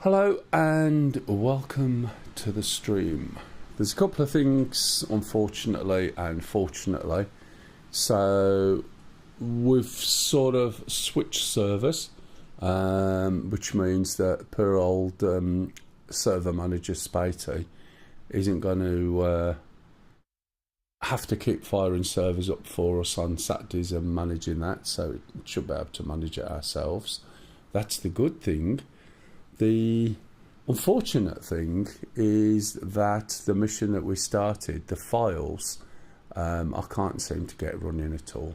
Hello and welcome to the stream. There's a couple of things, unfortunately and fortunately. So we've sort of switched servers, which means that poor old server manager Spatey isn't going to have to keep firing servers up for us on Saturdays and managing that, so we should be able to manage it ourselves. That's the good thing. The unfortunate thing is that the mission that we started, the files, I can't seem to get running at all.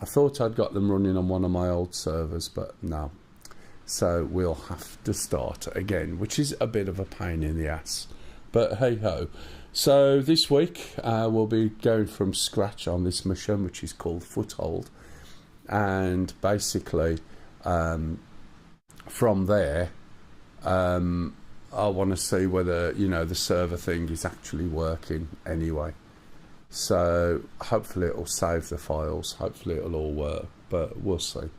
I thought I'd got them running on one of my old servers, but no. So we'll have to start again, which is a bit of a pain in the ass. But hey ho. So this week we'll be going from scratch on this mission, which is called Foothold. And basically from there, I want to see whether, you know, the server thing is actually working anyway. So hopefully it'll save the files, hopefully it'll all work, but we'll see.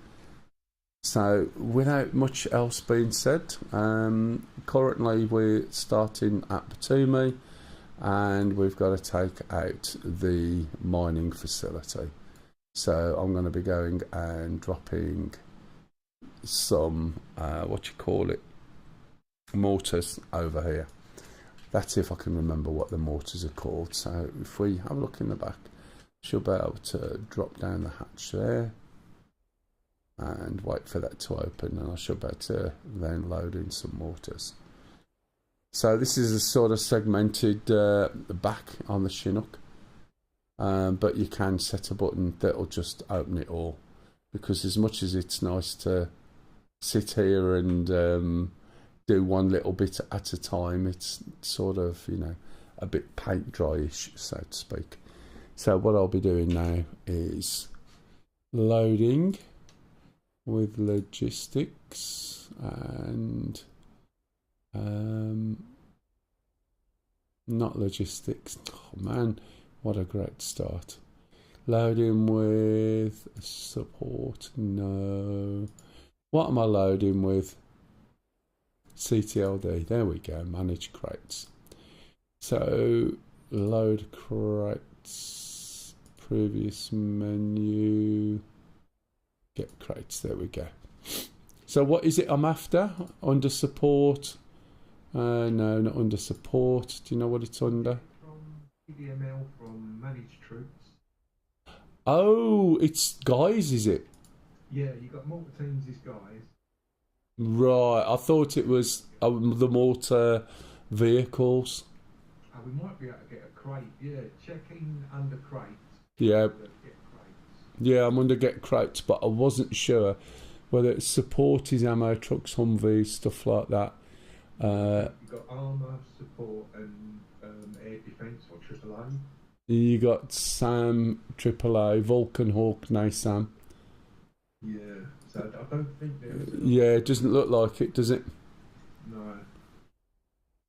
So without much else being said, currently we're starting at Batumi and we've got to take out the mining facility. So I'm going to be going and dropping some mortars over here. That's if I can remember what the mortars are called. So if we have a look in the back, should be able to drop down the hatch there and wait for that to open, and I should be able to then load in some mortars. So this is a sort of segmented back on the Chinook, but you can set a button that'll just open it all, because as much as it's nice to sit here and do one little bit at a time, it's sort of, you know, a bit paint dryish, so to speak. So what I'll be doing now is loading with logistics and not logistics. Oh man, what a great start. Loading with support, no. What am I loading with? CTLD, there we go, manage crates. So, load crates, previous menu, get crates, there we go. So what is it I'm after? Under support? No, not under support. Do you know what it's under? From PDML, from managed troops. Oh, it's guys, is it? Yeah, you got mortar teams as guys. Right, I thought it was the mortar vehicles. We might be able to get a crate. Yeah, checking under crates. Yeah. Get crates. Yeah, I'm under get crates, but I wasn't sure whether it's support is ammo trucks, Humvees, stuff like that. You've got armour, support and air defence or AAA. You got SAM, AAA, Vulcan, Hawk, NASAM. Yeah, so I don't think there's... Yeah, it doesn't look like it, does it? No.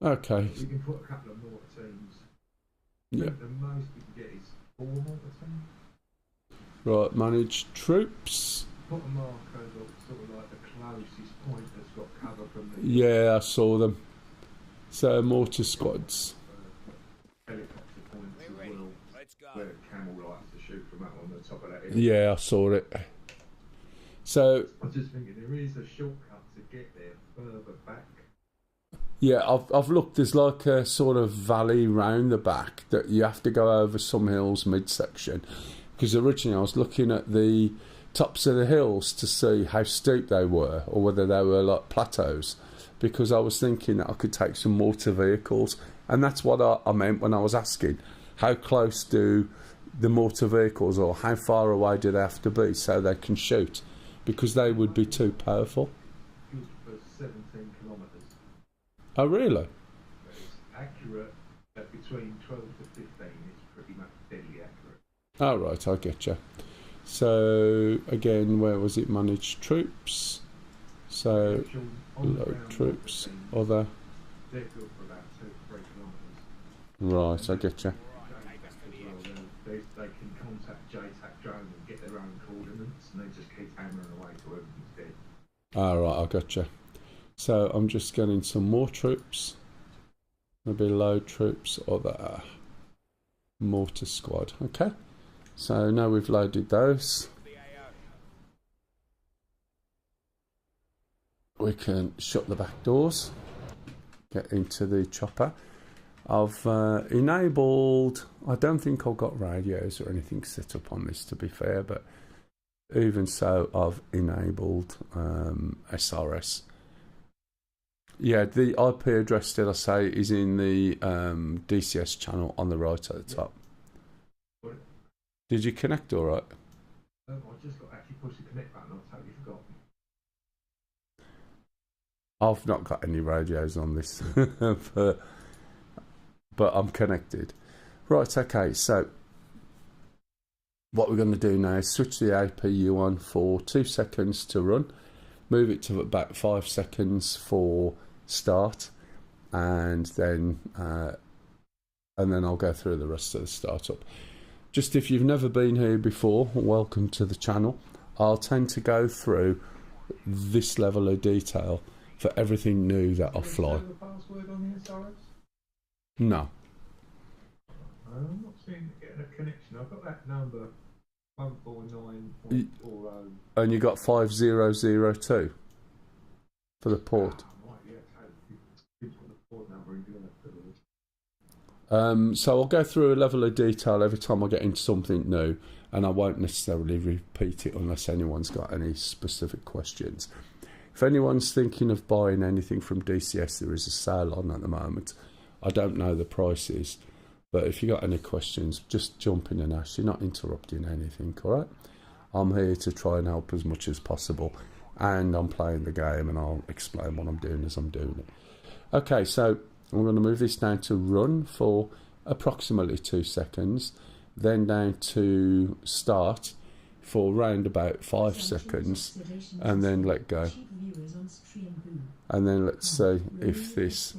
Okay. We can put a couple of mortar teams. Yeah. The most we can get is 4 mortar teams. Right, manage troops. Put a marker of sort of like the closest point that's got cover from the... Yeah, I saw them. So, mortar squads. Helicopter points as well. Let's go. Where Camel likes to shoot from out on the top of that hill. Yeah, I saw it. So, I was just thinking there is a shortcut to get there further back. yeah, I've looked. There's like a sort of valley round the back that you have to go over some hills midsection. Because originally I was looking at the tops of the hills to see how steep they were, or whether they were like plateaus. Because I was thinking that I could take some mortar vehicles, and that's what I meant when I was asking, how close do the mortar vehicles, or how far away do they have to be so they can shoot? Because they would be too powerful. Good for 17 kilometres. Oh, really? It's accurate at between 12 to 15. It's pretty much deadly accurate. Oh, right, I get you. So, again, where was it? Manage troops. So, load troops, other. They're good for about 2 to 3 kilometres. Right, I get you. They can contact JTAC drone and get their own coordinates, and they just keep hammering away till everything's dead. Ah, right, I got you. So I'm just getting some more troops. Maybe load troops or the mortar squad. Okay. So now we've loaded those, we can shut the back doors, get into the chopper. I've enabled, I don't think I've got radios or anything set up on this, to be fair, but even so, I've enabled SRS. Yeah, the IP address, did I say, is in the DCS channel on the right at the top. Did you connect all right? I just got actually pushed the connect button. I totally forgot. I've not got any radios on this, but I'm connected. Right, okay, so what we're going to do now is switch the APU on for 2 seconds to run, move it to about 5 seconds for start, and then I'll go through the rest of the startup. Just if you've never been here before, welcome to the channel. I'll tend to go through this level of detail for everything new that I fly. The password on the SRS? No. I'm not seeing getting a connection. I've got that number 149.40. And you got 5002 for the port. Right, yeah, totally. Didn't put the port number in, do I? So I'll go through a level of detail every time I get into something new, and I won't necessarily repeat it unless anyone's got any specific questions. If anyone's thinking of buying anything from DCS, there is a sale on at the moment. I don't know the prices, but if you got any questions, just jump in and ask. You're not interrupting anything, all right? I'm here to try and help as much as possible, and I'm playing the game, and I'll explain what I'm doing as I'm doing it. Okay, so I'm going to move this down to run for approximately 2 seconds, then down to start for around about 5 seconds, and then let go. And then let's see if this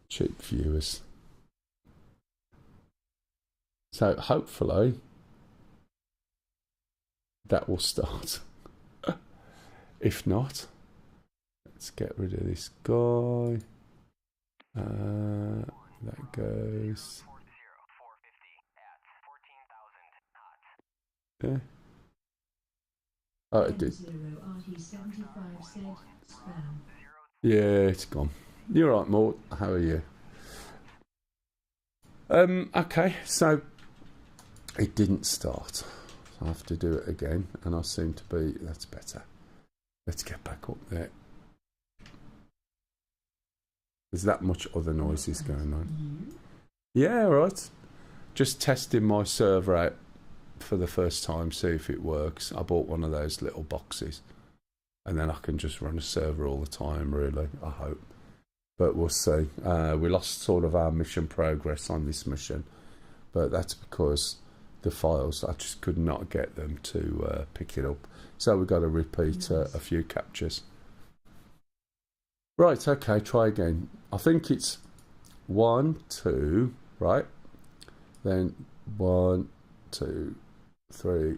cheap viewers. So hopefully that will start. If not, let's get rid of this guy. That goes. Yeah. Oh, it did. Yeah, it's gone. You're right, Mort. How are you? Okay, so it didn't start. So I have to do it again, and I seem to be. That's better. Let's get back up there. There's that much other noises going on. Yeah, right. Just testing my server out for the first time, see if it works. I bought one of those little boxes, and then I can just run a server all the time, really, I hope. But we'll see. We lost sort of our mission progress on this mission, but that's because the files, I just could not get them to pick it up. So we've got to repeat a few captures. Right, okay, try again. I think it's 1, 2, right? Then 1, 2, 3,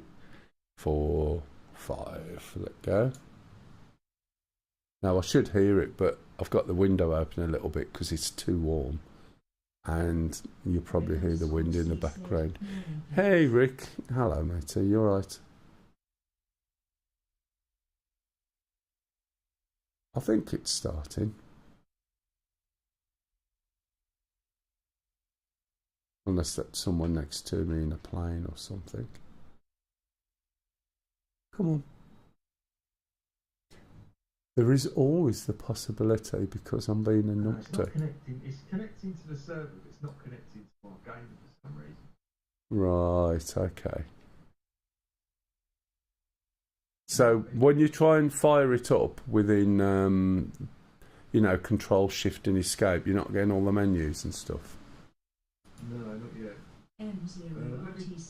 4, 5. Let go. Now I should hear it, but I've got the window open a little bit because it's too warm. And you probably hear the wind in the background. Hey Rick, hello matey, you alright? I think it's starting. Unless that's someone next to me in a plane or something. Come on. There is always the possibility, because I'm being a numpty. It's not connecting. It's connecting to the server, but it's not connecting to our game for some reason. Right, okay. So when you try and fire it up within, you know, Control, Shift and Escape, you're not getting all the menus and stuff? No, not yet. Let me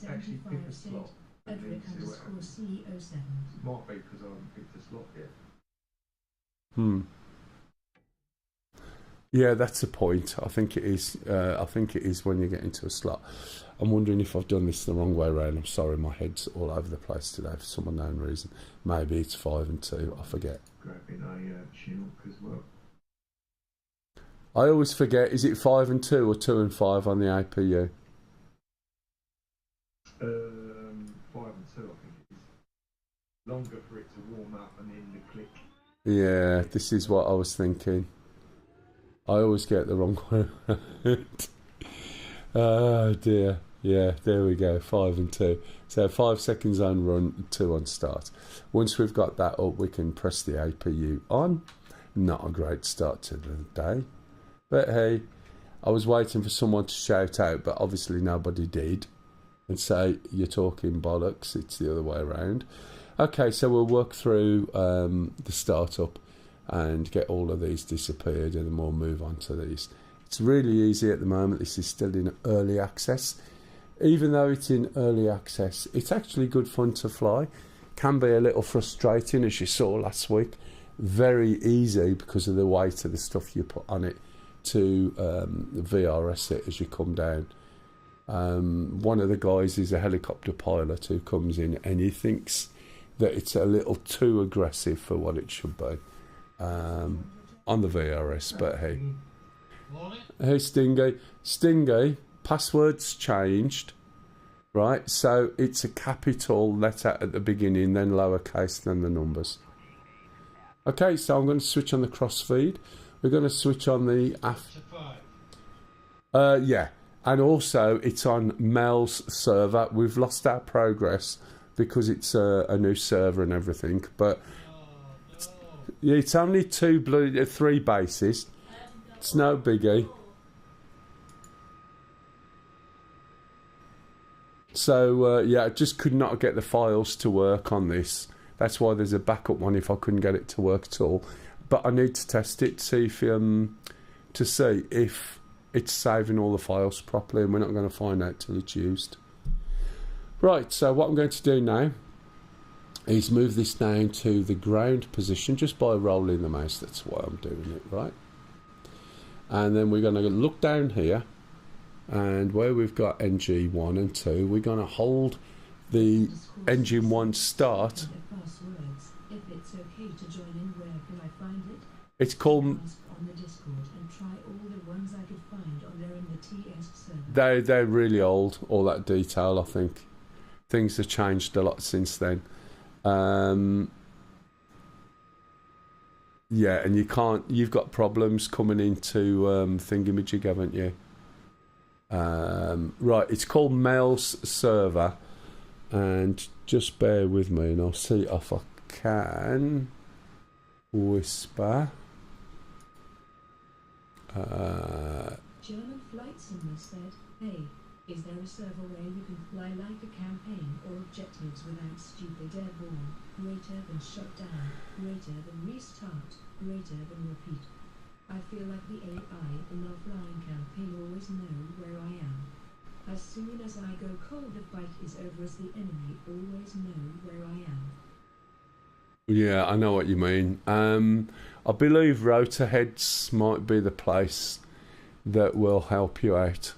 actually pick a slot. Might be because I haven't picked a slot yet. Yeah, that's the point. I think it is. I think it is when you get into a slot. I'm wondering if I've done this the wrong way around. I'm sorry, my head's all over the place today for some unknown reason. Maybe it's 5 and 2. I forget. grabbing a Chinook as well. I always forget, is it 5 and 2 or 2 and 5 on the APU? 5 and 2, I think it is. Longer for it to warm up and then the click. Yeah, this is what I was thinking. I always get the wrong one. Oh dear. Yeah, there we go, 5 and 2. So 5 seconds on run, 2 on start. Once we've got that up, we can press the APU on. Not a great start to the day. But hey, I was waiting for someone to shout out, but obviously nobody did. And say, you're talking bollocks, it's the other way around. Okay, so we'll work through the startup and get all of these disappeared, and then we'll move on to these. It's really easy at the moment. This is still in early access. Even though it's in early access, it's actually good fun to fly. Can be a little frustrating, as you saw last week. Very easy because of the weight of the stuff you put on it to VRS it as you come down. One of the guys is a helicopter pilot who comes in and he thinks that it's a little too aggressive for what it should be on the VRS, but hey. Hey Stingy, password's changed, right? So it's a capital letter at the beginning, then lowercase, then the numbers. Okay, so I'm going to switch on the crossfeed. We're going to switch on the yeah, and also it's on Mel's server. We've lost our progress because it's a new server and everything, but it's only 3 bases. It's no biggie. So yeah, I just could not get the files to work on this. That's why there's a backup one if I couldn't get it to work at all. But I need to test it, see if it's saving all the files properly, and we're not going to find out till it's used. Right, so what I'm going to do now is move this down to the ground position just by rolling the mouse. That's why I'm doing it, right? And then we're going to look down here, and where we've got NG1 and 2, we're going to hold the engine 1 start. It's called... They're really old, all that detail, I think. Things have changed a lot since then. Yeah, and you've got problems coming into Thingamajig, haven't you? Right, it's called Mel's server, and just bear with me and I'll see if I can whisper. German flight simulator said, hey, is there a server where you can fly like a campaign or objectives without stupid airborne, greater than shutdown, greater than restart, greater than repeat? I feel like the AI in the flying campaign always know where I am. As soon as I go cold, the fight is over, as the enemy always know where I am. Yeah, I know what you mean. I believe rotor heads might be the place that will help you out.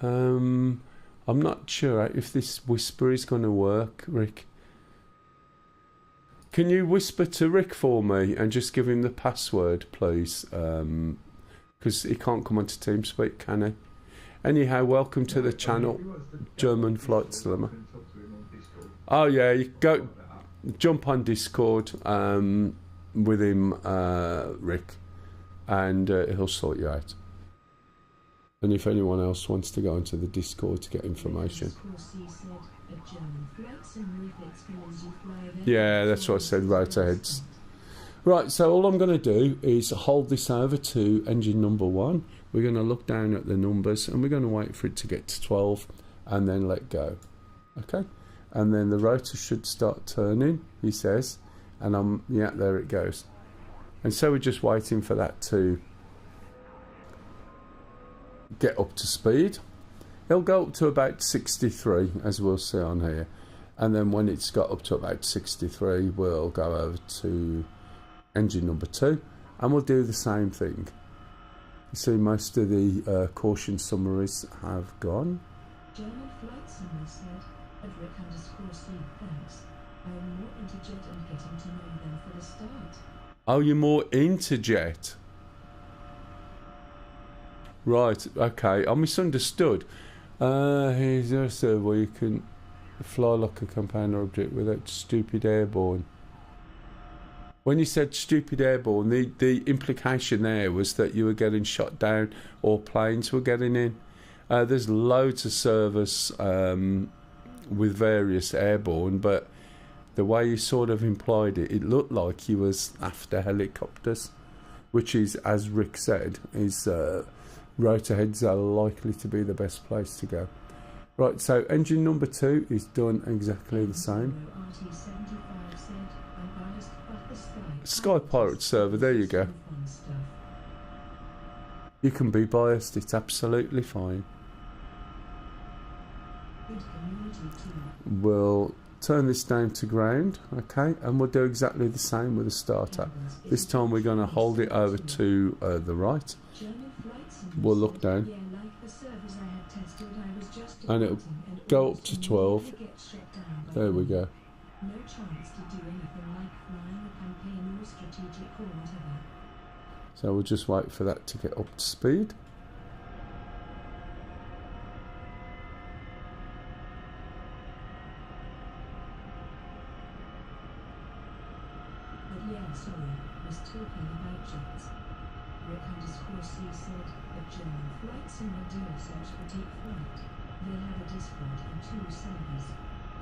I'm not sure if this whisper is going to work, Rick. Can you whisper to Rick for me and just give him the password, please? Because he can't come onto TeamSpeak, can he? Anyhow, welcome to the channel, German Flight Slimmer. Oh yeah, you go jump on Discord with him, Rick, and he'll sort you out. And if anyone else wants to go into the Discord to get information. Yeah, that's what I said, rotor heads. Right, so all I'm going to do is hold this over to engine number 1. We're going to look down at the numbers and we're going to wait for it to get to 12 and then let go. Okay? And then the rotor should start turning, he says. And yeah, there it goes. And so we're just waiting for that to get up to speed. It'll go up to about 63, as we'll see on here. And then when it's got up to about 63, we'll go over to engine number 2 and we'll do the same thing. You see, most of the caution summaries have gone. German flight summary said, @Rick_C, thanks. I'm more into jet and getting to know them for the start. Oh, you're more into jet. Right, okay. I misunderstood. Here's a server where you can fly like a campaigner object without stupid airborne. When you said stupid airborne, the implication there was that you were getting shot down or planes were getting in. There's loads of servers with various airborne, but the way you sort of implied it, it looked like you was after helicopters, which is, as Rick said, is rotor heads are likely to be the best place to go. Right, so engine number 2 is done exactly the same. Sky Pirate server, there you go. You can be biased, it's absolutely fine. We'll turn this down to ground, okay, and we'll do exactly the same with the starter. This time we're going to hold it over to the right. We'll look down and it'll go up to 12. There we go. No chance to do anything like flying a campaign or strategic or whatever. So we'll just wait for that to get up to speed. But yeah, sorry, was talking about jets. Rick_C said, a German flight sim will do such boutique flight. They have a Discord and 2 servers.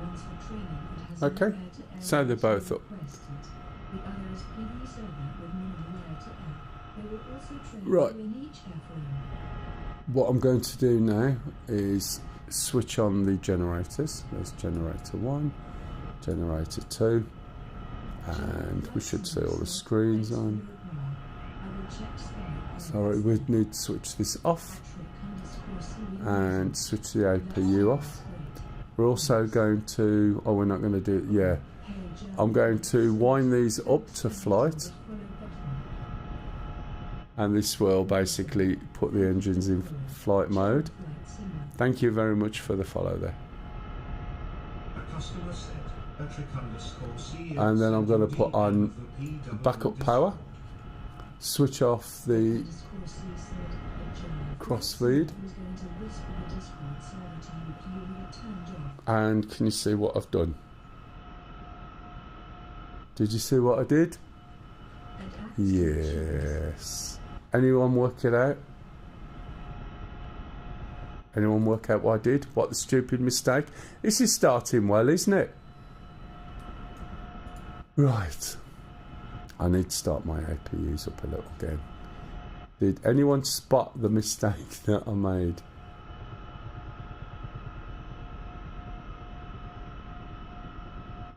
One's for training and has Okay, no air to air so they're both up. requested. The other is PV server with minimal air to air. They will also train Right. you in each airframe. What I'm going to do now is switch on the generators. There's generator 1, generator 2, and we should see all the screens on. Sorry, we need to switch this off and switch the APU off. We're also going to, oh, we're not going to do it, yeah. I'm going to wind these up to flight, and this will basically put the engines in flight mode. Thank you very much for the follow there. And then I'm going to put on backup power, switch off the crossfeed, and can you see what I've done? Did you see what I did? Yes. Anyone work it out? Anyone work out what I did? What the stupid mistake? This is starting well, isn't it? Right. I need to start my APUs up a little again. Did anyone spot the mistake that I made?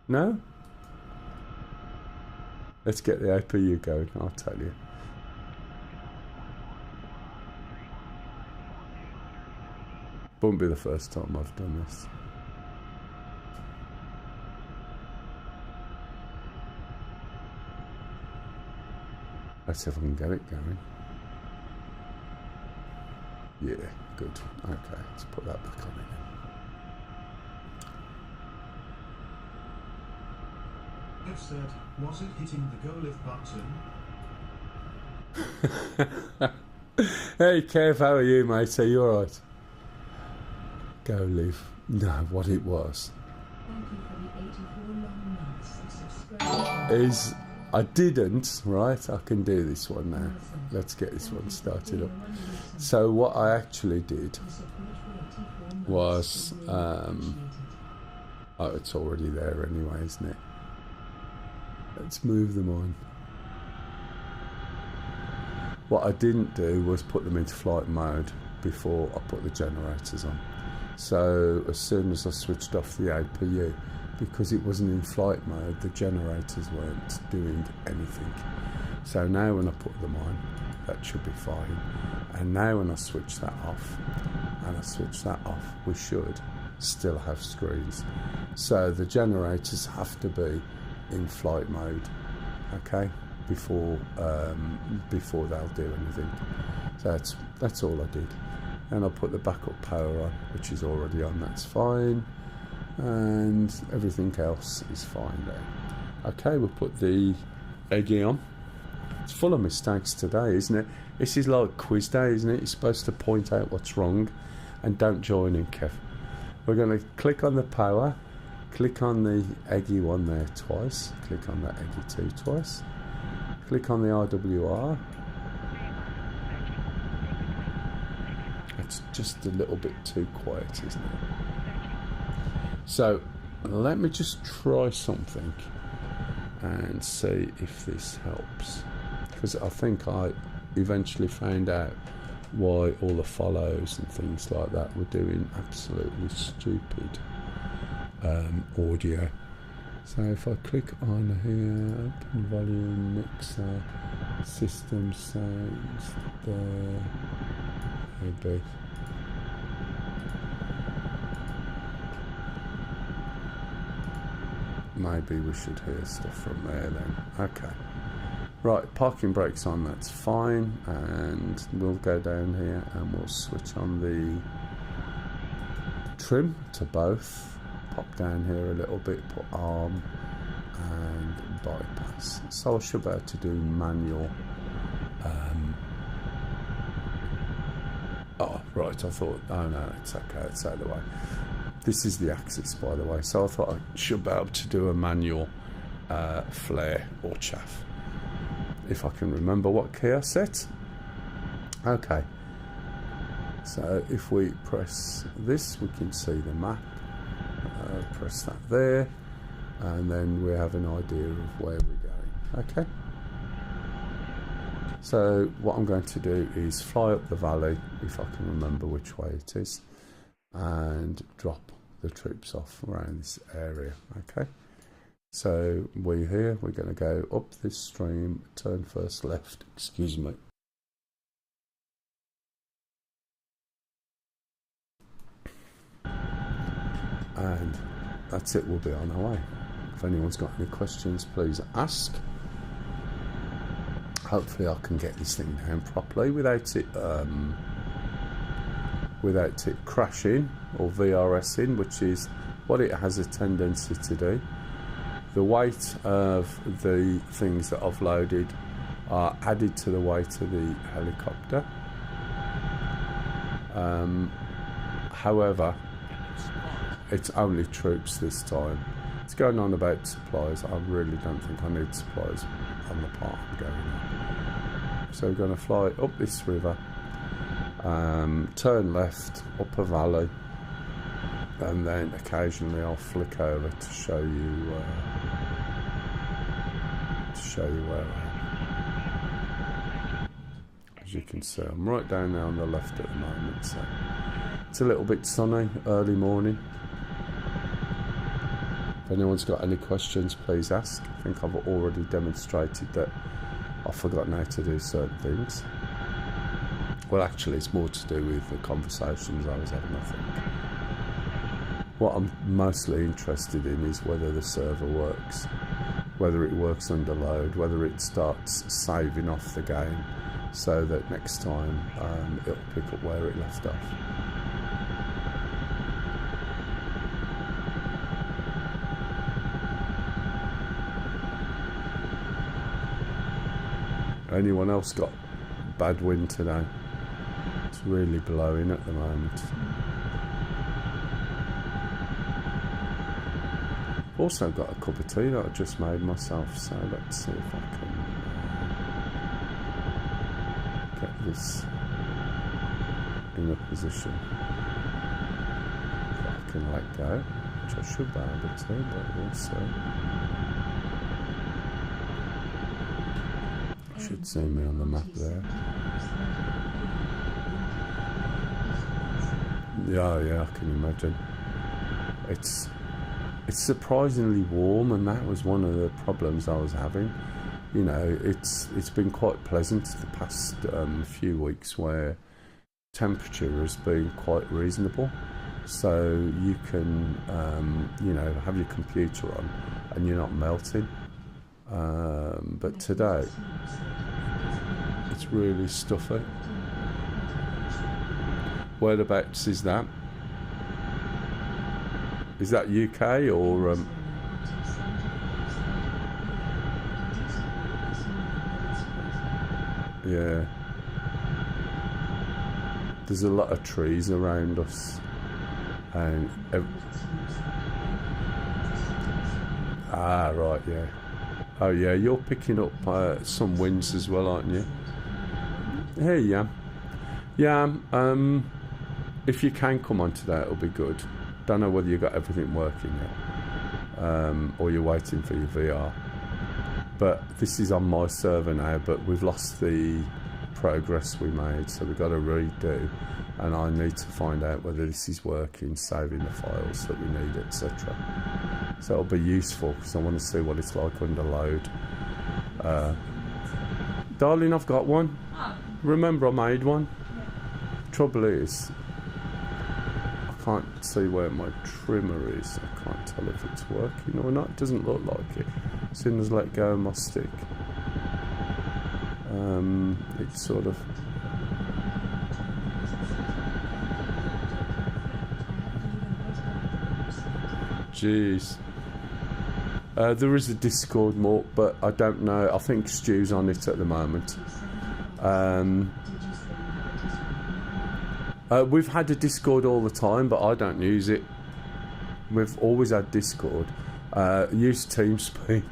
No? Let's get the APU going, I'll tell you. Won't be the first time I've done this. Let's see if I can get it going. Yeah, good. Okay, let's put that back on again. F said, was it hitting the go live button? Hey Kev, how are you, mate? Are you alright? Go live. No, what it was Thank you for the 84 long months of subscribing. is I didn't, right? I can do this one now. Let's get this one started up. So what I actually did was, oh, it's already there anyway, isn't it? Let's move them on. What I didn't do was put them into flight mode before I put the generators on. So as soon as I switched off the APU, because it wasn't in flight mode, the generators weren't doing anything. So now when I put them on, that should be fine. And now when I switch that off, we should still have screens. So the generators have to be in flight mode, okay, before they'll do anything. So that's all I did. And I'll put the backup power on, which is already on, that's fine. and everything else is fine there. Okay, we'll put the eggy on. It's full of mistakes today, isn't it? This is like quiz day, isn't it? You're supposed to point out what's wrong and don't join in, Kev. We're going to click on the power, click on the eggy one there twice, click on that eggy 2 twice, click on the RWR. It's just a little bit too quiet, isn't it? So let me just try something and see if this helps, because I think I eventually found out why all the follows and things like that were doing absolutely stupid audio. So if I click on here, open volume, mixer, system sounds, there, maybe. Maybe we should hear stuff from there then. Okay. Right, parking brakes on, that's fine. And we'll go down here and we'll switch on the trim to both. Pop down here a little bit, put arm and bypass. So I should be able to do manual. Oh, right, I thought, oh no, it's okay, it's out of the way. This is the axis, by the way, so I thought I should be able to do a manual flare or chaff, if I can remember what key I set. Okay, so if we press this, we can see the map. Press that there, and then we have an idea of where we're going. Okay, so what I'm going to do is fly up the valley, if I can remember which way it is, and drop the troops off around this area. Okay, so we're here, we're going to go up this stream, turn first left, excuse me. And that's it, we'll be on our way. If anyone's got any questions, please ask. Hopefully I can get this thing down properly without it crashing or VRSing, which is what it has a tendency to do. The weight of the things that I've loaded are added to the weight of the helicopter. However, it's only troops this time. It's going on about supplies. I really don't think I need supplies on the part I'm going on. So we're going to fly up this river, turn left, up a valley, and then occasionally I'll flick over to show you where I am. As you can see, I'm right down there on the left at the moment, so it's a little bit sunny, early morning. If anyone's got any questions, please ask. I think I've already demonstrated that I've forgotten how to do certain things. Well, actually, it's more to do with the conversations I was having, I think. What I'm mostly interested in is whether the server works, whether it works under load, whether it starts saving off the game so that next time it'll pick up where it left off. Anyone else got bad wind today? It's really blowing at the moment. I've also got a cup of tea that I just made myself, so let's see if I can get this in a position that I can let go, which I should be able to, but we'll see. Should see me on the map there. Yeah, I can imagine. It's surprisingly warm, and that was one of the problems I was having. You know, it's been quite pleasant the past few weeks, where temperature has been quite reasonable, so you can you know, have your computer on and you're not melting. But today it's really stuffy. Whereabouts is that? Is that UK or yeah. There's a lot of trees around us, and right, yeah. Oh yeah, you're picking up some winds as well, aren't you? Hey, yeah. Yeah, if you can come on today, it'll be good. Don't know whether you got everything working yet, or you're waiting for your VR. But this is on my server now, but we've lost the progress we made, so we've got to redo, and I need to find out whether this is working, saving the files that we need, etc. So it'll be useful, because I want to see what it's like under load. Darling, I've got one. Remember I made one? Trouble is, I can't see where my trimmer is. I can't tell if it's working or not. It doesn't look like it. As soon as I let go of my stick, it's sort of... Jeez. There is a Discord more, but I don't know. I think Stu's on it at the moment. We've had a Discord all the time, but I don't use it. We've always had Discord. Use TeamSpeak,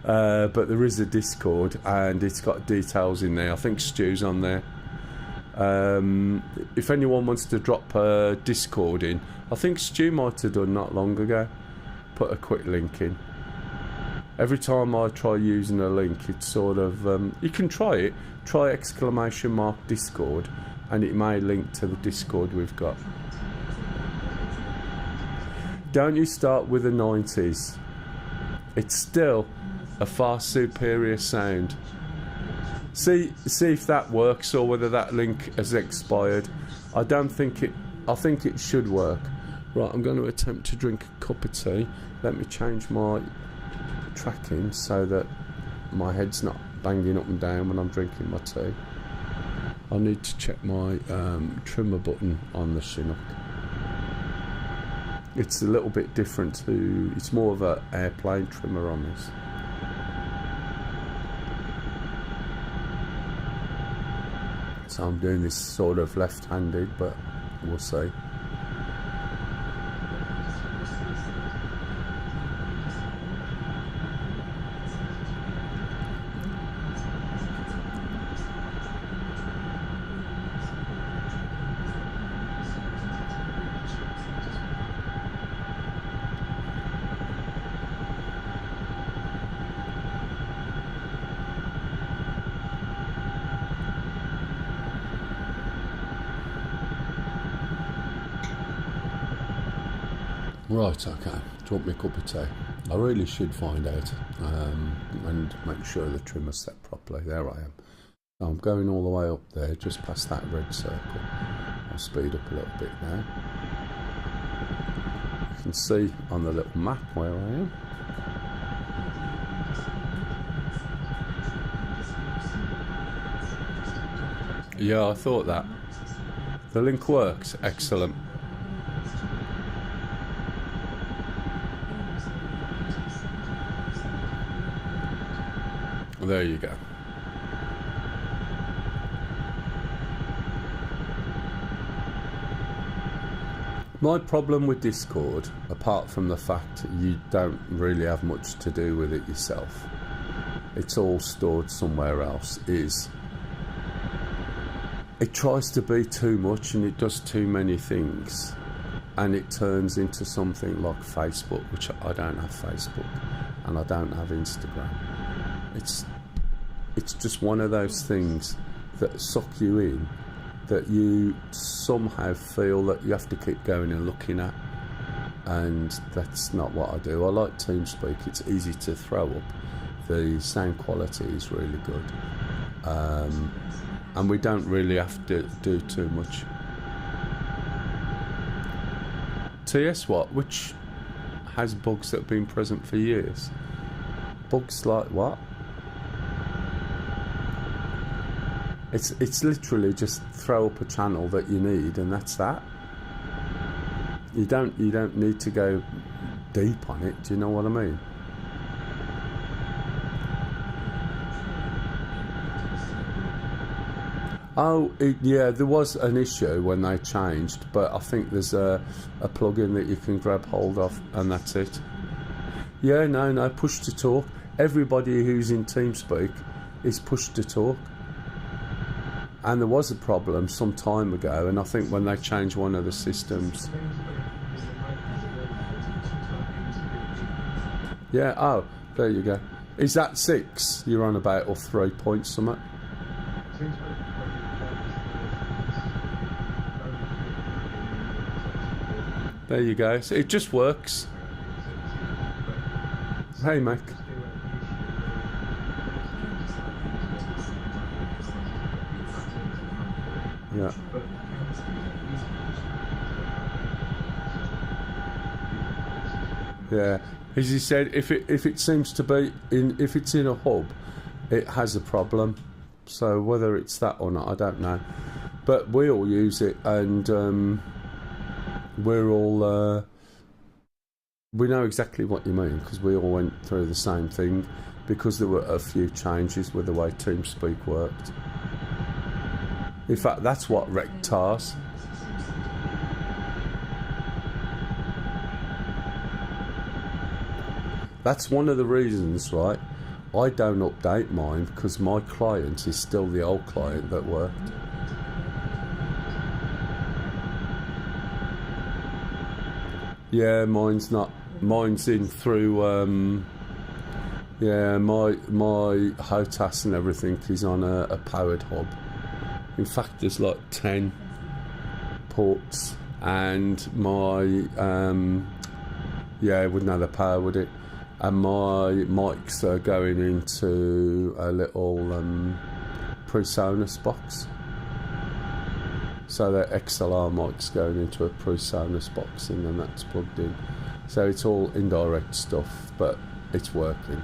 but there is a Discord, and it's got details in there. I think Stu's on there. If anyone wants to drop a Discord in, I think Stu might have done not long ago. Put a quick link in. Every time I try using a link, it's sort of... you can try it. Try !! Discord, and it may link to the Discord we've got. Don't you start with the 90s. It's still a far superior sound. See if that works, or whether that link has expired. I think it should work. Right, I'm going to attempt to drink a cup of tea. Let me change my tracking so that my head's not banging up and down when I'm drinking my tea. I need to check my trimmer button on the Chinook. It's a little bit different to... It's more of an airplane trimmer on this. So I'm doing this sort of left-handed, but we'll see. Right, okay. Do you want me a cup of tea? I really should find out and make sure the trimmer's set properly. There I am. I'm going all the way up there, just past that red circle. I'll speed up a little bit now. You can see on the little map where I am. Yeah, I thought that. The link works. Excellent. There you go. My problem with Discord, apart from the fact you don't really have much to do with it yourself, it's all stored somewhere else, is it tries to be too much and it does too many things, and it turns into something like Facebook, which I don't have Facebook and I don't have Instagram. It's just one of those things that suck you in, that you somehow feel that you have to keep going and looking at, and that's not what I do. I like TeamSpeak. It's easy to throw up. The sound quality is really good, and we don't really have to do too much. TS what? Which has bugs that have been present for years. Bugs like what? It's literally just throw up a channel that you need, and that's that. You don't need to go deep on it. Do you know what I mean? Oh, yeah, there was an issue when they changed, but I think there's a plug-in that you can grab hold of, and that's it. Yeah, no, push to talk. Everybody who's in TeamSpeak is push to talk. And there was a problem some time ago, and I think when they changed one of the systems. Yeah, oh, there you go. Is that 6 you're on about, or 3 points something? There you go. So it just works. Hey, Mac. Yeah. Yeah. As you said, if it seems to be if it's in a hub, it has a problem. So whether it's that or not, I don't know. But we all use it, and we're all we know exactly what you mean, because we all went through the same thing, because there were a few changes with the way TeamSpeak worked. In fact, that's what wrecked TARS. That's one of the reasons, right? I don't update mine, because my client is still the old client that worked. Yeah, mine's not. Mine's in through. Yeah, my HOTAS and everything is on a powered hub. In fact, there's like 10 ports, and my yeah, it wouldn't have the power, would it? And my mics are going into a little PreSonus box. So the XLR mic's going into a PreSonus box, and then that's plugged in. So it's all indirect stuff, but it's working.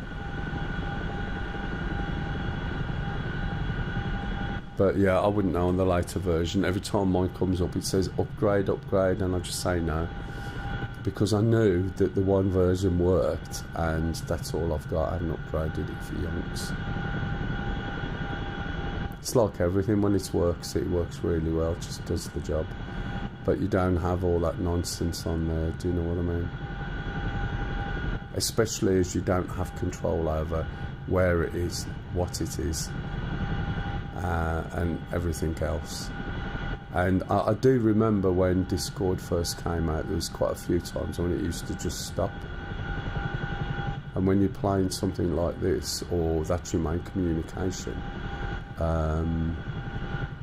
But yeah, I wouldn't know on the later version. Every time mine comes up, it says upgrade, and I just say no, because I knew that the one version worked, and that's all I've got. I haven't upgraded it for yonks. It's like everything, when it works really well, it just does the job. But you don't have all that nonsense on there, do you know what I mean? Especially as you don't have control over where it is, what it is, and everything else. And I do remember when Discord first came out, there was quite a few times when it used to just stop. And when you're playing something like this, or that's your main communication,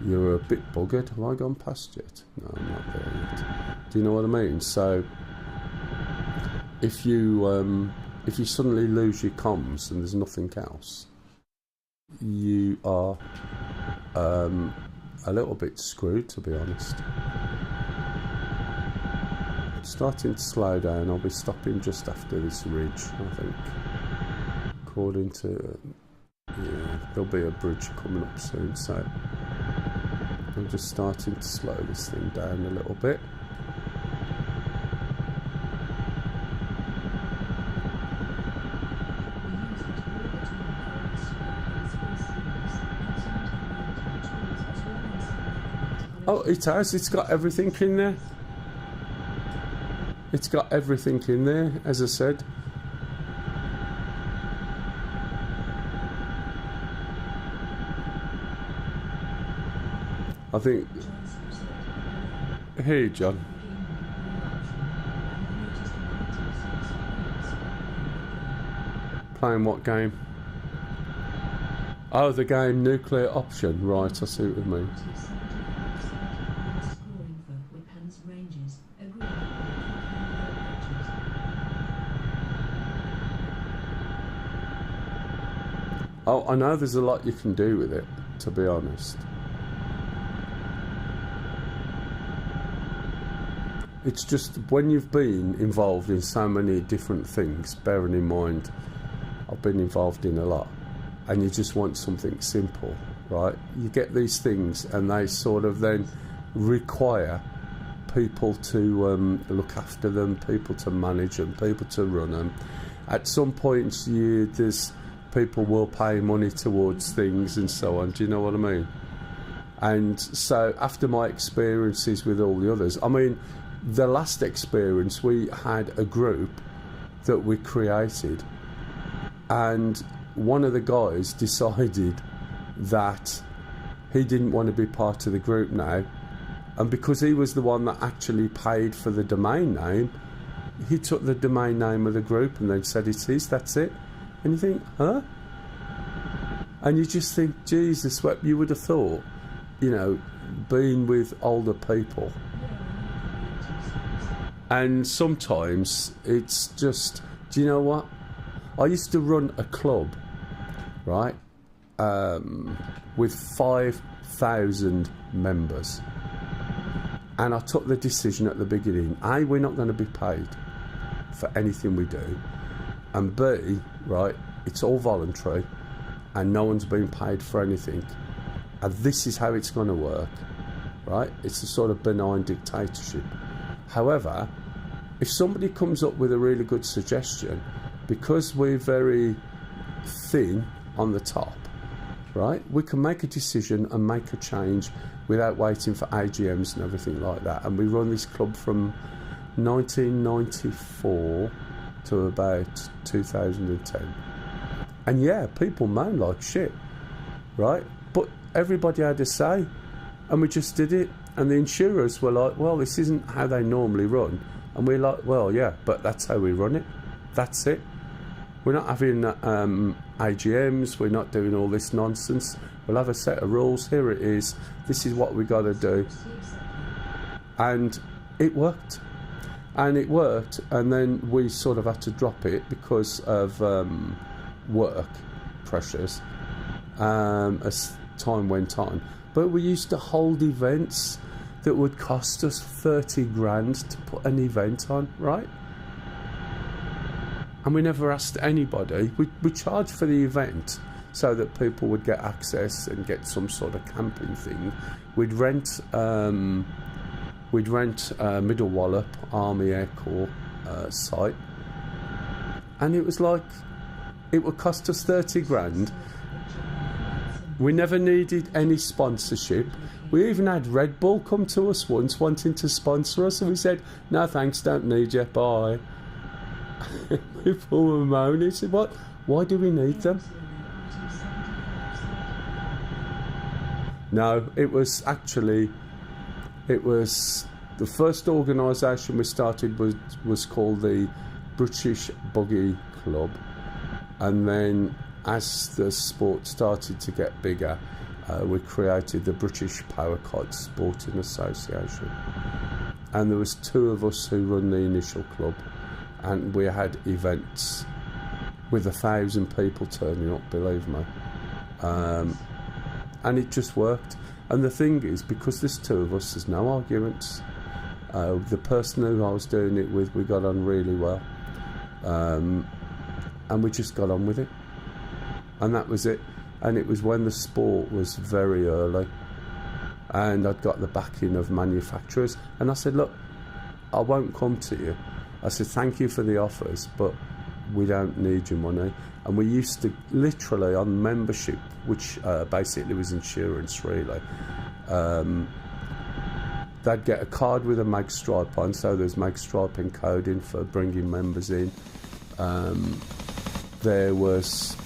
you're a bit buggered. Have I gone past yet? No, I'm not there yet. Do you know what I mean? So if you suddenly lose your comms and there's nothing else, you are a little bit screwed, to be honest. Starting to slow down. I'll be stopping just after this ridge, I think. According to yeah, there'll be a bridge coming up soon, so I'm just starting to slow this thing down a little bit. Oh, it has. It's got everything in there. It's got everything in there, as I said. I think. Hey, John. Playing what game? Oh, the game Nuclear Option. Right, I see what you mean. Oh, I know there's a lot you can do with it, to be honest. It's just when you've been involved in so many different things, bearing in mind I've been involved in a lot, and you just want something simple, right? You get these things and they sort of then require people to look after them, people to manage them, people to run them. At some points, there's people will pay money towards things and so on. Do you know what I mean? And so after my experiences with all the others, I mean, the last experience, we had a group that we created, and one of the guys decided that he didn't want to be part of the group now, and because he was the one that actually paid for the domain name, he took the domain name of the group and then said it's his, that's it. And you think, huh? And you just think, Jesus, what you would have thought, you know, being with older people. And sometimes it's just, do you know what? I used to run a club, right, with 5,000 members. And I took the decision at the beginning, A, we're not going to be paid for anything we do. And B, right, it's all voluntary and no one's being paid for anything. And this is how it's going to work, right? It's a sort of benign dictatorship. However, if somebody comes up with a really good suggestion, because we're very thin on the top, right, we can make a decision and make a change without waiting for AGMs and everything like that. And we run this club from 1994 to about 2010. And yeah, people moan like shit, right? But everybody had a say, and we just did it. And the insurers were like, well, this isn't how they normally run. And we're like, well, yeah, but that's how we run it. That's it. We're not having AGMs. We're not doing all this nonsense. We'll have a set of rules. Here it is. This is what we got to do. And it worked. And it worked. And then we sort of had to drop it because of work pressures as time went on. But we used to hold events that would cost us 30 grand to put an event on, right? And we never asked anybody. We charged for the event so that people would get access and get some sort of camping thing. We'd rent Middle Wallop Army Air Corps site, and it was like it would cost us 30 grand. We never needed any sponsorship. We even had Red Bull come to us once wanting to sponsor us, and we said, no thanks, don't need you, bye. People were moaning. Said, what? Why do we need them? No, it was the first organisation we started was called the British Buggy Club, and then as the sport started to get bigger, we created the British Powercod Sporting Association, and there was two of us who run the initial club, and we had events with 1,000 people turning up, believe me, and it just worked. And the thing is, because there's two of us, there's no arguments. The person who I was doing it with, we got on really well, and we just got on with it, and that was it. And it was when the sport was very early, and I'd got the backing of manufacturers, and I said, look, I won't come to you. I said, thank you for the offers, but we don't need your money. And we used to literally, on membership, which basically was insurance really, they'd get a card with a mag stripe on, so there's mag stripe encoding for bringing members in. There was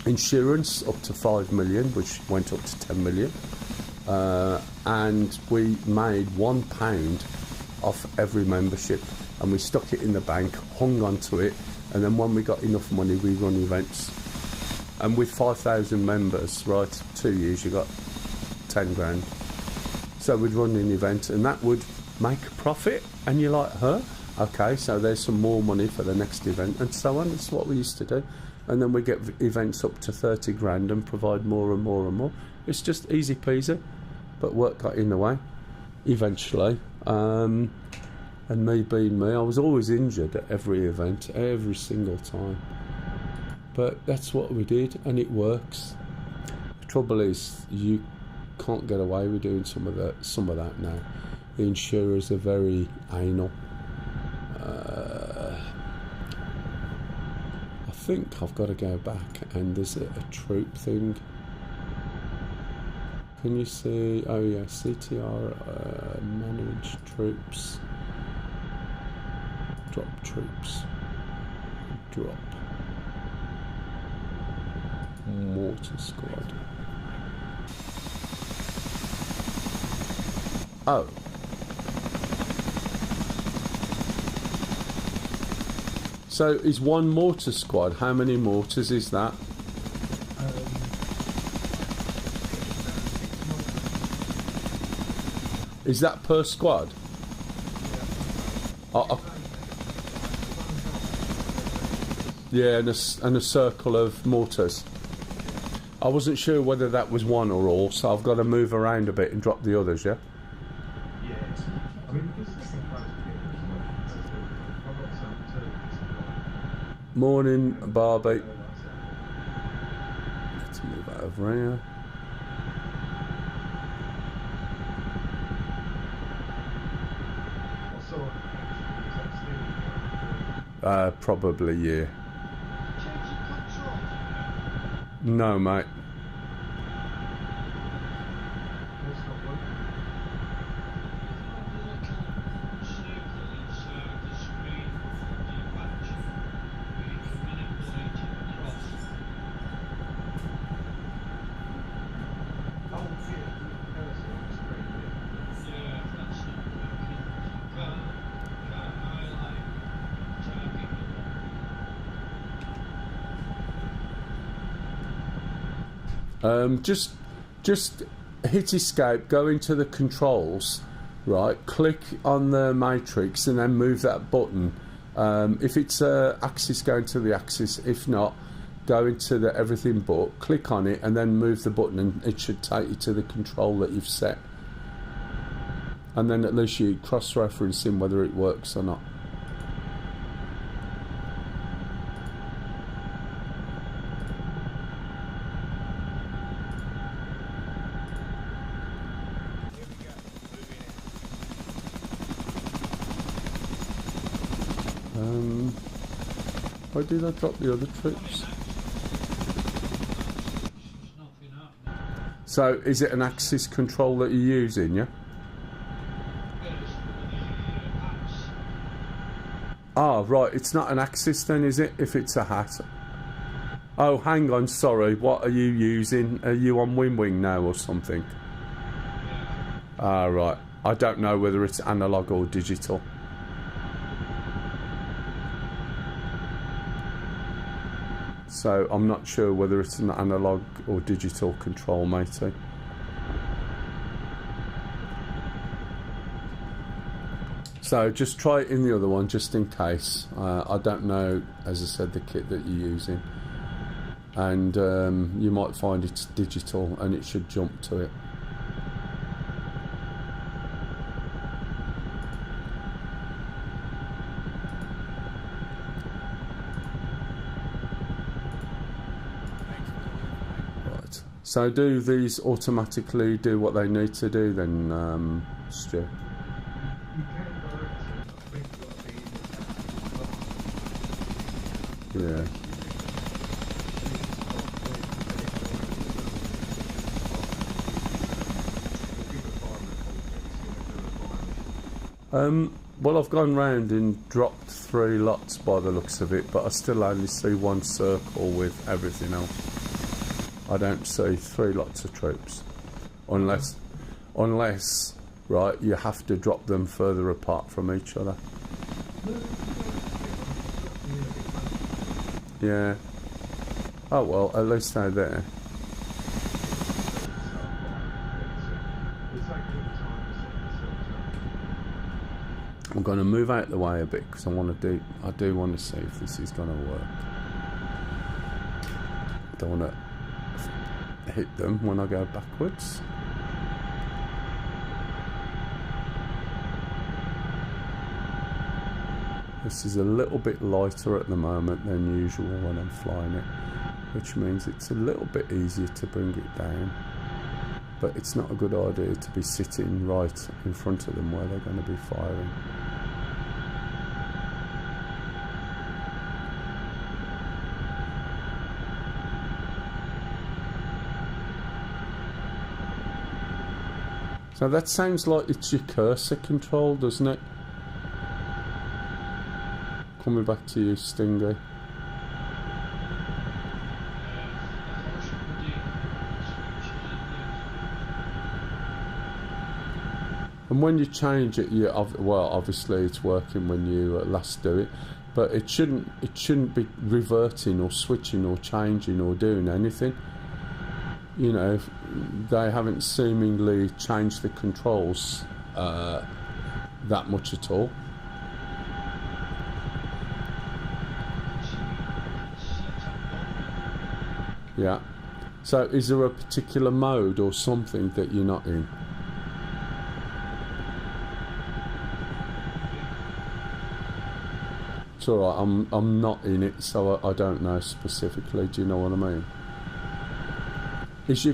insurance up to 5 million, which went up to 10 million, and we made £1 off every membership, and we stuck it in the bank, hung onto it, and then when we got enough money, we run events. And with 5,000 members, right, 2 years, you got 10 grand. So we'd run an event, and that would make a profit, and you're like, huh? Okay, so there's some more money for the next event, and so on. That's what we used to do. And then we get events up to 30 grand and provide more and more and more. It's just easy peasy, but work got in the way eventually. And me being me, I was always injured at every event, every single time. But that's what we did, and it works. The trouble is, you can't get away with doing some of that now. The insurers are very anal. I think I've got to go back, and there's a troop thing. Can you see? Oh yeah, CTR manage troops. Drop troops. Drop. Mortar squad. Oh. So is one mortar squad? How many mortars is that? Is that per squad? Yeah, and a circle of mortars. I wasn't sure whether that was one or all, so I've got to move around a bit and drop the others, yeah? Yes. I mean, this is I've got some too. Morning, Barbie. Let's move that over here. What sort of action is that still? Probably, yeah. No, mate. What's not working? Oh, yeah. That's on the screen, Just hit escape, go into the controls, right, click on the matrix and then move that button. If it's axis, go into the axis. If not, go into the everything but, click on it and then move the button, and it should take you to the control that you've set. And then at least you cross-referencing whether it works or not. Why did I drop the other troops? So, is it an axis control that you're using, yeah? Ah, right, it's not an axis then, is it? If it's a hat. Oh, hang on, sorry, what are you using? Are you on WinWing now or something? Ah, right. I don't know whether it's analog or digital. So I'm not sure whether it's an analog or digital control, matey. So just try it in the other one just in case. I don't know, as I said, the kit that you're using. And you might find it's digital and it should jump to it. So do these automatically do what they need to do then, Stu? You can direct it. I think you've got to be in the Yeah. Well, I've gone round and dropped 3 lots by the looks of it, but I still only see 1 circle with everything else. I don't see 3 lots of troops, unless, right, you have to drop them further apart from each other. Yeah. Oh well, at least they're there. I'm going to move out the way a bit because I do want to see if this is going to work. Don't want to hit them when I go backwards. This is a little bit lighter at the moment than usual when I'm flying it, which means it's a little bit easier to bring it down. but it's not a good idea to be sitting right in front of them where they're going to be firing. So that sounds like it's your cursor control, doesn't it? Coming back to you, Stingy. And when you change it, well, obviously it's working when you last do it, but it shouldn't be reverting or switching or changing or doing anything. You know, they haven't seemingly changed the controls that much at all. Yeah. So is there a particular mode or something that you're not in? It's alright, I'm not in it, so I don't know specifically. Do you know what I mean? Is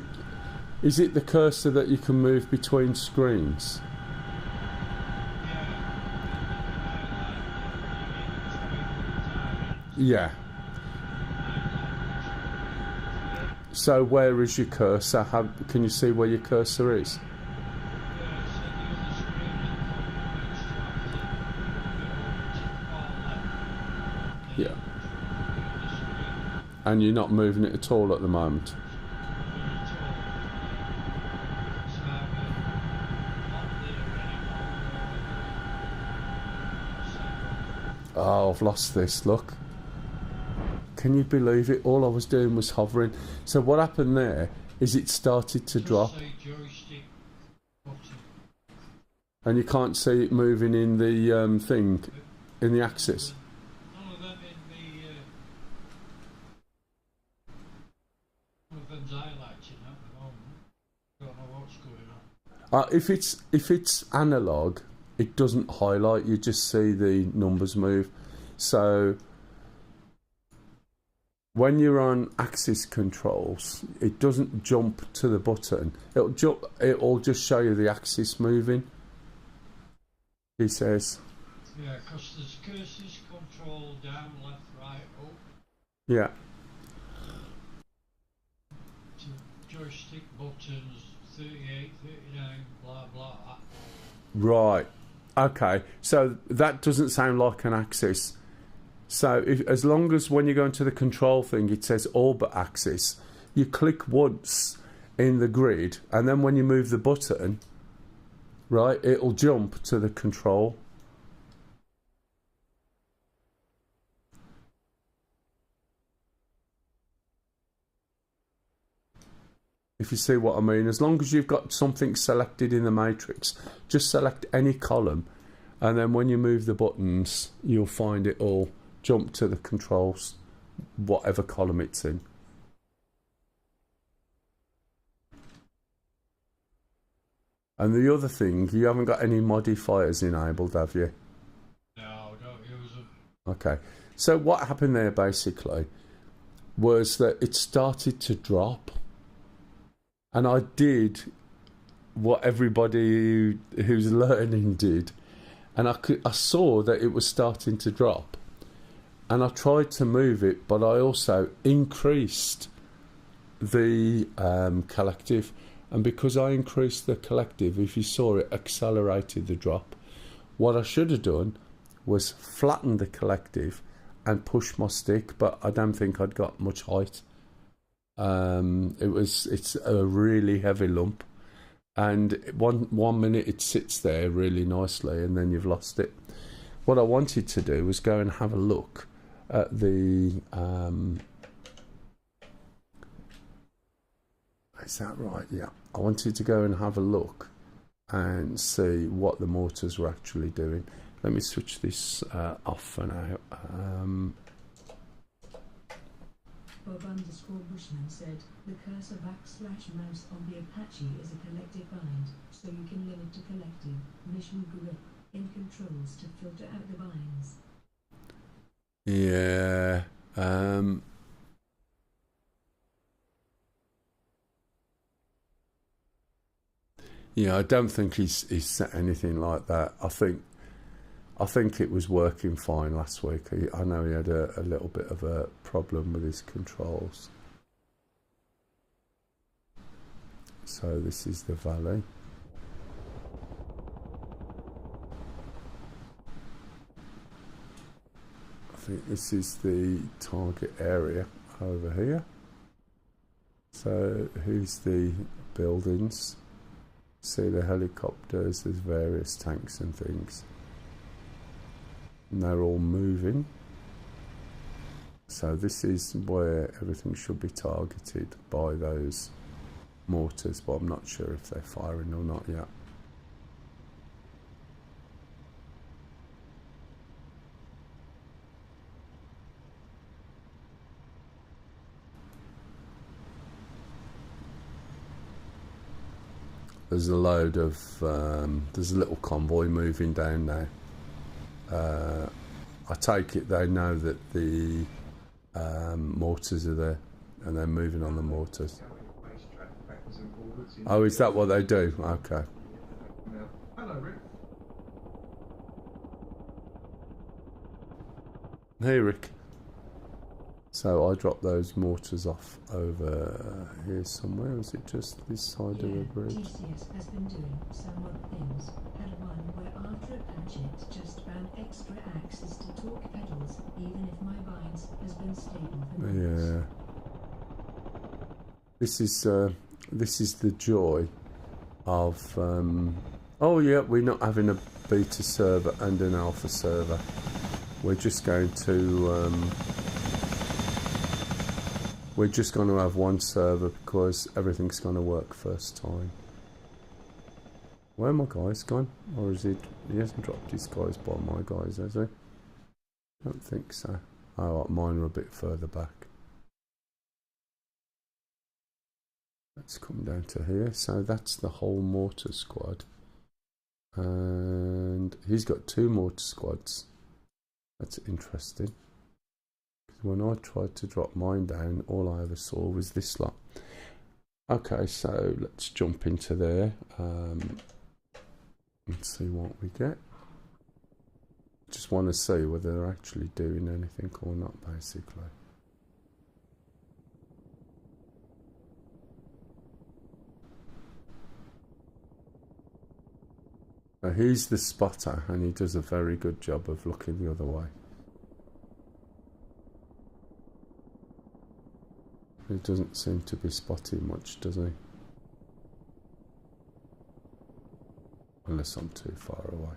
it the cursor that you can move between screens? Yeah. So where is your cursor? Can you see where your cursor is? Yeah. And you're not moving it at all at the moment? Oh, I've lost this, look. Can you believe it? All I was doing was hovering. So what happened there is it started to drop. And you can't see it moving in the thing, in the axis. None of them highlighting at the moment. Don't know what's going on. If it's analog, it doesn't highlight, you just see the numbers move. So when you're on axis controls, it doesn't jump to the button. It'll just show you the axis moving. He says. Yeah, because there's cursors control down, left, right, up. Yeah. Joystick buttons, 38, 39, blah, blah. Right. Okay. So that doesn't sound like an axis. So as long as when you go into the control thing, it says all but axis, you click once in the grid, and then when you move the button, right, it'll jump to the control. If you see what I mean, as long as you've got something selected in the matrix, just select any column, and then when you move the buttons, you'll find it all jump to the controls, whatever column it's in. And the other thing, you haven't got any modifiers enabled, have you? No, don't use them. Okay. So what happened there basically was that it started to drop. And I did what everybody who's learning did. And I saw that it was starting to drop. And I tried to move it, but I also increased the collective. And because I increased the collective, if you saw it, accelerated the drop. What I should have done was flatten the collective and push my stick, but I don't think I'd got much height. It's a really heavy lump, and one minute it sits there really nicely, and then you've lost it. What I wanted to do was go and have a look at the is that right? Yeah, I wanted to go and have a look and see what the motors were actually doing. Let me switch this off for now. Bob_Bushman said, the cursor /mouse on the Apache is a collective bind, so you can limit to collective, mission grip, in controls to filter out the binds. Yeah. Yeah, I don't think he's set anything like that. I think it was working fine last week. I know he had a little bit of a problem with his controls. So this is the valley. I think this is the target area over here. So here's the buildings. See the helicopters, there's various tanks and things. And they're all moving. So this is where everything should be targeted by those mortars, but I'm not sure if they're firing or not yet. There's a load of, there's a little convoy moving down now. I take it they know that the mortars are there and they're moving on the mortars. Oh, is that what they do? Okay. Hello, Rick. Hey, Rick. So I dropped those mortars off over here somewhere. Was it just this side of the bridge? DCS has been doing some odd things. Had one where after a patch it just found extra access to torque pedals, even if my binds has been stable for months. Yeah. This is the joy of oh yeah, we're not having a beta server and an alpha server. We're just going to have one server because everything's going to work first time. Where are my guys gone? Or is he hasn't dropped his guys by my guys, has he? I don't think so. Oh, mine are a bit further back. Let's come down to here. So that's the whole mortar squad. And he's got 2 mortar squads. That's interesting. When I tried to drop mine down, all I ever saw was this lot. Okay, so let's jump into there. Let's see what we get. Just want to see whether they're actually doing anything or not, basically. Now he's the spotter, and he does a very good job of looking the other way. He doesn't seem to be spotting much, does he? Unless I'm too far away.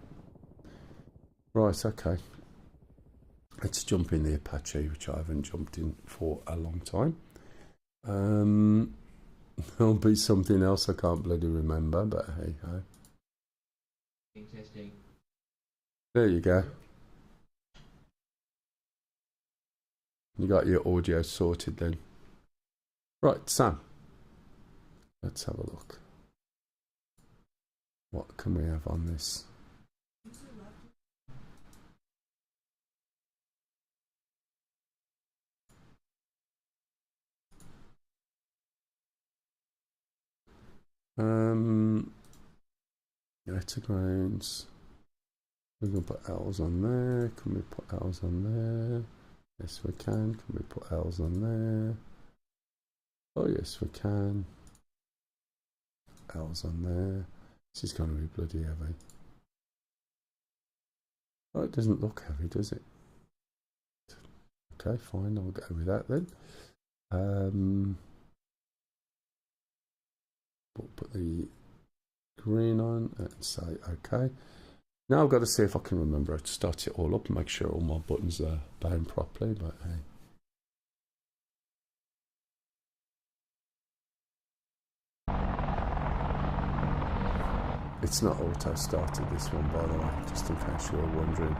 Right, okay. Let's jump in the Apache, which I haven't jumped in for a long time. There'll be something else I can't bloody remember, but hey ho. Testing. There you go. You got your audio sorted then. Right, Sam. Let's have a look. What can we have on this? Letter grains. We can put L's on there. Can we put L's on there? Yes, we can. Can we put L's on there? Oh, yes, we can. L's on there. This is going to be bloody heavy. Oh, it doesn't look heavy, does it? Okay, fine. I'll go with that then. We'll put the green on and say okay. Now I've got to see if I can remember how to start it all up and make sure all my buttons are bound properly, but hey. It's not auto started, this one, by the way, just in case you were wondering.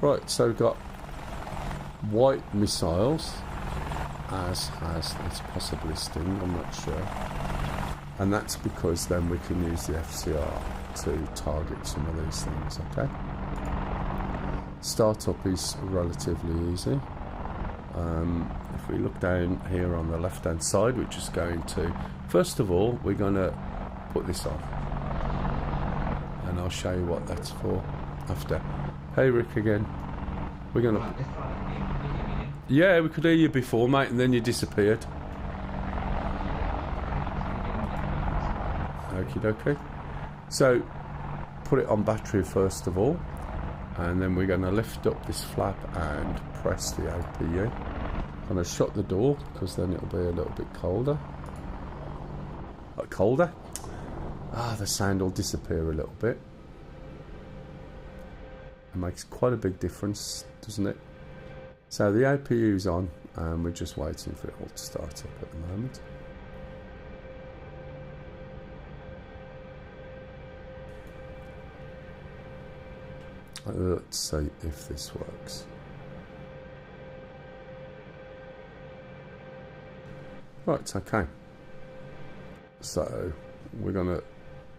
Right, so we've got white missiles, as has it's possibly Sting, I'm not sure. And that's because then we can use the FCR to target some of these things, okay? Startup is relatively easy. if we look down here on the left hand side, which is going to, first of all, we're going to put this on, and I'll show you what that's for after. Hey Rick again. We're going to, yeah, we could hear you before, mate, and then you disappeared. Okie dokie. So put it on battery first of all, and then we're going to lift up this flap and press the APU. I'm going to shut the door because then it'll be a little bit colder. Colder? Ah, the sound will disappear a little bit. It makes quite a big difference, doesn't it? So the APU's on, and we're just waiting for it all to start up at the moment. Let's see if this works. Right, okay. So we're going to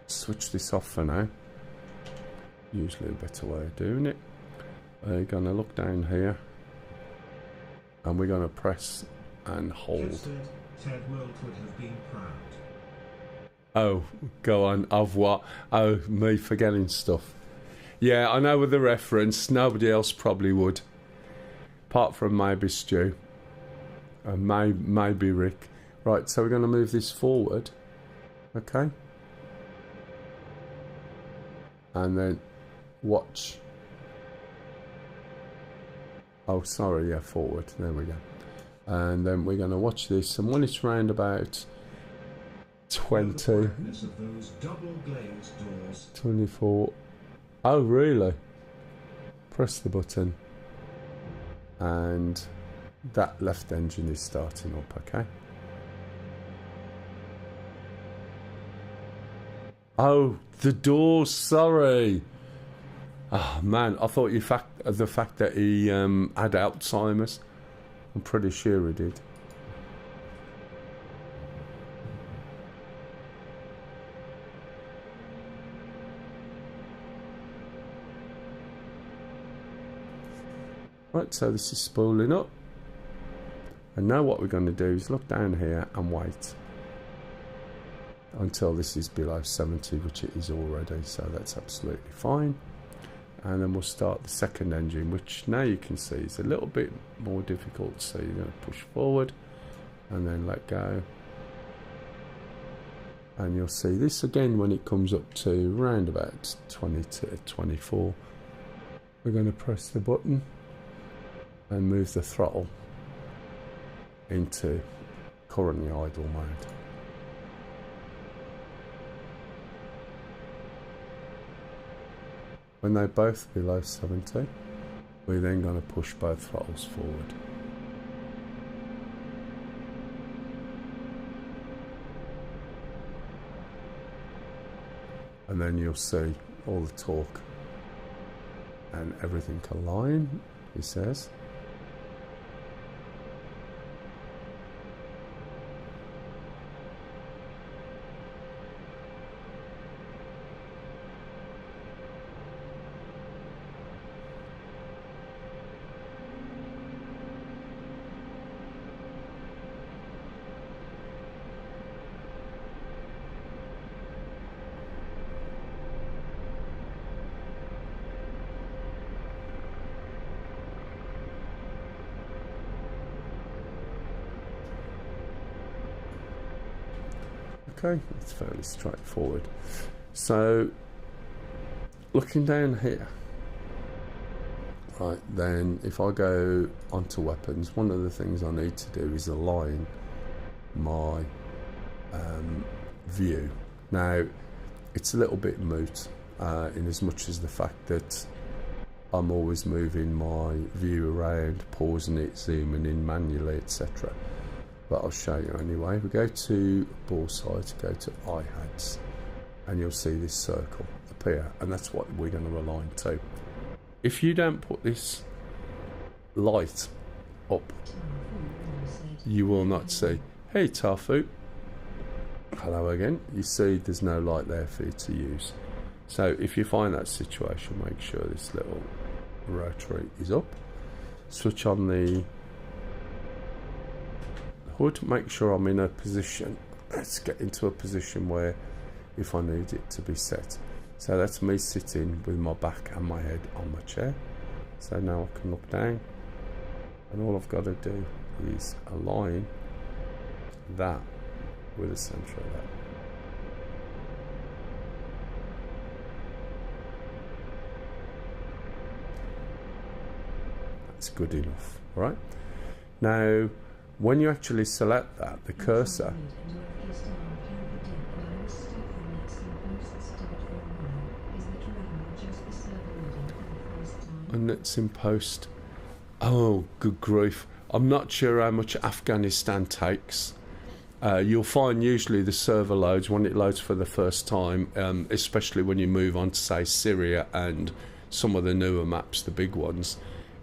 switch this off for now. Usually a better way of doing it. We're going to look down here, and we're going to press and hold. Just said Ted World would have been proud. Oh, go on. Of what? Oh, me forgetting stuff. Yeah, I know with the reference, nobody else probably would. Apart from maybe Stu. And maybe Rick. Right, so we're going to move this forward. Okay. And then watch. Oh, sorry, yeah, forward. There we go. And then we're going to watch this. And when it's round about 20... Of those double glazed doors. 24... Oh, really? Press the button, and that left engine is starting up, okay? Oh, the doors, sorry. Oh, man, I thought the fact that he had Alzheimer's. I'm pretty sure he did. Right, so this is spooling up, and now what we're going to do is look down here and wait until this is below 70, which it is already, so that's absolutely fine. And then we'll start the second engine, which now you can see is a little bit more difficult, so you're going to push forward and then let go, and you'll see this again when it comes up to around about 20 to 24. We're going to press the button and move the throttle into currently idle mode. When they're both below 70, we're then going to push both throttles forward. And then you'll see all the torque and everything align, he says. Okay, it's fairly straightforward. So, looking down here, right, then if I go onto weapons, one of the things I need to do is align my view. Now, it's a little bit moot in as much as the fact that I'm always moving my view around, pausing it, zooming in manually, etc. But I'll show you anyway. We go to ball sight, go to IHADS, and you'll see this circle appear, and that's what we're going to align to. If you don't put this light up, you will not see. Hey Tarfu, hello again. You see there's no light there for you to use. So if you find that situation, make sure this little rotary is up. Switch on the hood, make sure I'm in a position. Let's get into a position where if I need it to be set. So that's me sitting with my back and my head on my chair. So now I can look down, and all I've got to do is align that with the centre of that. That's good enough, right? Now, when you actually select that, the cursor, and it's in post. Oh, good grief. I'm not sure how much Afghanistan takes. You'll find usually the server loads when it loads for the first time, especially when you move on to, say, Syria and some of the newer maps, the big ones,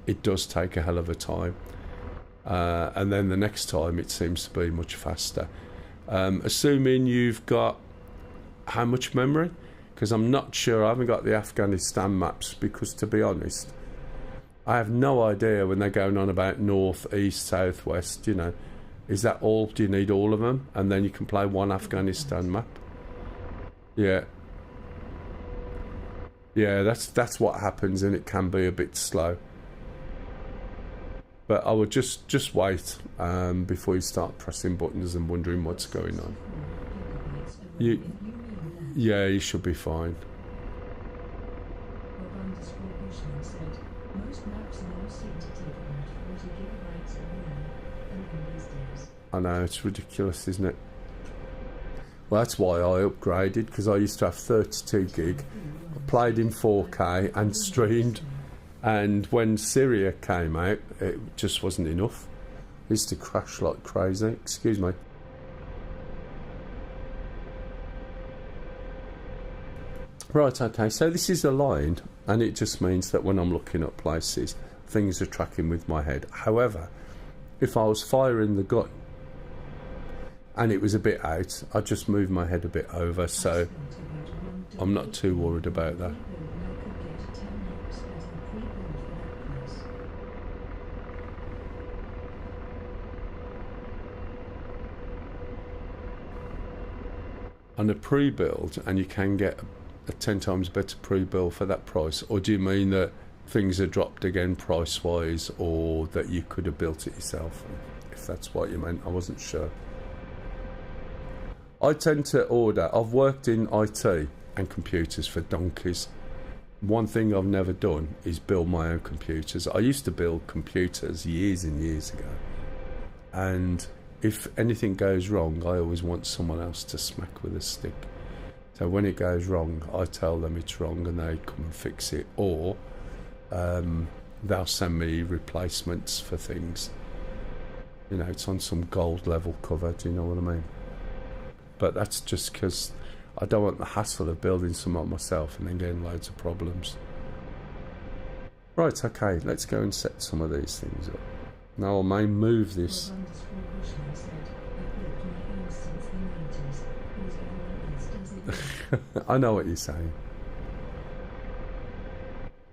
it does take a hell of a time. And then the next time it seems to be much faster. Assuming you've got how much memory? Because I'm not sure. I haven't got the Afghanistan maps, because to be honest, I have no idea when they're going on about north, east, south, west, you know. Is that all? Do you need all of them? And then you can play one Afghanistan map? Yeah. Yeah, that's what happens, and it can be a bit slow. But I would just wait before you start pressing buttons and wondering what's going on. Yeah, you should be fine. I know, it's ridiculous, isn't it? Well, that's why I upgraded, because I used to have 32 gig. I played in 4K and streamed, and when Syria came out, it just wasn't enough. It used to crash like crazy. Excuse me. Right, okay, so this is aligned, and it just means that when I'm looking at places, things are tracking with my head. However, if I was firing the gun and it was a bit out, I'd just move my head a bit over, so I'm not too worried about that. On a pre-build, and you can get a 10 times better pre-build for that price, or do you mean that things are dropped again price-wise, or that you could have built it yourself? If that's what you meant, I wasn't sure. I tend to order. I've worked in IT and computers for donkeys. One thing I've never done is build my own computers. I used to build computers years and years ago, and if anything goes wrong, I always want someone else to smack with a stick. So when it goes wrong, I tell them it's wrong and they come and fix it, or they'll send me replacements for things. You know, it's on some gold level cover, do you know what I mean? But that's just because I don't want the hassle of building something myself and then getting loads of problems. Right, okay, let's go and set some of these things up. Now I may move this. I know what you're saying.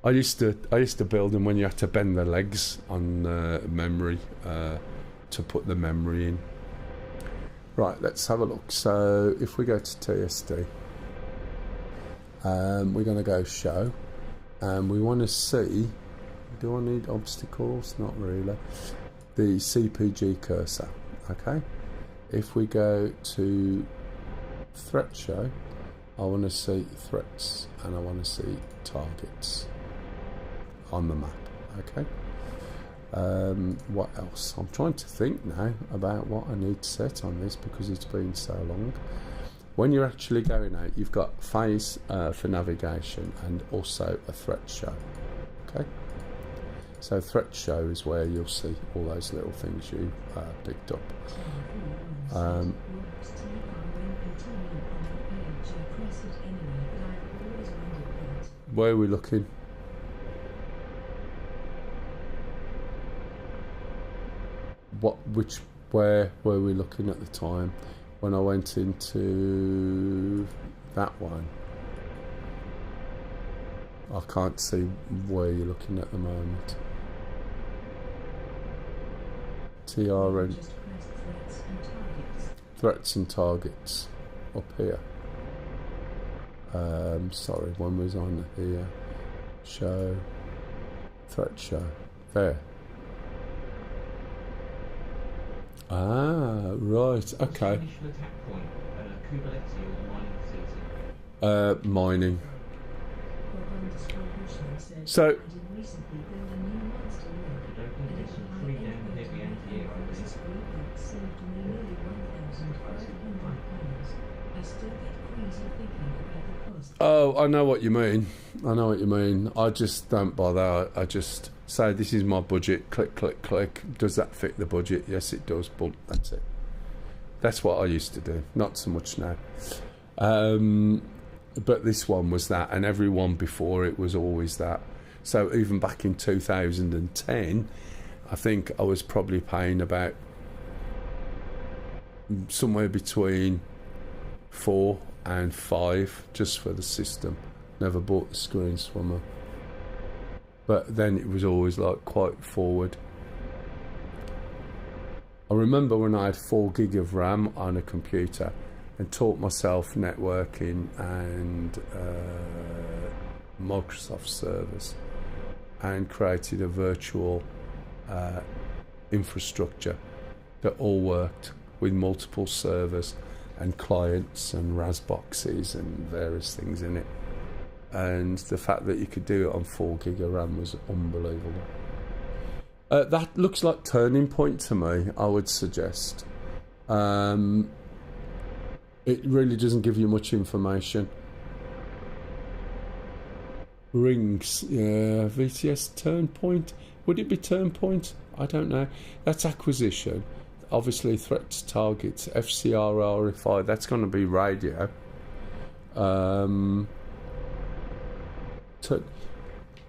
I used to build them when you had to bend the legs on memory to put the memory in. Right, let's have a look. So if we go to TSD, we're going to go show, and we want to see. Do I need obstacles? Not really. The CPG cursor. Okay. If we go to threat show, I want to see threats and I want to see targets on the map. Okay. What else? I'm trying to think now about what I need to set on this, because it's been so long. When you're actually going out, you've got phase for navigation and also a threat show. Okay. So threat show is where you'll see all those little things you picked up. Where are we looking? Where were we looking at the time? When I went into that one, I can't see where you're looking at the moment. TRN. Just press threats and targets. Threats and targets up here. Sorry, one was on here. Show. Threat show. There. Ah, right. Okay. Initial attack point, Kubernetes or mining facility? Mining. So- You don't think there's some free down heavy anti-air over there? Oh, I know what you mean. I know what you mean. I just don't bother. I just say, this is my budget. Click, click, click. Does that fit the budget? Yes, it does. But that's it. That's what I used to do. Not so much now. But this one was that, and every one before it was always that. So even back in 2010, I think I was probably paying about somewhere between 4 and 5 just for the system. Never bought the screens from her. But then it was always like quite forward. I remember when I had 4 gig of RAM on a computer and taught myself networking and Microsoft servers and created a virtual infrastructure that all worked with multiple servers and clients and RAS boxes and various things in it. And the fact that you could do it on 4 gig of RAM was unbelievable. That looks like Turning Point to me, I would suggest. It really doesn't give you much information. Rings, yeah, VTS Turn Point. Would it be Turn Point? I don't know. That's acquisition. Obviously, threats, targets, FCR, RFI. That's going to be radio.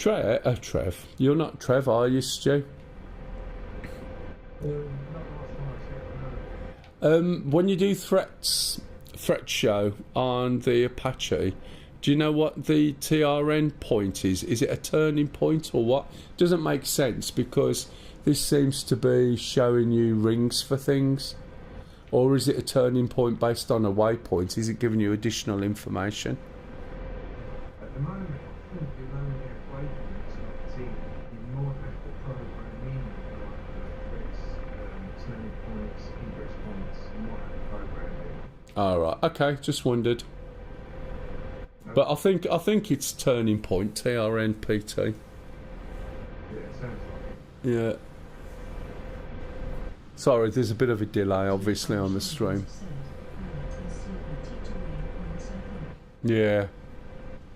Trev. You're not Trev, are you, Stu? When you do threat show on the Apache, do you know what the TRN point is? Is it a turning point or what? Doesn't make sense because this seems to be showing you rings for things. Or is it a turning point based on a waypoint? Is it giving you additional information? At the moment, I think you're only at waypoints, and I see you more have to program in threats, turning points, ingress points, you might have to program in. Alright, okay, just wondered. But I think it's turning point, TRNPT. Yeah, it sounds like it. Yeah. Sorry, there's a bit of a delay obviously on the stream. Yeah.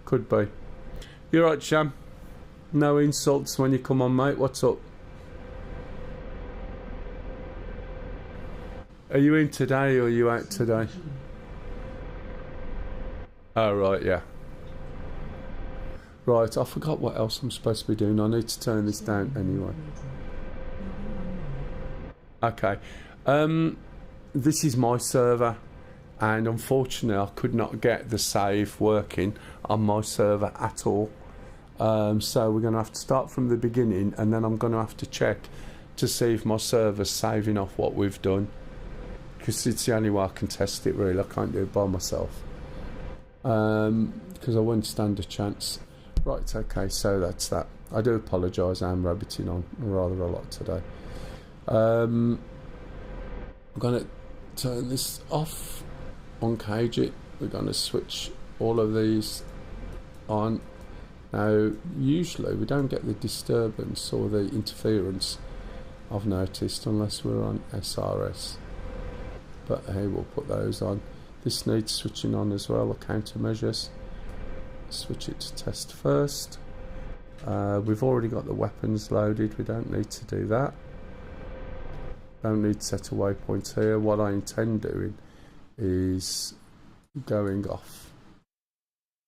Could be. You're right, Sham. No insults when you come on, mate. What's up? Are you in today or are you out today? Oh, right, yeah. Right, I forgot what else I'm supposed to be doing. I need to turn this down anyway. Okay. This is my server, and unfortunately I could not get the save working on my server at all. So we're going to have to start from the beginning, and then I'm going to have to check to see if my server's saving off what we've done, because it's the only way I can test it really. I can't do it by myself. Because I won't stand a chance. Right, okay, so that's that. I do apologise, I am rabbiting on rather a lot today. I'm going to turn this off, uncage it. We're going to switch all of these on. Now, usually we don't get the disturbance or the interference, I've noticed, unless we're on SRS. But hey, we'll put those on. This needs switching on as well, the countermeasures. Switch it to test first. We've already got the weapons loaded, we don't need to do that. Don't need to set a waypoint here. What I intend doing is going off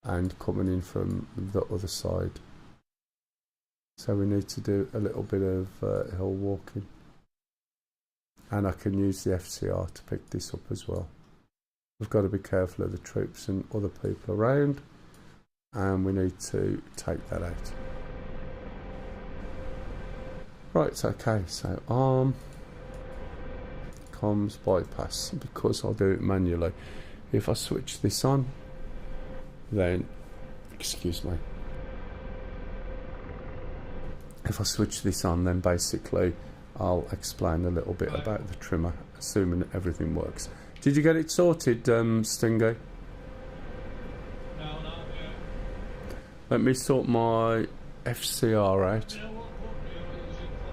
and coming in from the other side. So we need to do a little bit of hill walking. And I can use the FCR to pick this up as well. We've got to be careful of the troops and other people around, and we need to take that out. Right, okay, so arm, comms bypass because I'll do it manually. If I switch this on, then, excuse me, if I switch this on, then basically I'll explain a little bit about the trimmer, assuming that everything works. Did you get it sorted, Stingy? No, not yet. Let me sort my FCR out. Yeah, what are you using for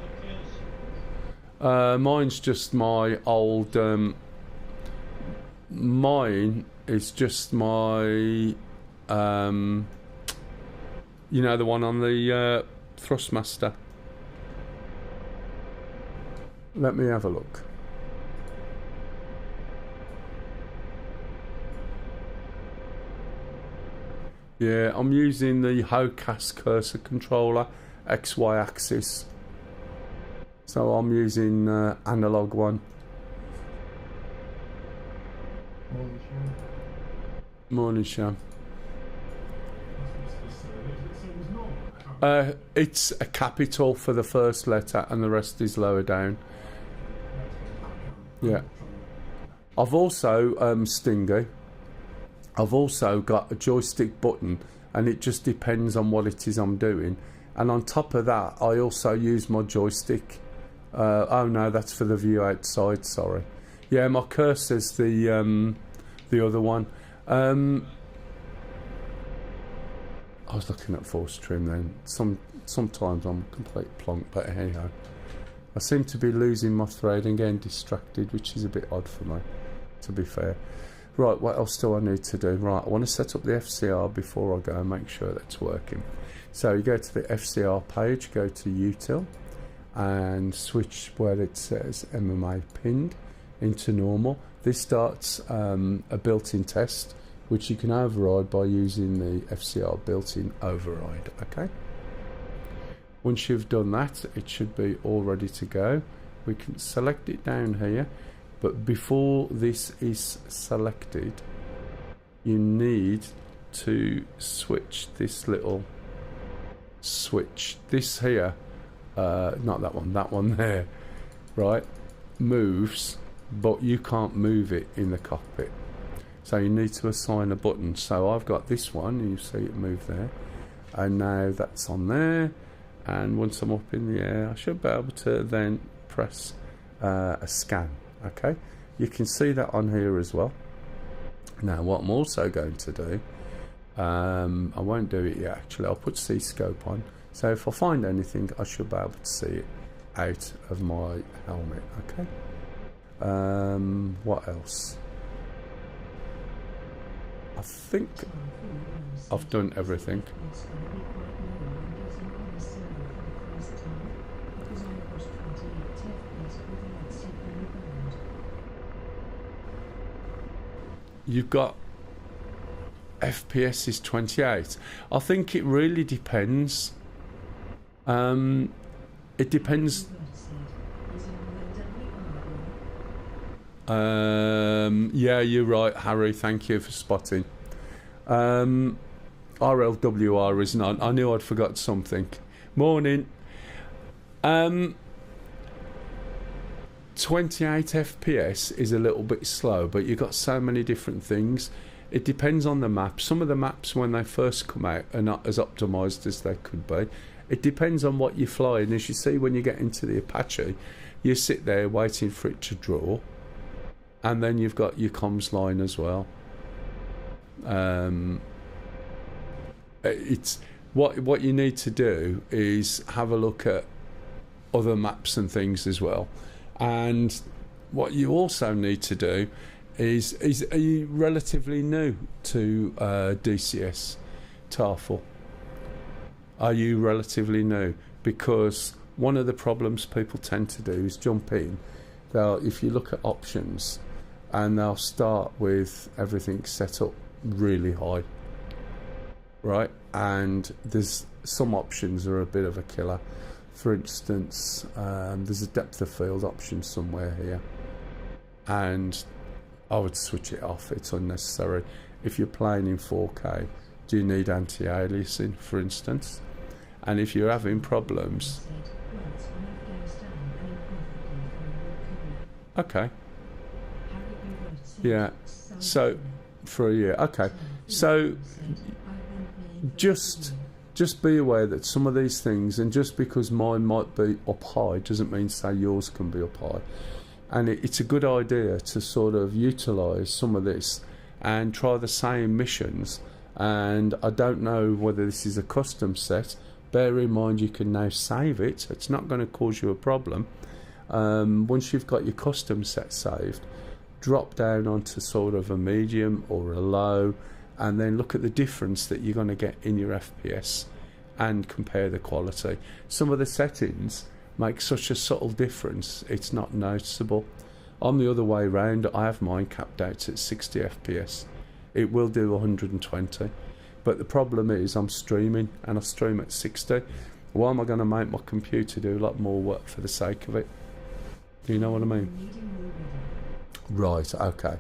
the case? Mine's just my old. Mine is just my. You know, the one on the Thrustmaster. Let me have a look. Yeah, I'm using the Hocas cursor controller, XY axis. So I'm using analog one. Morning, Sean. Morning, Sham. So it was normal. It's a capital for the first letter and the rest is lower down. Yeah. I've also, Stingy, I've also got a joystick button and it just depends on what it is I'm doing. And on top of that, I also use my joystick. Oh no, that's for the view outside, sorry. Yeah, my cursor's the other one. I was looking at force trim then. Sometimes I'm a complete plonk, but anyhow. I seem to be losing my thread and getting distracted, which is a bit odd for me, to be fair. Right, what else do I need to do? Right, I want to set up the FCR before I go and make sure that's working. So you go to the FCR page, go to Util, and switch where it says MMA pinned into normal. This starts a built-in test, which you can override by using the FCR built-in override, okay? Once you've done that, it should be all ready to go. We can select it down here, but before this is selected, you need to switch this little switch. This here, not that one there, right, moves, but you can't move it in the cockpit. So you need to assign a button. So I've got this one, you see it move there, and now that's on there. And once I'm up in the air, I should be able to then press a scan. Okay, you can see that on here as well. Now what I'm also going to do, I won't do it yet actually, I'll put C-scope on, so if I find anything I should be able to see it out of my helmet. Okay, what else? I think I've done everything. You've got FPS is 28. I think it really depends. It depends. Yeah, you're right, Harry. Thank you for spotting. RLWR isn't on. I knew I'd forgot something. Morning. 28 FPS is a little bit slow, but you've got so many different things. It depends on the map. Some of the maps when they first come out are not as optimized as they could be. It depends on what you're flying. As you see when you get into the Apache, you sit there waiting for it to draw, and then you've got your comms line as well. It's what you need to do is have a look at other maps and things as well. And what you also need to do is are you relatively new to DCS TAFL? Are you relatively new? Because one of the problems people tend to do is jump in. If you look at options, and they'll start with everything set up really high, right? And there's some options are a bit of a killer. For instance, there's a depth of field option somewhere here, and I would switch it off. It's unnecessary. If you're playing in 4K, do you need anti-aliasing, for instance? And if you're having problems, okay, Yeah. So for a year, okay. So just be aware that some of these things, and just because mine might be up high doesn't mean say yours can be up high. And it's a good idea to sort of utilise some of this and try the same missions. And I don't know whether this is a custom set. Bear in mind you can now save it. It's not going to cause you a problem. Once you've got your custom set saved, drop down onto sort of a medium or a low, and then look at the difference that you're going to get in your FPS and compare the quality. Some of the settings make such a subtle difference, it's not noticeable. I'm the other way round. I have mine capped out at 60 FPS. It will do 120, but the problem is I'm streaming and I stream at 60. Why am I going to make my computer do a lot more work for the sake of it? Do you know what I mean? Right, okay.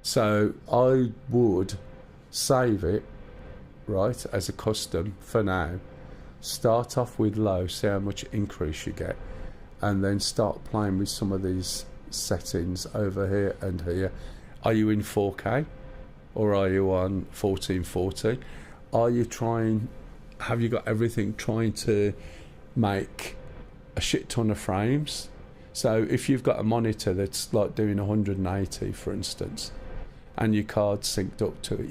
So I would save it, right, as a custom for now. Start off with low, see how much increase you get, and then start playing with some of these settings over here and here. Are you in 4K or are you on 1440? Are you trying, have you got everything trying to make a shit ton of frames? So if you've got a monitor that's like doing 180 for instance, and your card's synced up to it,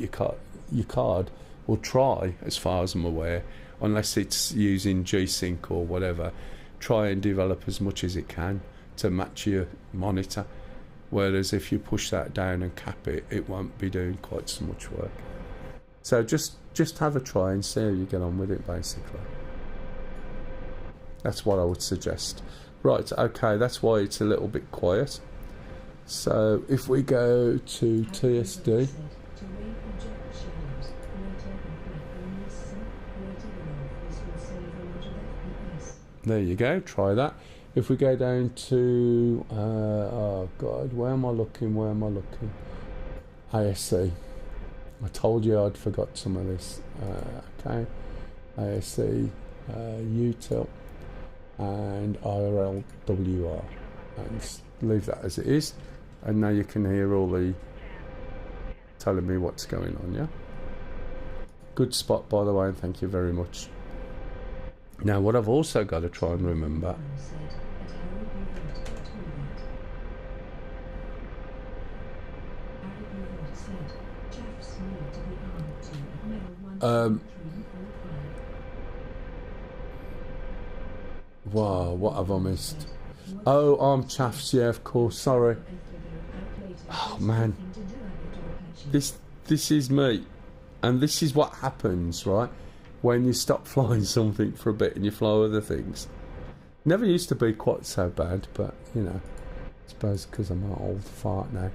your card will try, as far as I'm aware, unless it's using G-Sync or whatever, try and develop as much as it can to match your monitor. Whereas if you push that down and cap it, it won't be doing quite so much work. So just have a try and see how you get on with it, basically. That's what I would suggest. Right, okay, that's why it's a little bit quiet. So if we go to TSD, there you go, try that. If we go down to, oh God, where am I looking? ASC. I told you I'd forgot some of this. Okay, ASC, util, and IRLWR. And leave that as it is. And now you can hear all the telling me what's going on, yeah? Good spot, by the way, and thank you very much. Now, what I've also got to try and remember... wow, what have I missed? Oh, arm chaffs, yeah, of course, sorry. Oh, man. This is me. And this is what happens, right? When you stop flying something for a bit and you fly other things. Never used to be quite so bad, but, you know, I suppose because I'm an old fart now.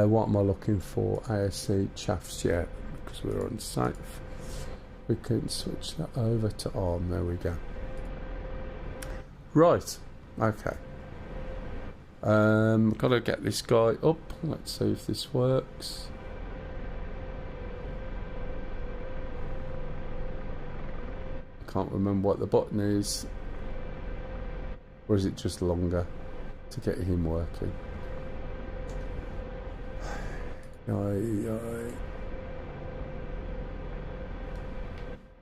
What am I looking for? ASC chaffs, yeah, because we're unsafe. We can switch that over to arm, there we go. Right, okay. Got to get this guy up. Let's see if this works. Can't remember what the button is. Or is it just longer to get him working?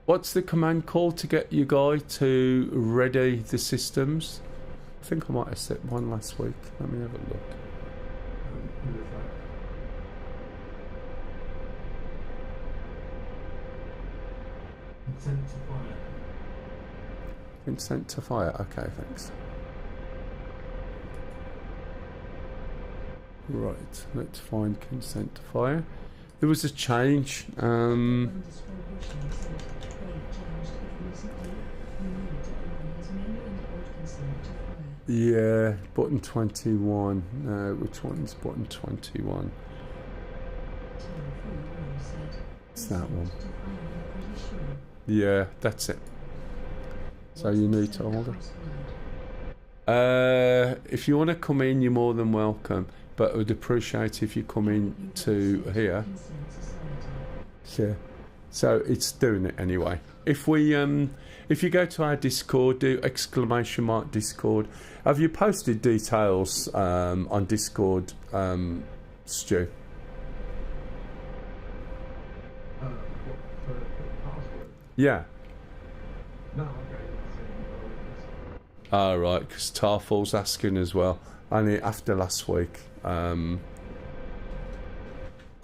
What's the command called to get you guy to ready the systems? I think I might have set one last week. Let me have a look. Consent to fire. Consent to fire. Okay, thanks. Right, let's find consent to fire. There was a change. Yeah, button 21. Which one's button 21? It's that one. Yeah, that's it. So you need to hold it. If you want to come in, you're more than welcome. But I would appreciate if you come in to here. Yeah. So it's doing it anyway. If you go to our Discord, do !Discord. Have you posted details on Discord, Stu? What, for the password? Yeah. No, okay. That's Oh, right, because Tarful's asking as well. Only after last week, I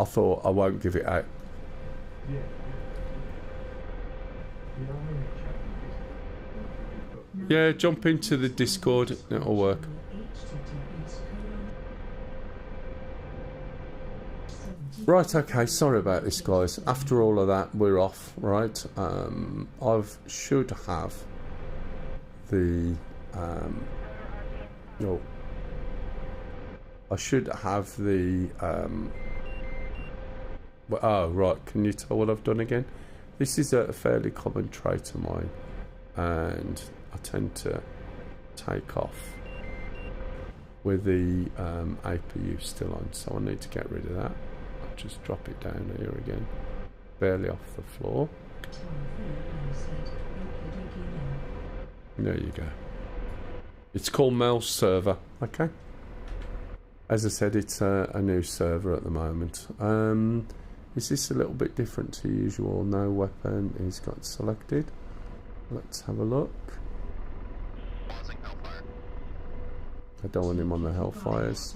thought I won't give it out. yeah. You know, I'm in the chat. Just, Yeah, jump into the Discord, it'll work. Right, okay, sorry about this, guys. After all of that, we're off, right? I should have the... no. I should have the... oh, right, can you tell what I've done again? This is a fairly common trait of mine, and I tend to take off with the APU still on, so I need to get rid of that. I'll just drop it down here again, barely off the floor. There you go. It's called Mel's server, okay? As I said, it's a new server at the moment. Is this a little bit different to usual? No weapon is got selected. Let's have a look. I don't want him on the Hellfires.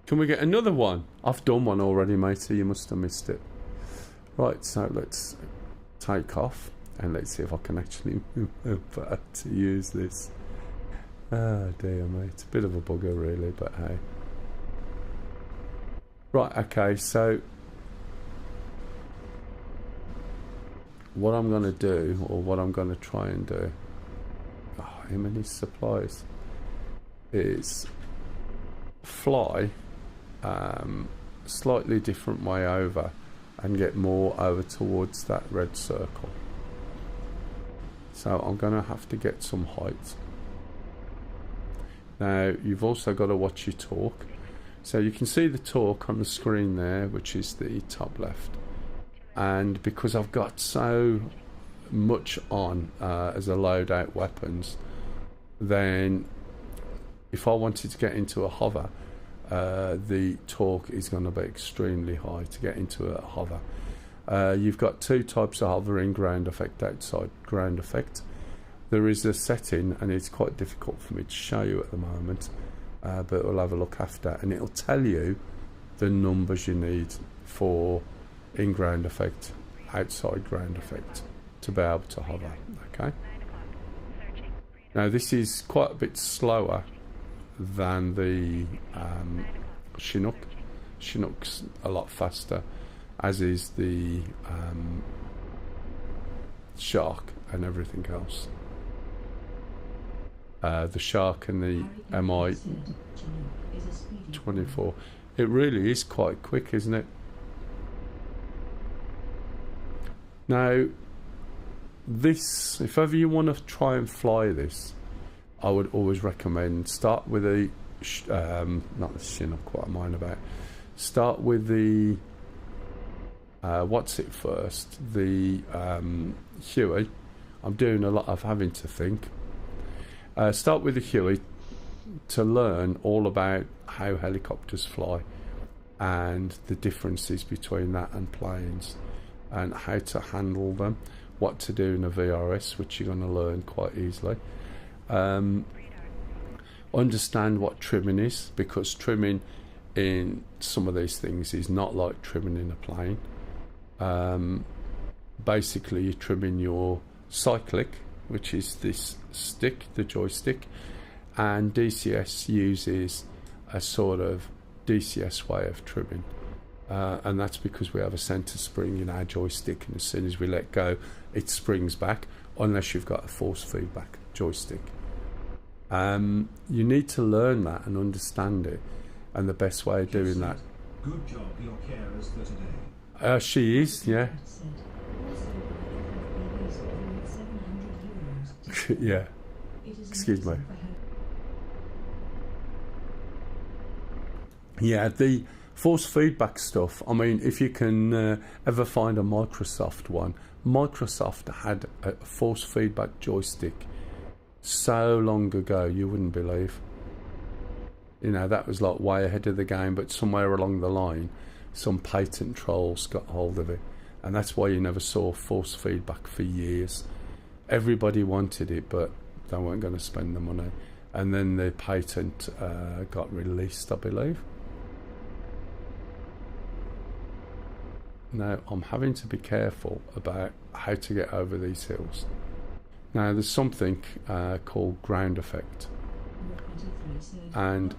Can we get another one? I've done one already, matey. You must have missed it. Right, so let's take off and let's see if I can actually remember to use this. Oh dear, mate. A bit of a bugger, really, but hey. Right, okay, so what I'm going to do, or what I'm going to try and do, how many supplies, is fly slightly different way over and get more over towards that red circle. So I'm going to have to get some height. Now, you've also got to watch your torque. So you can see the torque on the screen there, which is the top left. And because I've got so much on as a loadout weapons, then if I wanted to get into a hover, the torque is going to be extremely high to get into a hover. You've got two types of hovering: ground effect, outside ground effect. There is a setting, and it's quite difficult for me to show you at the moment, but we'll have a look after, and it'll tell you the numbers you need for in-ground effect, outside ground effect to be able to hover. Okay. Now this is quite a bit slower than the Chinook. Chinook's a lot faster, as is the Shark and everything else. The Shark and the MI-24. It really is quite quick, isn't it? Now, this, if ever you want to try and fly this, I would always recommend start with a not the Chinook, what am I about? Start with the what's it first? The Huey. I'm doing a lot of having to think. Start with the Huey to learn all about how helicopters fly and the differences between that and planes, and how to handle them, what to do in a VRS, which you're going to learn quite easily. Understand what trimming is, because trimming in some of these things is not like trimming in a plane. Basically, you're trimming your cyclic, which is this stick, the joystick, and DCS uses a sort of DCS way of trimming, and that's because we have a center spring in our joystick, and as soon as we let go, it springs back, unless you've got a force feedback joystick. You need to learn that and understand it, and the best way of doing that. Good job, your carers for today. She is, yeah. Yeah. Excuse me. Yeah, Force feedback stuff, I mean, if you can ever find a Microsoft one, Microsoft had a force feedback joystick so long ago, you wouldn't believe. You know, that was like way ahead of the game, but somewhere along the line, some patent trolls got hold of it. And that's why you never saw force feedback for years. Everybody wanted it, but they weren't going to spend the money. And then the patent got released, I believe. Now, I'm having to be careful about how to get over these hills. Now, there's something called ground effect. And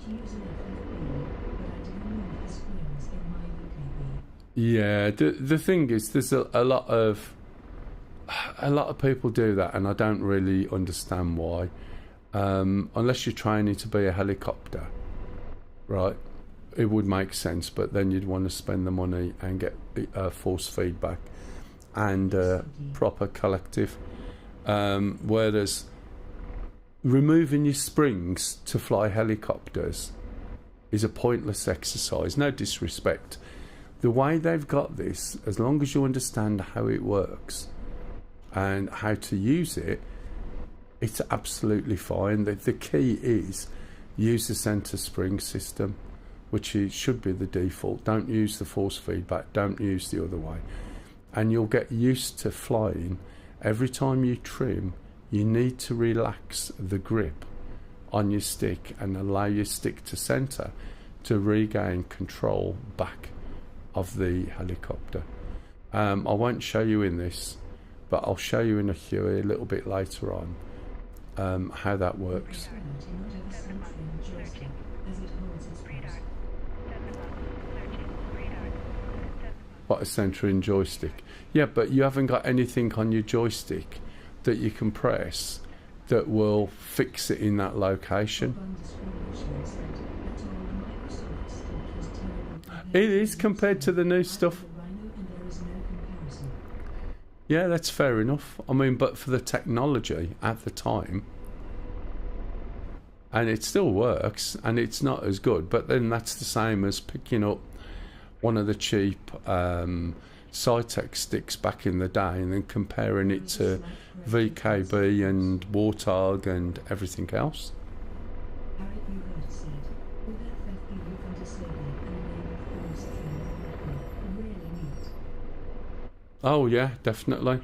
yeah, the thing is, there's a lot of people do that, and I don't really understand why. Unless you're training to be a helicopter, right? It would make sense, but then you'd want to spend the money and get force feedback and proper collective. Whereas removing your springs to fly helicopters is a pointless exercise. No disrespect. The way they've got this, as long as you understand how it works and how to use it, it's absolutely fine. The key is use the centre spring system, which should be the default. Don't use the force feedback, don't use the other way. And you'll get used to flying. Every time you trim, you need to relax the grip on your stick and allow your stick to centre to regain control back of the helicopter. I won't show you in this, but I'll show you in a Huey a little bit later on how that works. What a centering joystick. Yeah, but you haven't got anything on your joystick that you can press that will fix it in that location. It is compared to the new stuff. Yeah, that's fair enough. I mean, but for the technology at the time, and it still works, and it's not as good, but then that's the same as picking up one of the cheap Cytec sticks back in the day and then comparing it to VKB and Warthog and everything else. Oh yeah, definitely.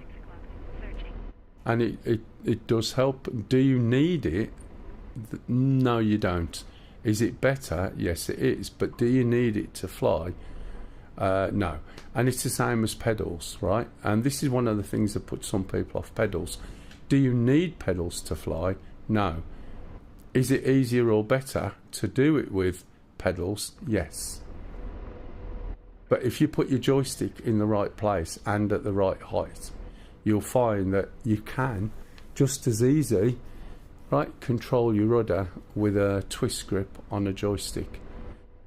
And it does help. Do you need it? No, you don't. Is it better? Yes, it is. But do you need it to fly? No. And it's the same as pedals, right? And this is one of the things that puts some people off pedals. Do you need pedals to fly? No. Is it easier or better to do it with pedals? Yes. But if you put your joystick in the right place and at the right height, you'll find that you can just as easy, right, control your rudder with a twist grip on a joystick.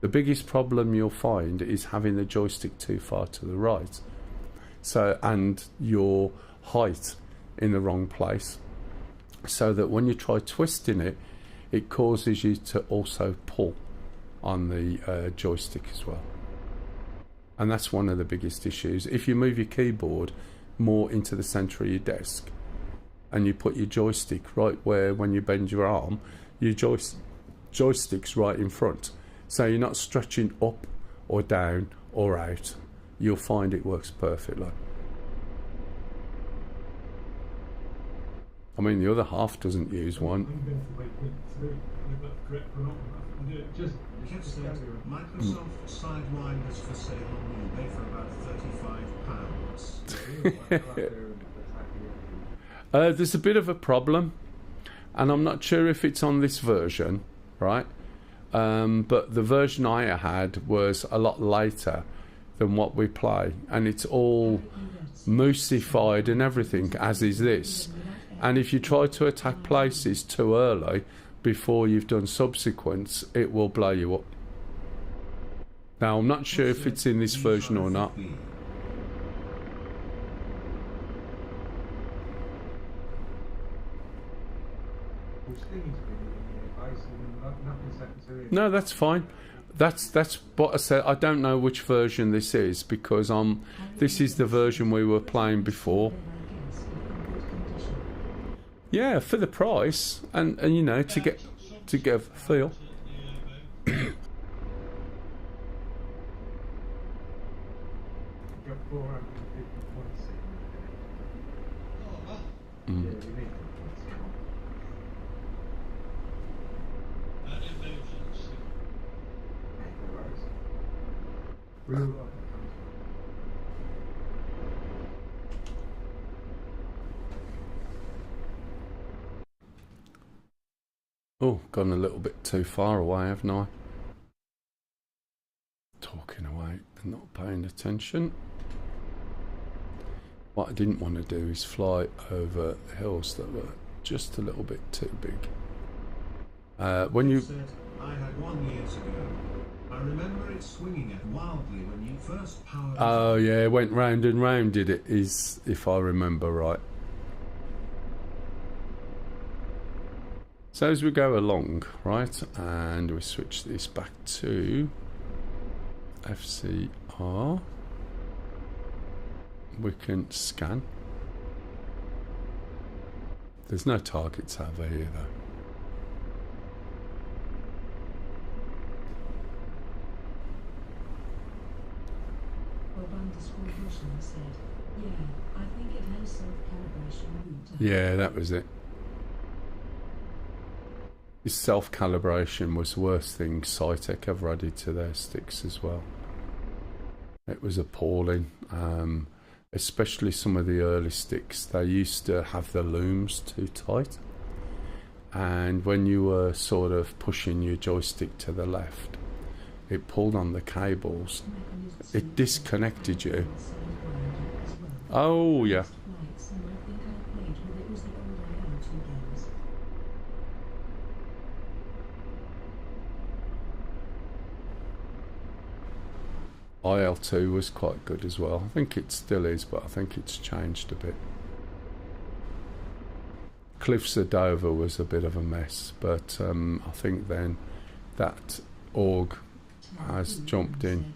The biggest problem you'll find is having the joystick too far to the right, so, and your height in the wrong place, so that when you try twisting it, it causes you to also pull on the joystick as well. And that's one of the biggest issues. If you move your keyboard more into the centre of your desk and you put your joystick right where, when you bend your arm, your joystick's right in front, so you're not stretching up or down or out, you'll find it works perfectly. I mean, the other half doesn't use one. Microsoft Sidewinders for sale on eBay for about £35. There's a bit of a problem, and I'm not sure if it's on this version, right? But the version I had was a lot later than what we play, and it's all moosified and everything, as is this. And if you try to attack places too early before you've done subsequents, it will blow you up. Now, I'm not sure if it's in this version or not. No, that's fine. That's what I said. I don't know which version this is because this is the version we were playing before. Yeah, for the price and you know to get a feel. Got 450 points in. Mm. Yeah, you need the points. No worries. Real life comes. Oh, gone a little bit too far away, haven't I? Talking away and not paying attention. What I didn't want to do is fly over hills that were just a little bit too big. When you Said, I had one years ago. I remember it swinging it wildly when you first powered. oh yeah, it went round and round, did it? Is if I remember right. So as we go along, right, and we switch this back to FCR, we can scan. There's no targets over here though. Bob_Russian said, yeah, I think it had a self-calibration router. Yeah, that was it. This self-calibration was the worst thing Cytec ever added to their sticks as well. It was appalling. Especially some of the early sticks. They used to have the looms too tight. And when you were sort of pushing your joystick to the left, it pulled on the cables. It disconnected you. Oh, yeah. IL2 was quite good as well. I think it still is, but I think it's changed a bit. Cliffs of Dover was a bit of a mess, but I think then that org has jumped in.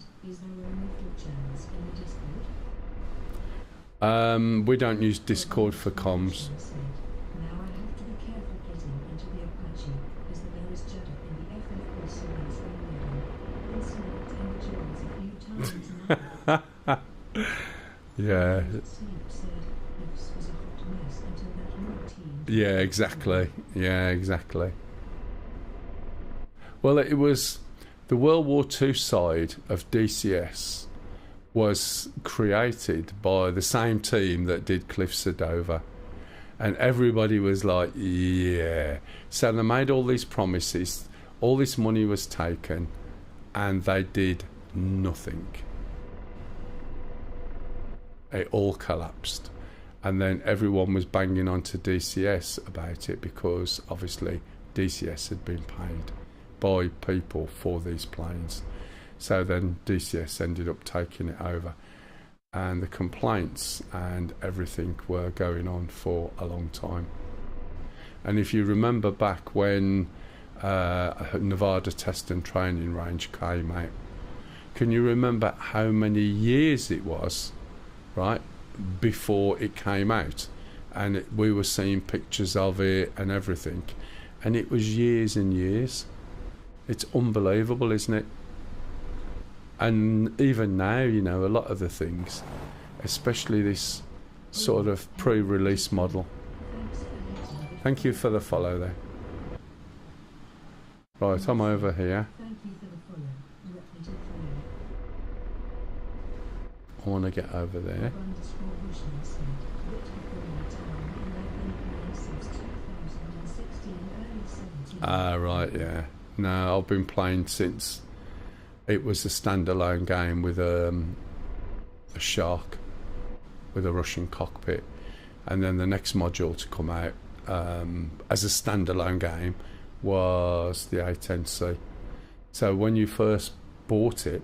We don't use Discord for comms. Yeah. Yeah, exactly. Yeah, exactly. Well, it was the World War II side of DCS was created by the same team that did Cliffs of Dover. And everybody was like, yeah. So they made all these promises, all this money was taken, and they did nothing. It all collapsed. And then everyone was banging onto DCS about it because obviously DCS had been paid by people for these planes. So then DCS ended up taking it over. And the complaints and everything were going on for a long time. And if you remember back when Nevada Test and Training Range came out, can you remember how many years it was, right, before it came out? And we were seeing pictures of it and everything. And it was years and years. It's unbelievable, isn't it? And even now, you know, a lot of the things, especially this sort of pre-release model. Thank you for the follow there. Right, I'm over here. I want to get over there. Ah, right, yeah. No, I've been playing since it was a standalone game with a shark with a Russian cockpit, and then the next module to come out as a standalone game was the A10C. So when you first bought it,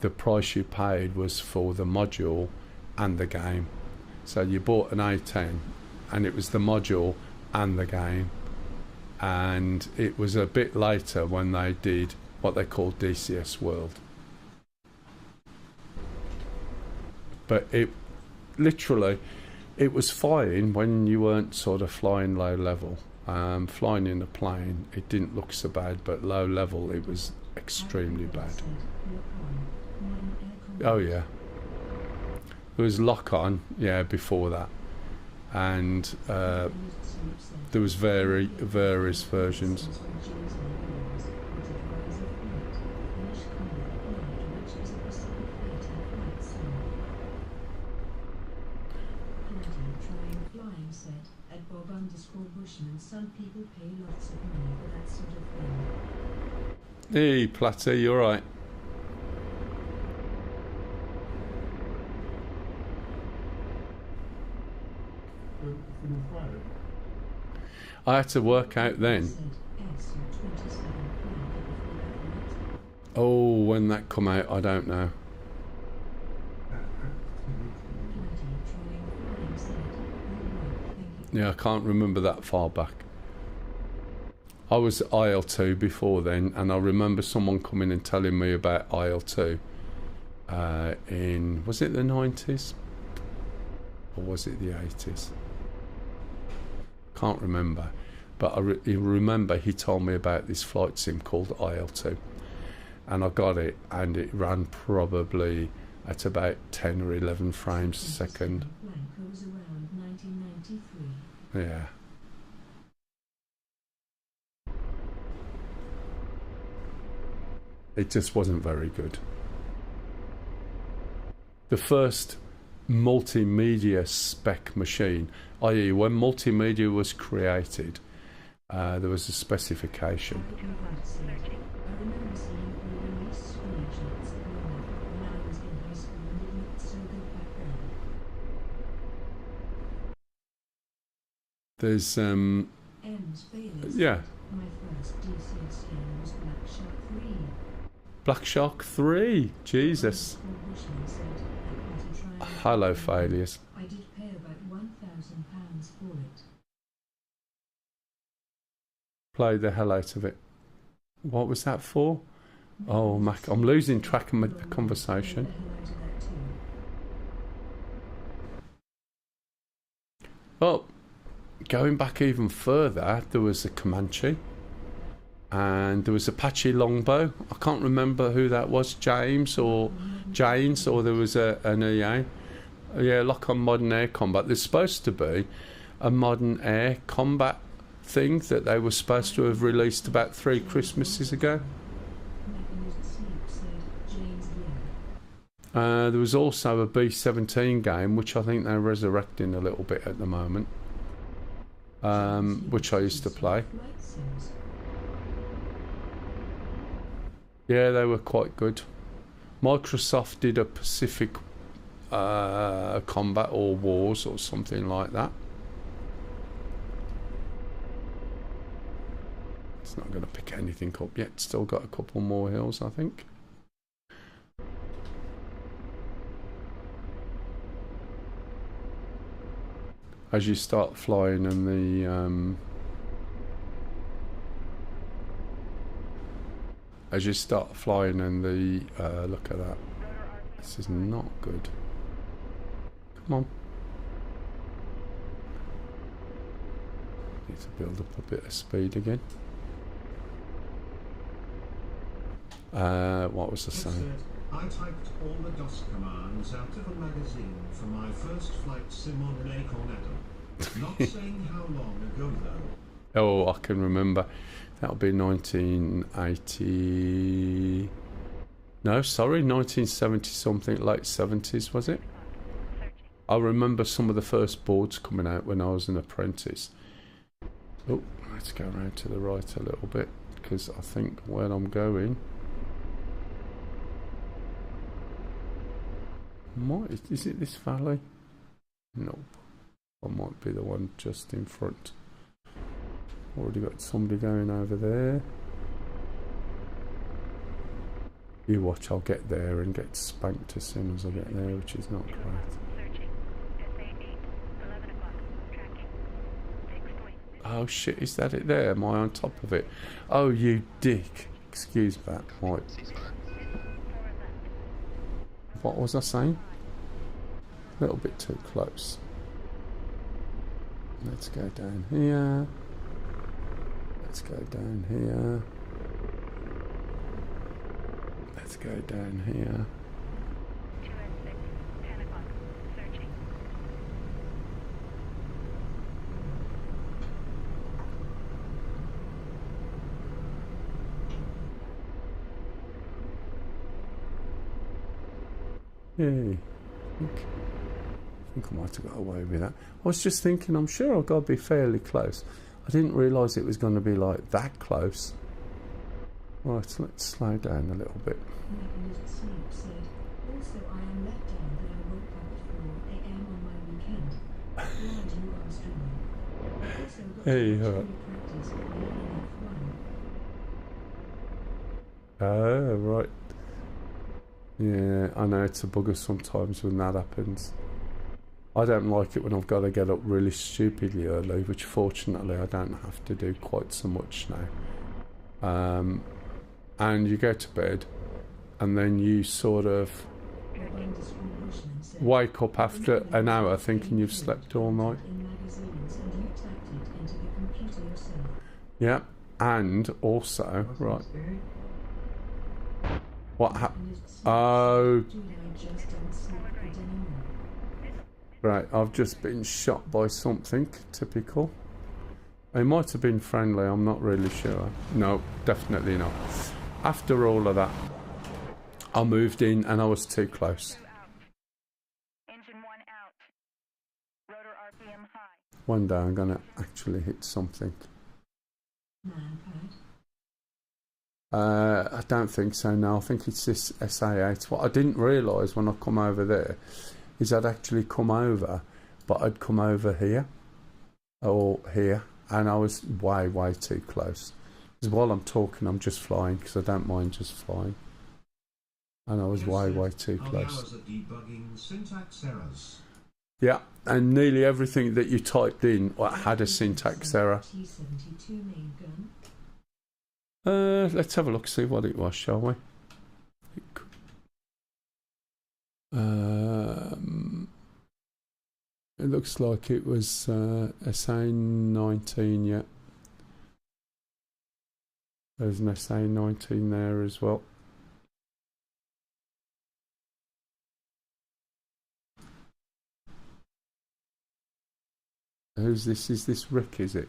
the price you paid was for the module and the game. So you bought an A10 and it was the module and the game. And it was a bit later when they did what they call DCS World. But it literally, it was fine when you weren't sort of flying low level. Flying in a plane, it didn't look so bad, but low level, it was extremely bad. Oh yeah. It was lock on, yeah, before that. And there was various versions. Bushman, some people pay lots of money for that sort of thing. Hey, Platter, you alright? I had to work out then. Oh, when that come out, I don't know. Yeah, I can't remember that far back. I was IL2 before then, and I remember someone coming and telling me about IL2 in, was it the 90s? Or was it the 80s? Can't remember. But I remember he told me about this flight sim called IL2. And I got it, and it ran probably at about 10 or 11 frames a second. Yeah. It just wasn't very good. The first multimedia spec machine, i.e. when multimedia was created, there was a specification. There's yeah. My first DCS game was Black Shark 3. Black Shark 3, Jesus. Hello, failures. I did pay about £1,000 for it. Play the hell out of it. What was that for? Oh, Mac, I'm losing track of the conversation. Well, going back even further, there was a Comanche. And there was Apache Longbow. I can't remember who that was, James, or there was an EA. Yeah, lock on modern air combat. There's supposed to be a modern air combat thing that they were supposed to have released about 3 Christmases ago. There was also a B-17 game, which I think they're resurrecting a little bit at the moment, which I used to play. Yeah, they were quite good. Microsoft did a Pacific Combat or Wars or something like that. It's not going to pick anything up yet. Still got a couple more hills, I think. As you start flying and the look at that. This is not good. Come on. Need to build up a bit of speed again. What was I saying? I typed all the DOS commands out of a magazine for my first flight sim on an Acorn Atom. Not saying how long ago though. Oh, I can remember. That'll be 1980... No, sorry, 1970 something, late 70s, was it? I remember some of the first boards coming out when I was an apprentice. Oh, let's go around to the right a little bit, because I think where I'm going... Is it this valley? Nope. I might be the one just in front. Already got somebody going over there. You watch, I'll get there and get spanked as soon as I get there, which is not great. Oh shit, is that it there? Am I on top of it? Oh, you dick. excuse that. Right. What was I saying? A little bit too close. Let's go down here. Let's go down here. Let's go down here. 2S6, 10 o'clock, searching. Yay. I think I might have got away with that. I was just thinking, I'm sure I've got to be fairly close. I didn't realise it was going to be like that close. Right, let's slow down a little bit. Mechanism Sleep said, also I am let down that I woke up at 4 a.m. on my weekend. Glad you are streaming. Also got Hey, to alright. practice playing F1. Oh, right. Yeah, I know it's a bugger sometimes when that happens. I don't like it when I've got to get up really stupidly early, which fortunately I don't have to do quite so much now. And you go to bed and then you sort of wake up after an hour thinking you've slept all night. Yeah, and also, right. What happened? Oh, right, I've just been shot by something, typical. It might have been friendly, I'm not really sure. No, definitely not. After all of that, I moved in and I was too close. Engine 1 out. Rotor RPM high. One day I'm going to actually hit something. I don't think so, no. I think it's this SA8. What I didn't realise when I come over there is I'd actually come over, but I'd come over here or here, and I was way, way too close. Because while I'm talking, I'm just flying because I don't mind just flying. And I was way, way too close. Debugging syntax errors. Yeah, and nearly everything that you typed in had a syntax error. Let's have a look, see what it was, shall we? It looks like it was SA19, yeah. There's an SA19 there as well. Who's this? Is this Rick, is it?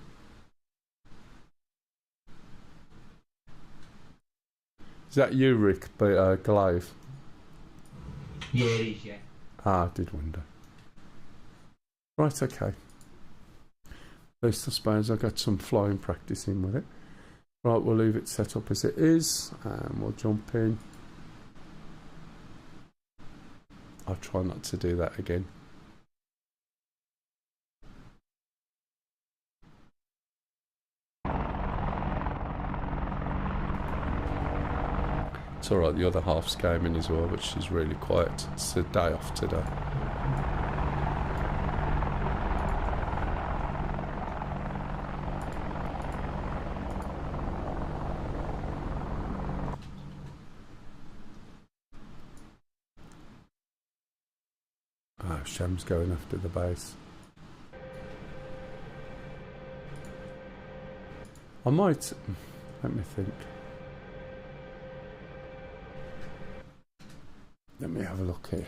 Is that you, Rick, Glaive? Yeah, it is, yeah. Ah, I did wonder. Right, okay. At least I suppose I got some flying practice in with it. Right, we'll leave it set up as it is, and we'll jump in. I'll try not to do that again. It's alright, the other half's gaming as well, but she's really quiet. It's a day off today. Ah, Sham's going after the base. I might... Let me think. Let me have a look here.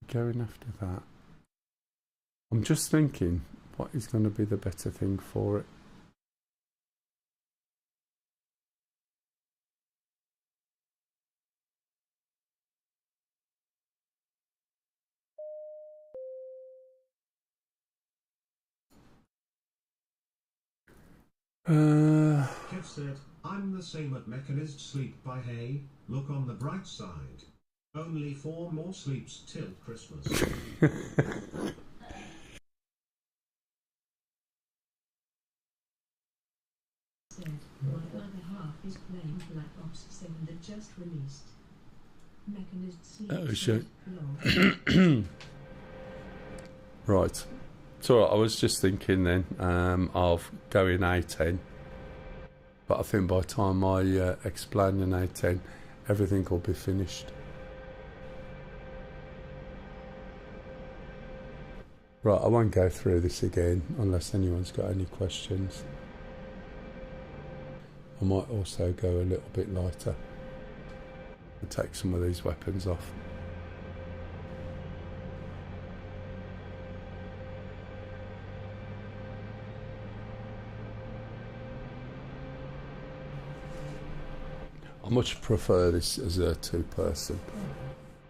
Going after that. I'm just thinking, what is going to be the better thing for it? Kev said, I'm the same at Mechanized Sleep by Hay. Look on the bright side. Only 4 more sleeps till Christmas. My other half is playing Black Ops 7 that just released. Mechanized Sleep. Oh, shit. Lol. Right. It's alright, I was just thinking then of going A10, but I think by the time I explain an A10, everything will be finished. Right, I won't go through this again unless anyone's got any questions. I might also go a little bit lighter and take some of these weapons off. I much prefer this as a two-person,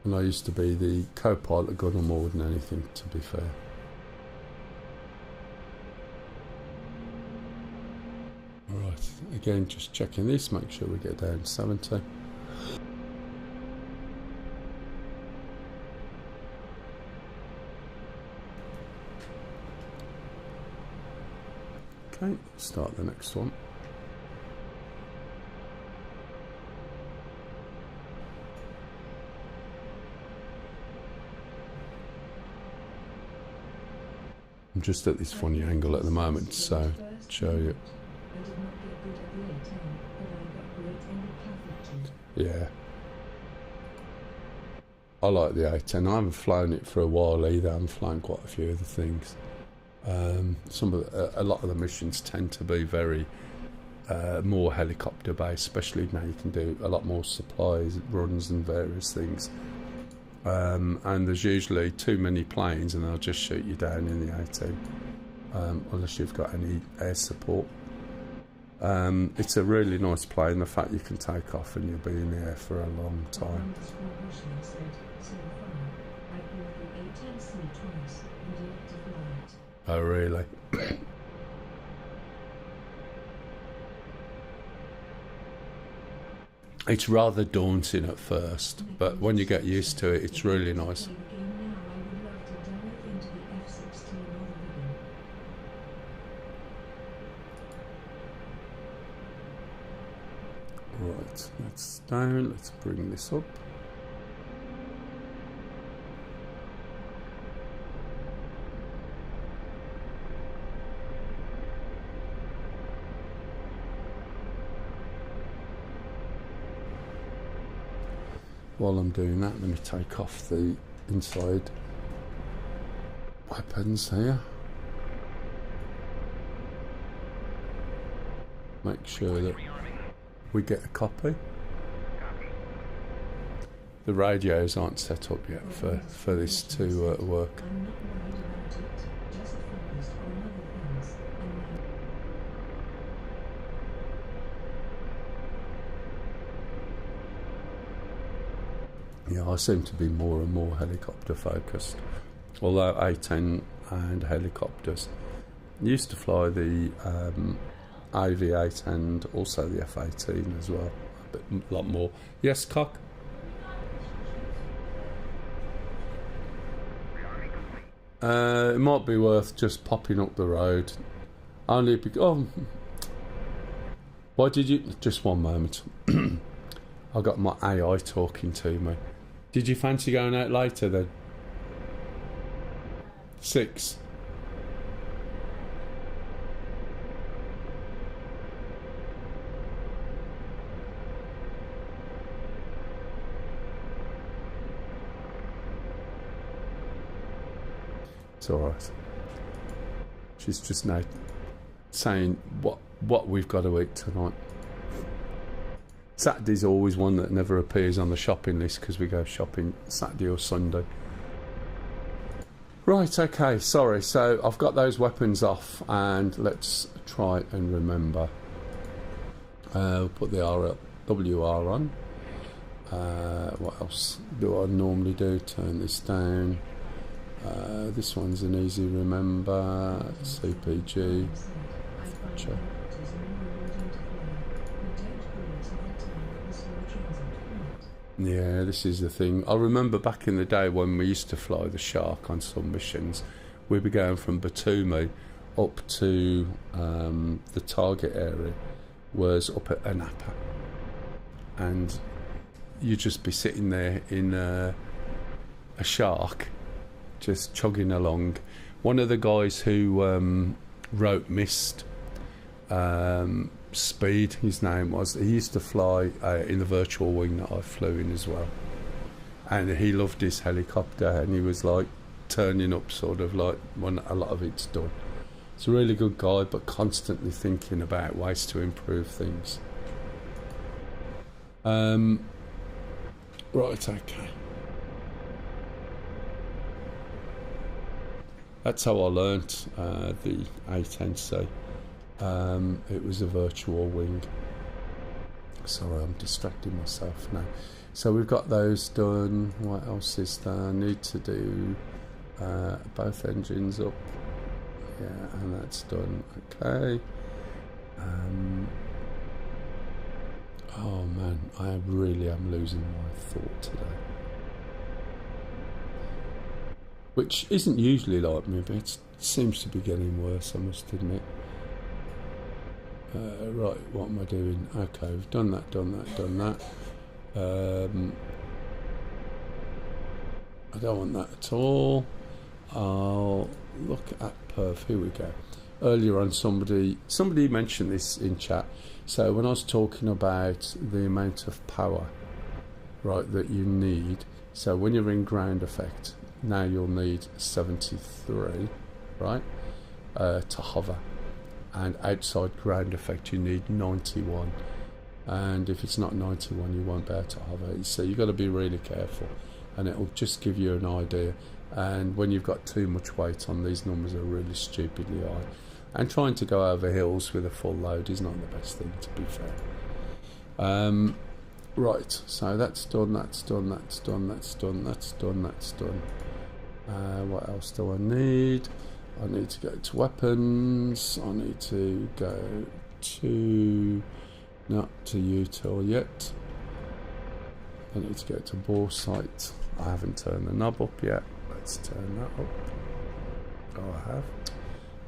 and I used to be the co-pilot gunner more than anything, to be fair. Alright, again just checking this, make sure we get down 70. Okay, start the next one. I'm just at this funny angle at the moment, so show you. Yeah. I like the A10. I haven't flown it for a while either. I haven't flown quite a few other things. A lot of the missions tend to be very more helicopter based, especially now you can do a lot more supplies, runs and various things. And there's usually too many planes and they'll just shoot you down in the A10 unless you've got any air support. It's a really nice plane, the fact you can take off and you'll be in the air for a long time. Oh really? It's rather daunting at first, but when you get used to it, it's really nice. Right, that's down. Let's bring this up. While I'm doing that, let me take off the inside weapons here. Make sure that we get a copy. The radios aren't set up yet for this to work. Yeah, I seem to be more and more helicopter focused. Although A10 and helicopters. I used to fly the AV8 and also the F-18 as well. A lot more. Yes, Cock? It might be worth just popping up the road. Only because... Oh, why did you... Just one moment. I got my AI talking to me. Did you fancy going out later then? 6. It's alright. She's just now saying what we've got to eat tonight. Saturday's always one that never appears on the shopping list because we go shopping Saturday or Sunday. Right, okay, sorry. So I've got those weapons off and let's try and remember. We'll put the WR on. What else do I normally do? Turn this down. This one's an easy remember. CPG. Check. Yeah, this is the thing. I remember back in the day when we used to fly the Shark on some missions, we'd be going from Batumi up to the target area was up at Anapa, and you'd just be sitting there in a Shark just chugging along One of the guys who wrote Mist, Speed, his name was, he used to fly in the virtual wing that I flew in as well. And he loved his helicopter, and he was like turning up sort of like when a lot of it's done. He's a really good guy, but constantly thinking about ways to improve things. Right, okay. That's how I learnt the A10C. It was a virtual wing. Sorry, I'm distracting myself now. So we've got those done. What else is there? I need to do both engines up. Yeah, and that's done. Okay. Oh man, I really am losing my thought today. Which isn't usually like me, but it seems to be getting worse, I must admit. Right, what am I doing? Okay, we've done that. I don't want that at all. I'll look at perf. Here we go. Earlier on, somebody mentioned this in chat. So when I was talking about the amount of power, right, that you need. So when you're in ground effect, now you'll need 73, right, to hover. And outside ground effect, you need 91. And if it's not 91, you won't be able to hover. So you've got to be really careful, and it'll just give you an idea. And when you've got too much weight on, these numbers are really stupidly high. And trying to go over hills with a full load is not the best thing, to be fair. Right, so that's done. What else do I need? I need to go to weapons. I need to go to... not to util yet. I need to go to bore sight. I haven't turned the knob up yet. Let's turn that up. Oh, I have.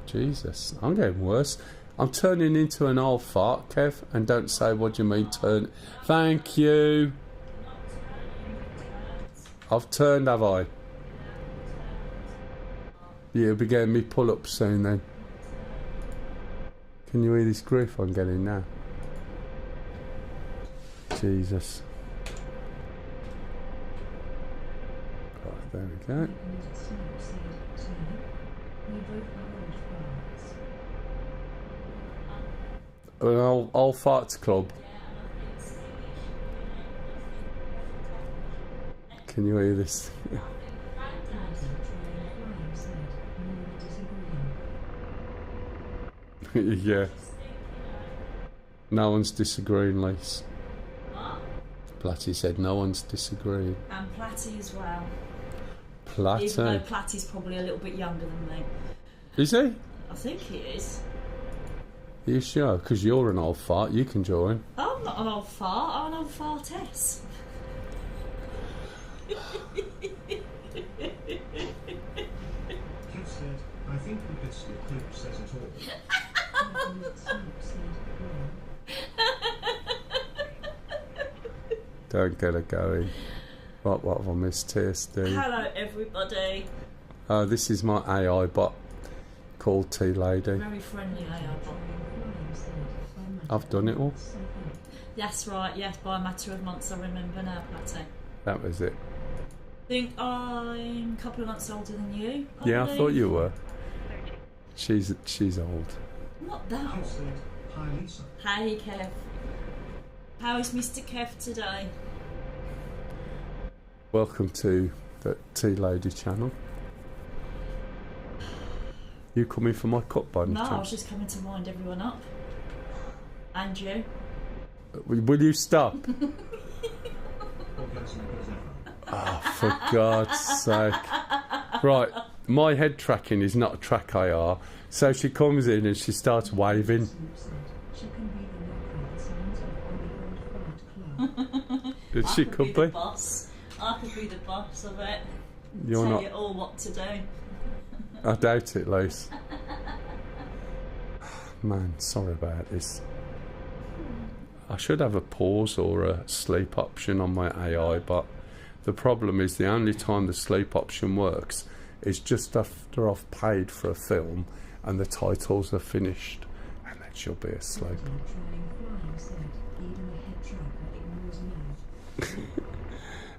Jesus, I'm getting worse. I'm turning into an old fart, Kev, and don't say what do you mean turn. Thank you. I've turned, have I? Yeah, you'll be getting me pull-ups soon then. Can you hear this grief I'm getting now? Jesus. Right, there we go. An old farts club. Can you hear this? Yeah. No one's disagreeing, Lise. Platty said no one's disagreeing. And Platty as well. Platty? Even though Platty's probably a little bit younger than me. Is he? I think he is. Are you sure? Because you're an old fart, you can join. I'm not an old fart, I'm an old fartess. Kev said, I think we could skip clip says it all. Don't get it going. What have I missed? TSD. Hello everybody. This is my AI bot called T-Lady. Very friendly AI bot. I've done it all. That's right, yes, by a matter of months I remember now, Platty. That was it. I think I'm a couple of months older than you. Yeah, I thought you were. She's old. Not that Kev old. said, hi Lisa. Hey Kev. How is Mr. Kev today? Welcome to the T-Lady channel. You coming for my cup by any No, I was chance? just coming to wind everyone up. And you. Will you stop? Orgasmic as ever. Oh, for God's sake. Right, my head tracking is not a track IR, so she comes in and she starts waving. She could be. The boss. I could be the boss of it. You're Tell not. you all what to do. I doubt it, Lise. Man, sorry about this. I should have a pause or a sleep option on my AI, but the problem is the only time the sleep option works It's just after I've paid for a film and the titles are finished, and then she'll be asleep. Trying flying said, even the head tracker ignores me.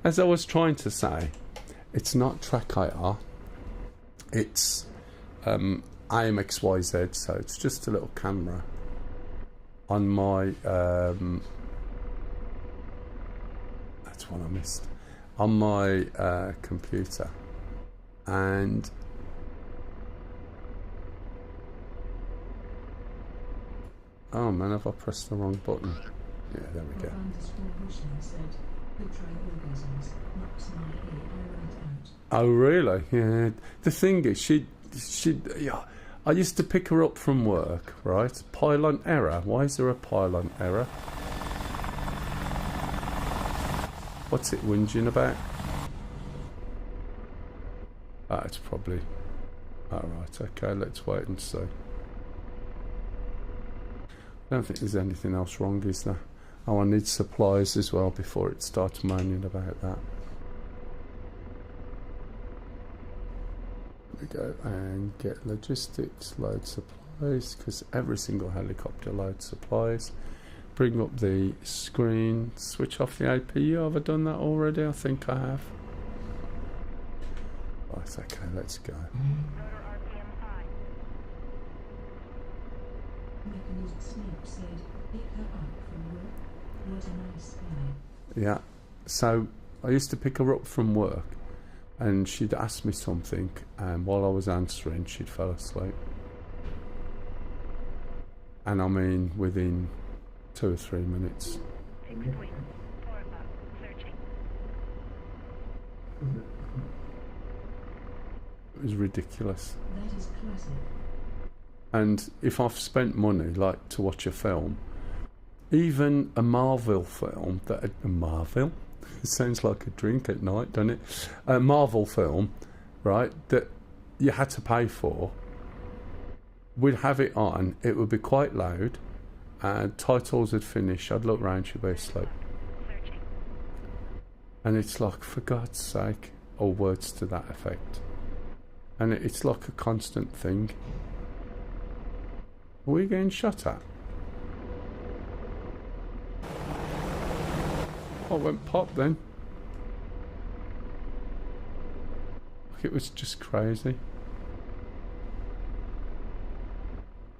As I was trying to say, it's not track IR, it's AMXYZ, so it's just a little camera on my that's what I missed, on my computer, and oh man, have I pressed the wrong button? Yeah, there we go. Oh really? Yeah. The thing is, she yeah. I used to pick her up from work, right? Pylon error. Why is there a pylon error? What's it whinging about? Ah, it's probably... Alright, okay, let's wait and see. I don't think there's anything else wrong, is there? Oh, I need supplies as well before it starts moaning about that. We go and get logistics, load supplies, because every single helicopter loads supplies. Bring up the screen, switch off the APU. Have I done that already? I think I have. Right, okay, let's go. Rotor RPM high. Mechanism Snape said, pick her up from work. What a nice guy. Yeah, so I used to pick her up from work, and she'd ask me something, and while I was answering, she'd fell asleep. And I mean, within 2 or 3 minutes. Fixed wing. 4 o'clock. Searching. It was ridiculous. That is classic. And if I've spent money, like to watch a film, even a Marvel film, a Marvel? It sounds like a drink at night, doesn't it? A Marvel film, right, that you had to pay for, we'd have it on, it would be quite loud, and titles would finish, I'd look round, she'd be asleep. Searching. And it's like, for God's sake, or words to that effect. And it's like a constant thing. Are we getting shot at? Oh, it went pop then. It was just crazy.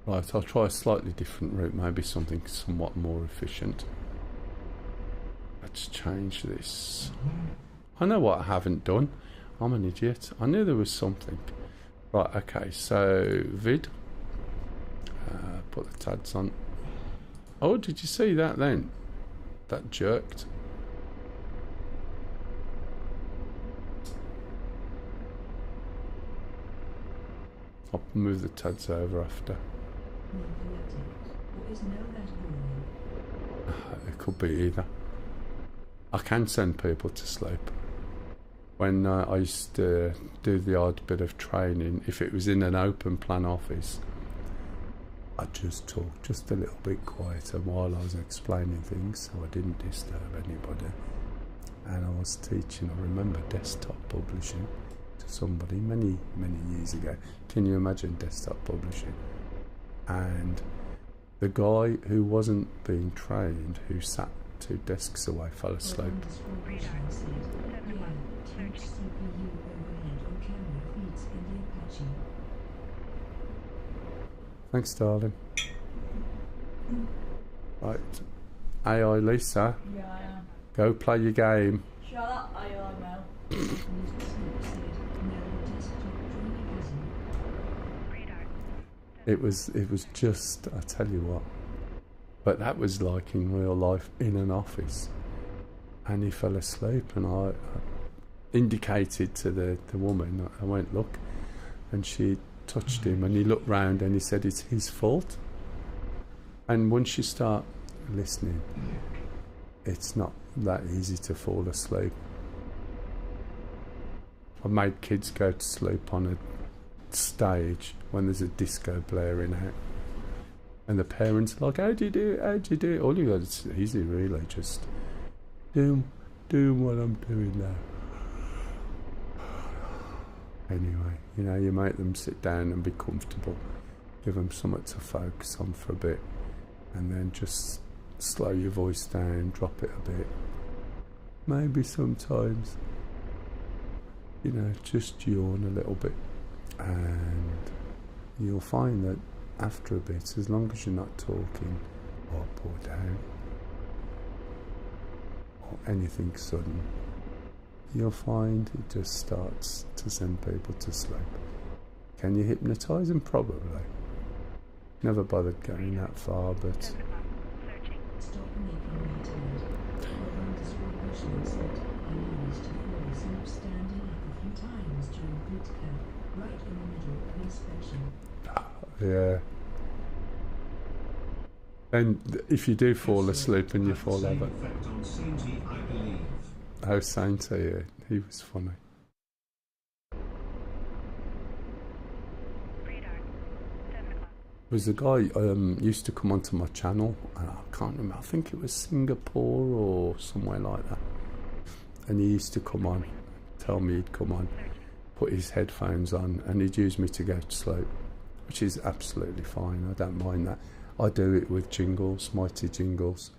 Right, I'll try a slightly different route, maybe something somewhat more efficient. Let's change this. I know what I haven't done. I'm an idiot. I knew there was something. Right, okay, so vid. Put the tads on. Oh, did you see that then? That jerked. I'll move the tads over after. It could be either. I can send people to sleep. When I used to do the odd bit of training, if it was in an open plan office, I'd just talk just a little bit quieter while I was explaining things so I didn't disturb anybody. And I was teaching, I remember desktop publishing to somebody many years ago. Can you imagine desktop publishing? And the guy who wasn't being trained, who sat 2 desks away, fell asleep. Radar. 71. Searching. Thanks, darling. Right. AI Lisa, Yeah, I am. go play your game. Shut up, AI Mel. Radar. It was just, I tell you what. But that was like in real life in an office. And he fell asleep, and I indicated to the woman, I went, look, and she touched him, and he looked round and he said it's his fault. And once you start listening, it's not that easy to fall asleep. I've made kids go to sleep on a stage when there's a disco blaring out, and the parents are like, how do you do it, how do you do it? All you got, it's easy really, just doing what I'm doing now. anyway. You know, you make them sit down and be comfortable, give them something to focus on for a bit, and then just slow your voice down, drop it a bit. Maybe sometimes, you know, just yawn a little bit, and you'll find that after a bit, as long as you're not talking up or down or anything sudden, you'll find it just starts to send people to sleep. Can you hypnotise them? Probably. Never bothered going that far, but 7 o'clock. Searching. Stop making me tired. Orbanda's Revolution said, I managed to fall asleep standing up a few times during boot camp, right in the middle of inspection. yeah. And if you do fall asleep and you fall Same over, effect on Sainty, I believe. how Sainty, he was funny. Radar. 7 o'clock. Was the guy used to come onto my channel, and I can't remember, I think it was Singapore or somewhere like that, and he used to come on, tell me he'd come on, put his headphones on, and he'd use me to go to sleep, which is absolutely fine. I don't mind that. I do it with jingles, mighty jingles.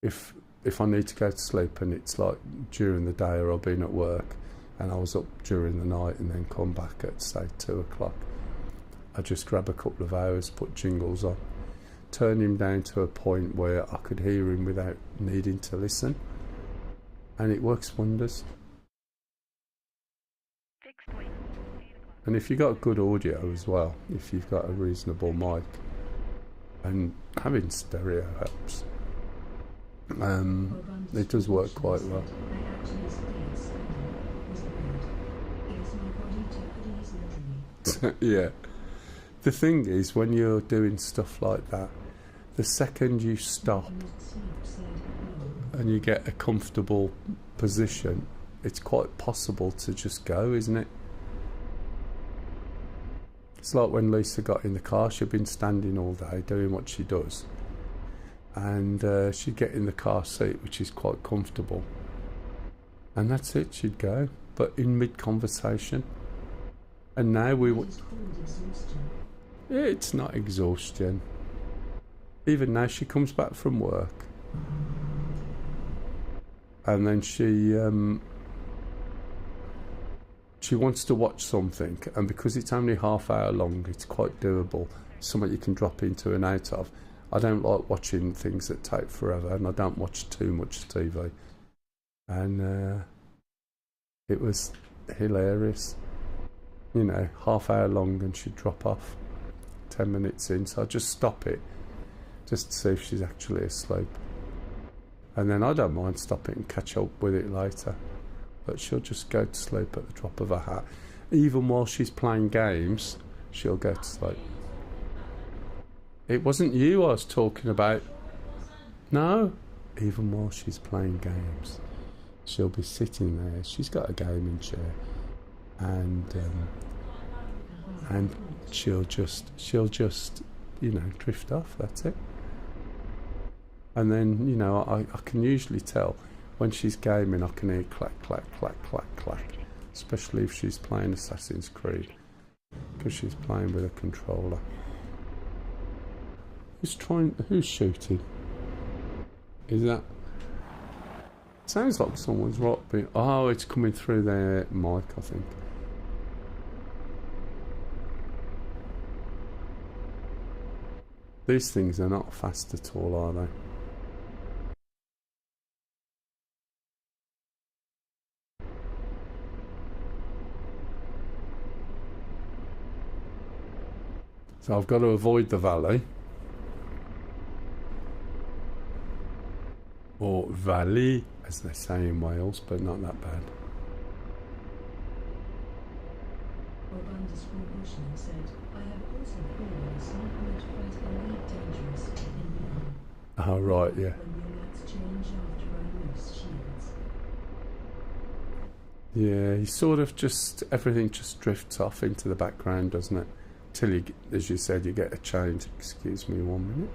If I need to go to sleep and it's like during the day, or I've been at work and I was up during the night and then come back at say 2 o'clock, I just grab a couple of hours, put jingles on, turn him down to a point where I could hear him without needing to listen, and it works wonders. Fixed wing. 8 o'clock. And if you've got good audio as well, if you've got a reasonable mic, and having stereo helps, it does work quite well. I actually stayed standing. Was weird. Guess my body took it easy. Yeah. The thing is, when you're doing stuff like that, the second you stop Sleep said hello. and you get a comfortable position, it's quite possible to just go, isn't it? It's like when Lisa got in the car. She'd been standing all day doing what she does, and she'd get in the car seat, which is quite comfortable, and that's it, she'd go, but in mid-conversation. And now It's called exhaustion. it's not exhaustion. Even now, she comes back from work, and then she wants to watch something, and because it's only half hour long, it's quite doable, something you can drop into and out of. I don't like watching things that take forever, and I don't watch too much TV. And it was hilarious. You know, half hour long, and she'd drop off 10 minutes in, so I just stop it just to see if she's actually asleep, and then I don't mind stopping and catch up with it later, but she'll just go to sleep at the drop of a hat. Even while she's playing games, she'll go to sleep. It wasn't you I was talking about. No, even while she's playing games, she'll be sitting there. She's got a gaming chair, and she'll just you know, drift off. That's it. And then, you know, I can usually tell when she's gaming. I can hear clack clack clack clack clack, especially if she's playing Assassin's Creed, because she's playing with a controller. Who's shooting? Is that? Sounds like someone's right. Oh, it's coming through their mic, I think. These things are not fast at all, are they? So I've got to avoid the valley, or valley as they say in Wales, but not that bad. Orbanda's Revolution said, I have also fallen asleep which quite indeed dangerous in beyond. Oh right, yeah. When the alerts change after I lose shields. Yeah, you sort of just, everything just drifts off into the background, doesn't it? Till you, as you said, you get a change. Excuse me 1 minute.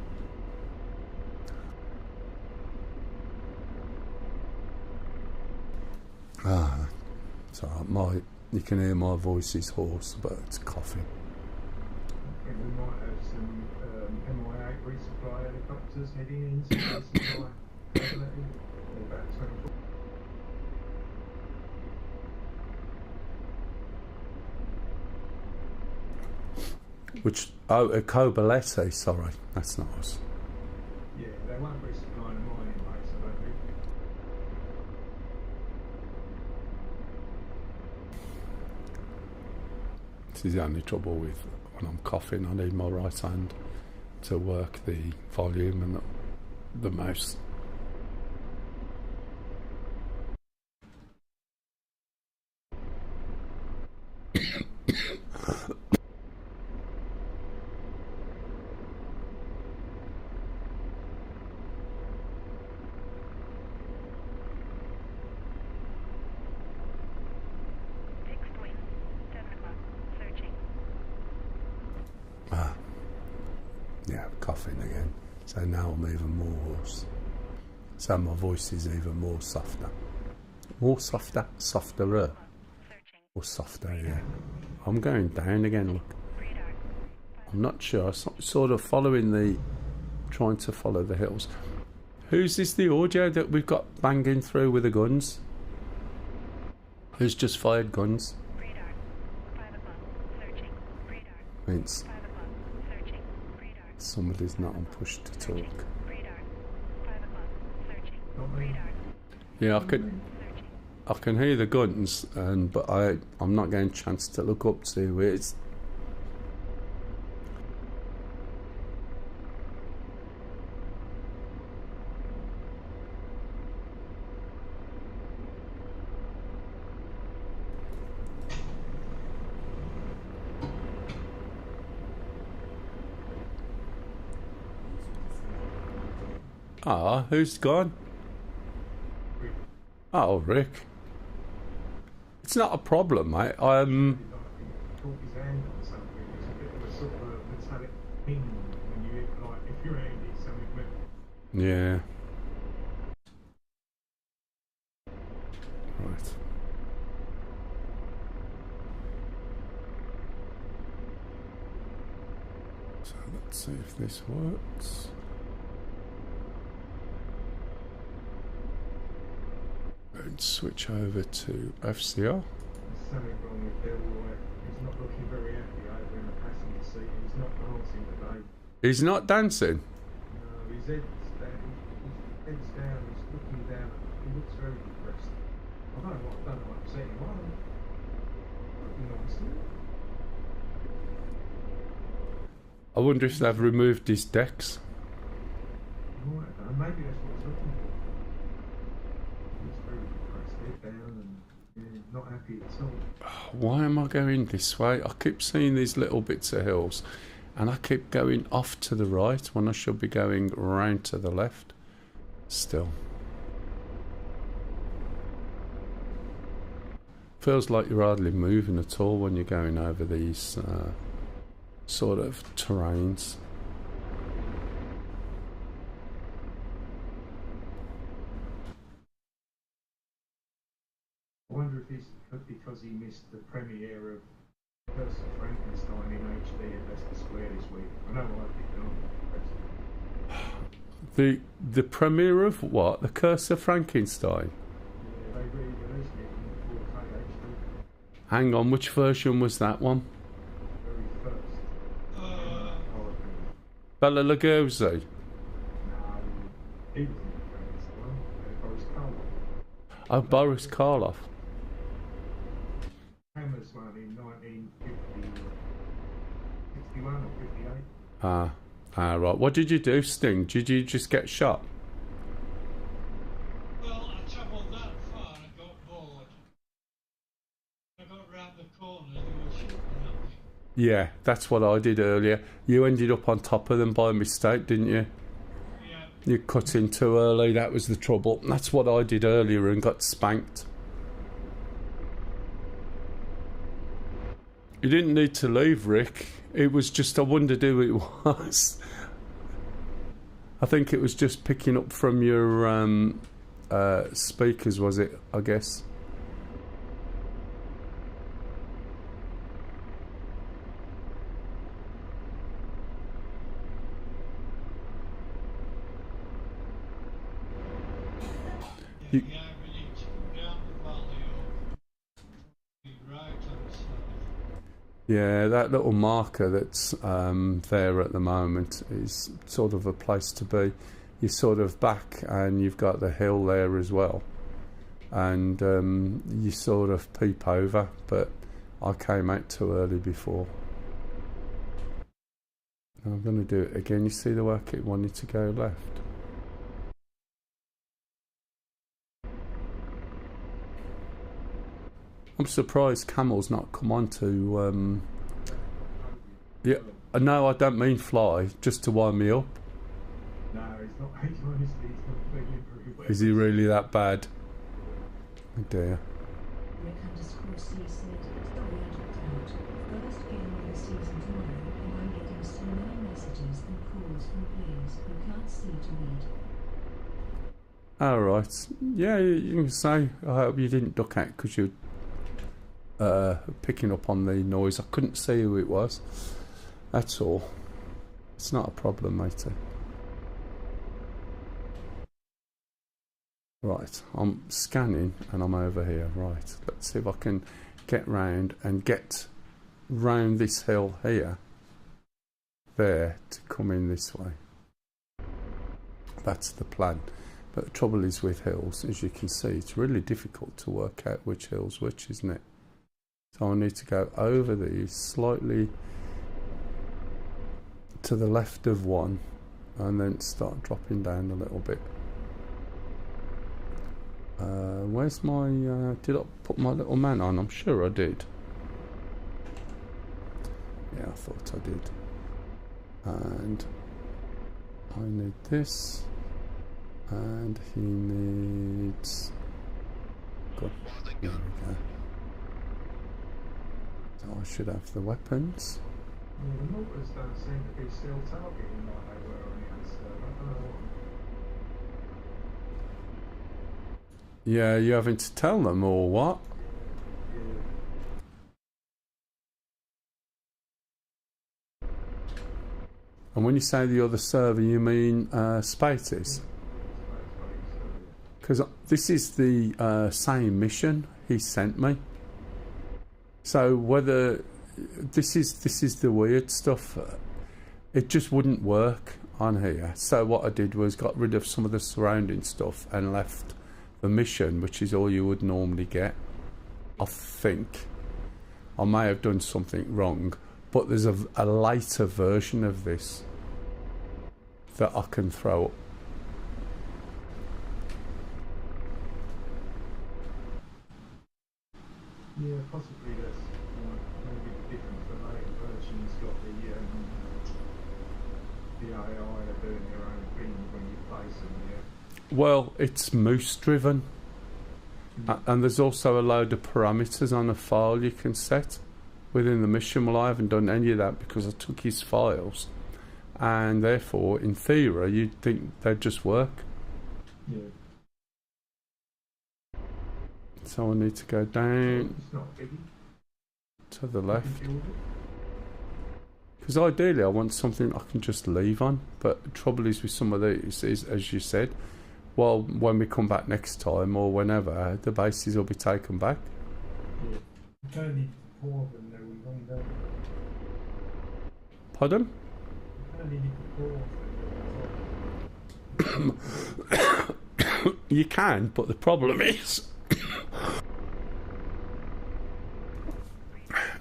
So my You can hear my voice is hoarse, but it's coughing. Okay, we might have some MI8 resupply helicopters heading into resupply facility in about 24. Which, oh, a Cobalete, sorry, that's not us. Yeah, they won't be supplying a mining base, I don't think. This is the only trouble with when I'm coughing. I need my right hand to work the volume and the mouse. Fixed wing. 7 o'clock. Searching. Yeah, coughing again. So now I'm even more hoarse. So my voice is even more softer. More softer? Softerer. Searching. Or softer, yeah. I'm going down again, look. Radar. I'm not sure. Sort of trying to follow the hills. Whose is the audio that we've got banging through with the guns? Who's just fired guns? Radar. 5 o'clock. Searching. Radar. Means 5 o'clock. Searching. Radar. somebody's not on push to talk. Radar. 5 o'clock. Searching. Not me. Radar. Yeah, Searching. I can hear the guns, but I'm not getting a chance to look up to who it is. Ah, who's gone? Oh, Rick. It's not a problem, mate. He caught his hand on something. It's a bit of a sort of a metallic ping when you hit, like, if your hand hits something metal. Yeah. Right. So let's see if this works. And switch over to FCR. There's something wrong with Bill White. He's not looking very happy over in the passenger seat. He's not dancing today. He's not dancing. No, his head's down. His head's down. He's looking down. He looks very depressed. I don't know what upset him. Looking nicely. I wonder if they've removed his decks. He might have done. Maybe that's what he's looking for. He's very depressed. Head down and yeah, not happy at all. Why am I going this way? I keep seeing these little bits of hills and I keep going off to the right when I should be going round to the left. Still. Feels like you're hardly moving at all when you're going over these sort of terrains. I wonder if he's because he missed the premiere of Curse of Frankenstein in HD at Leicester Square this week. I know I picked it up. The premiere of what? The Curse of Frankenstein? Yeah, they re-released it in 4K HD. Hang on, which version was that one? Very first. horror film. Bela Lugosi? No, he was in Frankenstein. Boris Karloff. Oh, Boris Karloff. Hammer's one in 1961 or 58. Right. What did you do, Sting? Did you just get shot? Well, I travelled that far and got bored. I got round the corner, they were shooting at me. Yeah, that's what I did earlier. You ended up on top of them by mistake, didn't you? Yeah, You cut in too early, that was the trouble. That's what I did earlier and got spanked. You didn't need to leave, Rick. It was just, I wondered who it was. I think it was just picking up from your speakers, was it? I guess. You, Yeah, we need to come down the valley or be right on the side. yeah, that little marker that's there at the moment is sort of a place to be. You're sort of back and you've got the hill there as well. And you sort of peep over, but I came out too early before. I'm going to do it again. You see the work it wanted to go left. I'm surprised Camel's not come on to... yeah, no, I don't mean fly, just to wind me up. No, he's not. He's honestly, he's not feeling very well. Is he really that bad? Oh dear. Rick_C said, sorry I dropped out. First game of the season tomorrow, and I'm getting so many messages and calls from players who can't see to read. Alright. Yeah, you can say, I hope you didn't duck out because you're picking up on the noise. I couldn't see who it was. That's all. It's not a problem, matey. Right, I'm scanning and I'm over here. Right, let's see if I can get round and get round this hill here, there, to come in this way. That's the plan. But the trouble is with hills, as you can see, it's really difficult to work out which hill's which, isn't it? So I need to go over these slightly to the left of one and then start dropping down a little bit. Where's my... did I put my little man on? I'm sure I did. Yeah, I thought I did. And I need this. And he needs... Good. There we go. So I should have the weapons. Yeah, the mortars don't seem to be still targeting like they were on the other server. I don't know what. Yeah, you having to tell them or what? Yeah. And when you say the other server, you mean Spates? Because this is the same mission he sent me. So whether this is the weird stuff, it just wouldn't work on here. So what I did was got rid of some of the surrounding stuff and left the mission, which is all you would normally get. I think I may have done something wrong, but there's a later version of this that I can throw up. Yeah, possibly that's maybe different. The later version's got the AI are doing their own thing when you place them. Yeah. Well, it's moose driven, and there's also a load of parameters on a file you can set within the mission. Well, I haven't done any of that because I took his files, and therefore, in theory, you'd think they'd just work. Yeah. So I need to go down It's not a biggie. to the left. You can build it. Because ideally I want something I can just leave on, but the trouble is with some of these is, as you said, well, when we come back next time or whenever, the bases will be taken back. Yeah. You kind of need to pour them there when you don't. Pardon? You kind of need to pour them. You can, but the problem is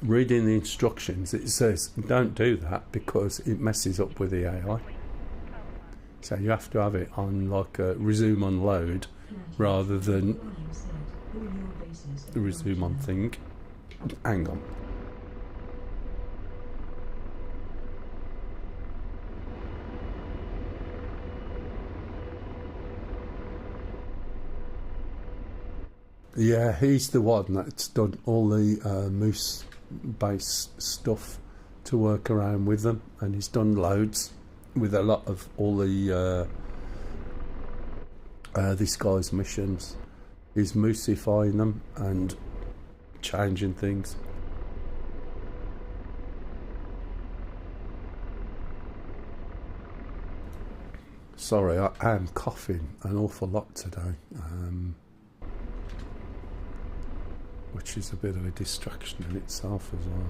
reading the instructions, it says don't do that because it messes up with the AI. So you have to have it on like a resume on load rather than the resume on thing. Hang on. Yeah, he's the one that's done all the moose-based stuff to work around with them, and he's done loads with a lot of all the this guy's missions. He's moosifying them and changing things. Sorry, I am coughing an awful lot today. which is a bit of a distraction in itself as well.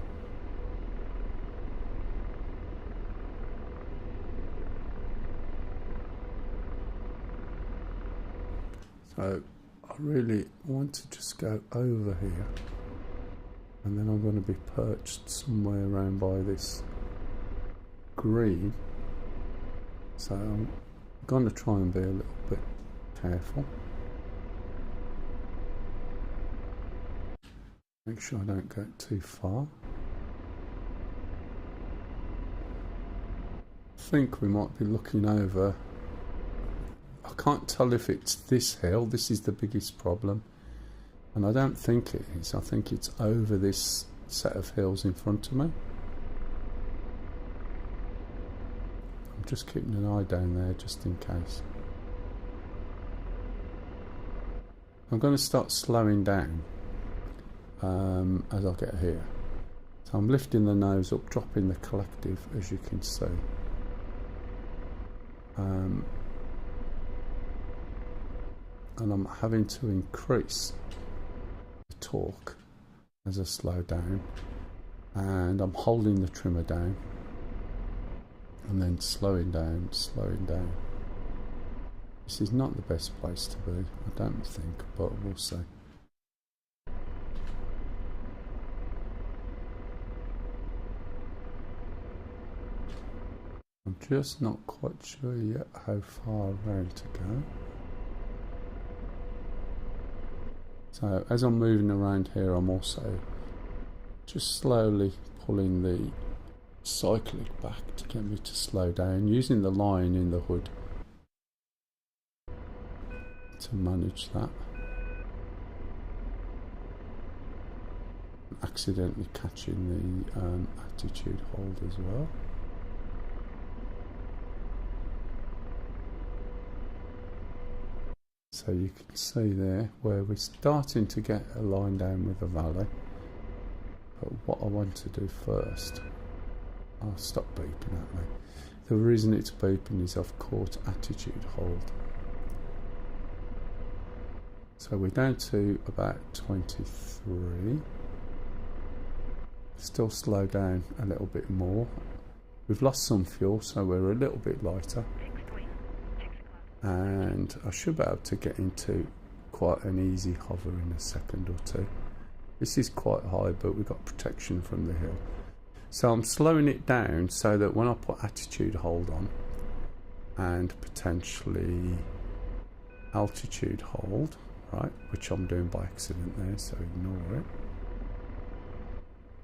So I really want to just go over here, and then I'm going to be perched somewhere around by this green. So I'm going to try and be a little bit careful. Make sure I don't go too far. I think we might be looking over. I can't tell if it's this hill. This is the biggest problem. And I don't think it is. I think it's over this set of hills in front of me. I'm just keeping an eye down there just in case. I'm going to start slowing down as I get here. So I'm lifting the nose up, dropping the collective, as you can see. And I'm having to increase the torque as I slow down, and I'm holding the trimmer down and then slowing down, slowing down. This is not the best place to be, I don't think, but we'll see. I'm just not quite sure yet how far around to go. So as I'm moving around here, I'm also just slowly pulling the cyclic back to get me to slow down, using the line in the hood to manage that. Accidentally catching the attitude hold as well. So you can see there where we're starting to get a line down with the valley. But what I want to do first, I'll stop beeping at me. The reason it's beeping is I've caught attitude hold. So we're down to about 23. Still slow down a little bit more. We've lost some fuel, so we're a little bit lighter. And I should be able to get into quite an easy hover in a second or two. This is quite high, but we've got protection from the hill. So I'm slowing it down so that when I put attitude hold on and potentially altitude hold, right, which I'm doing by accident there, so ignore it,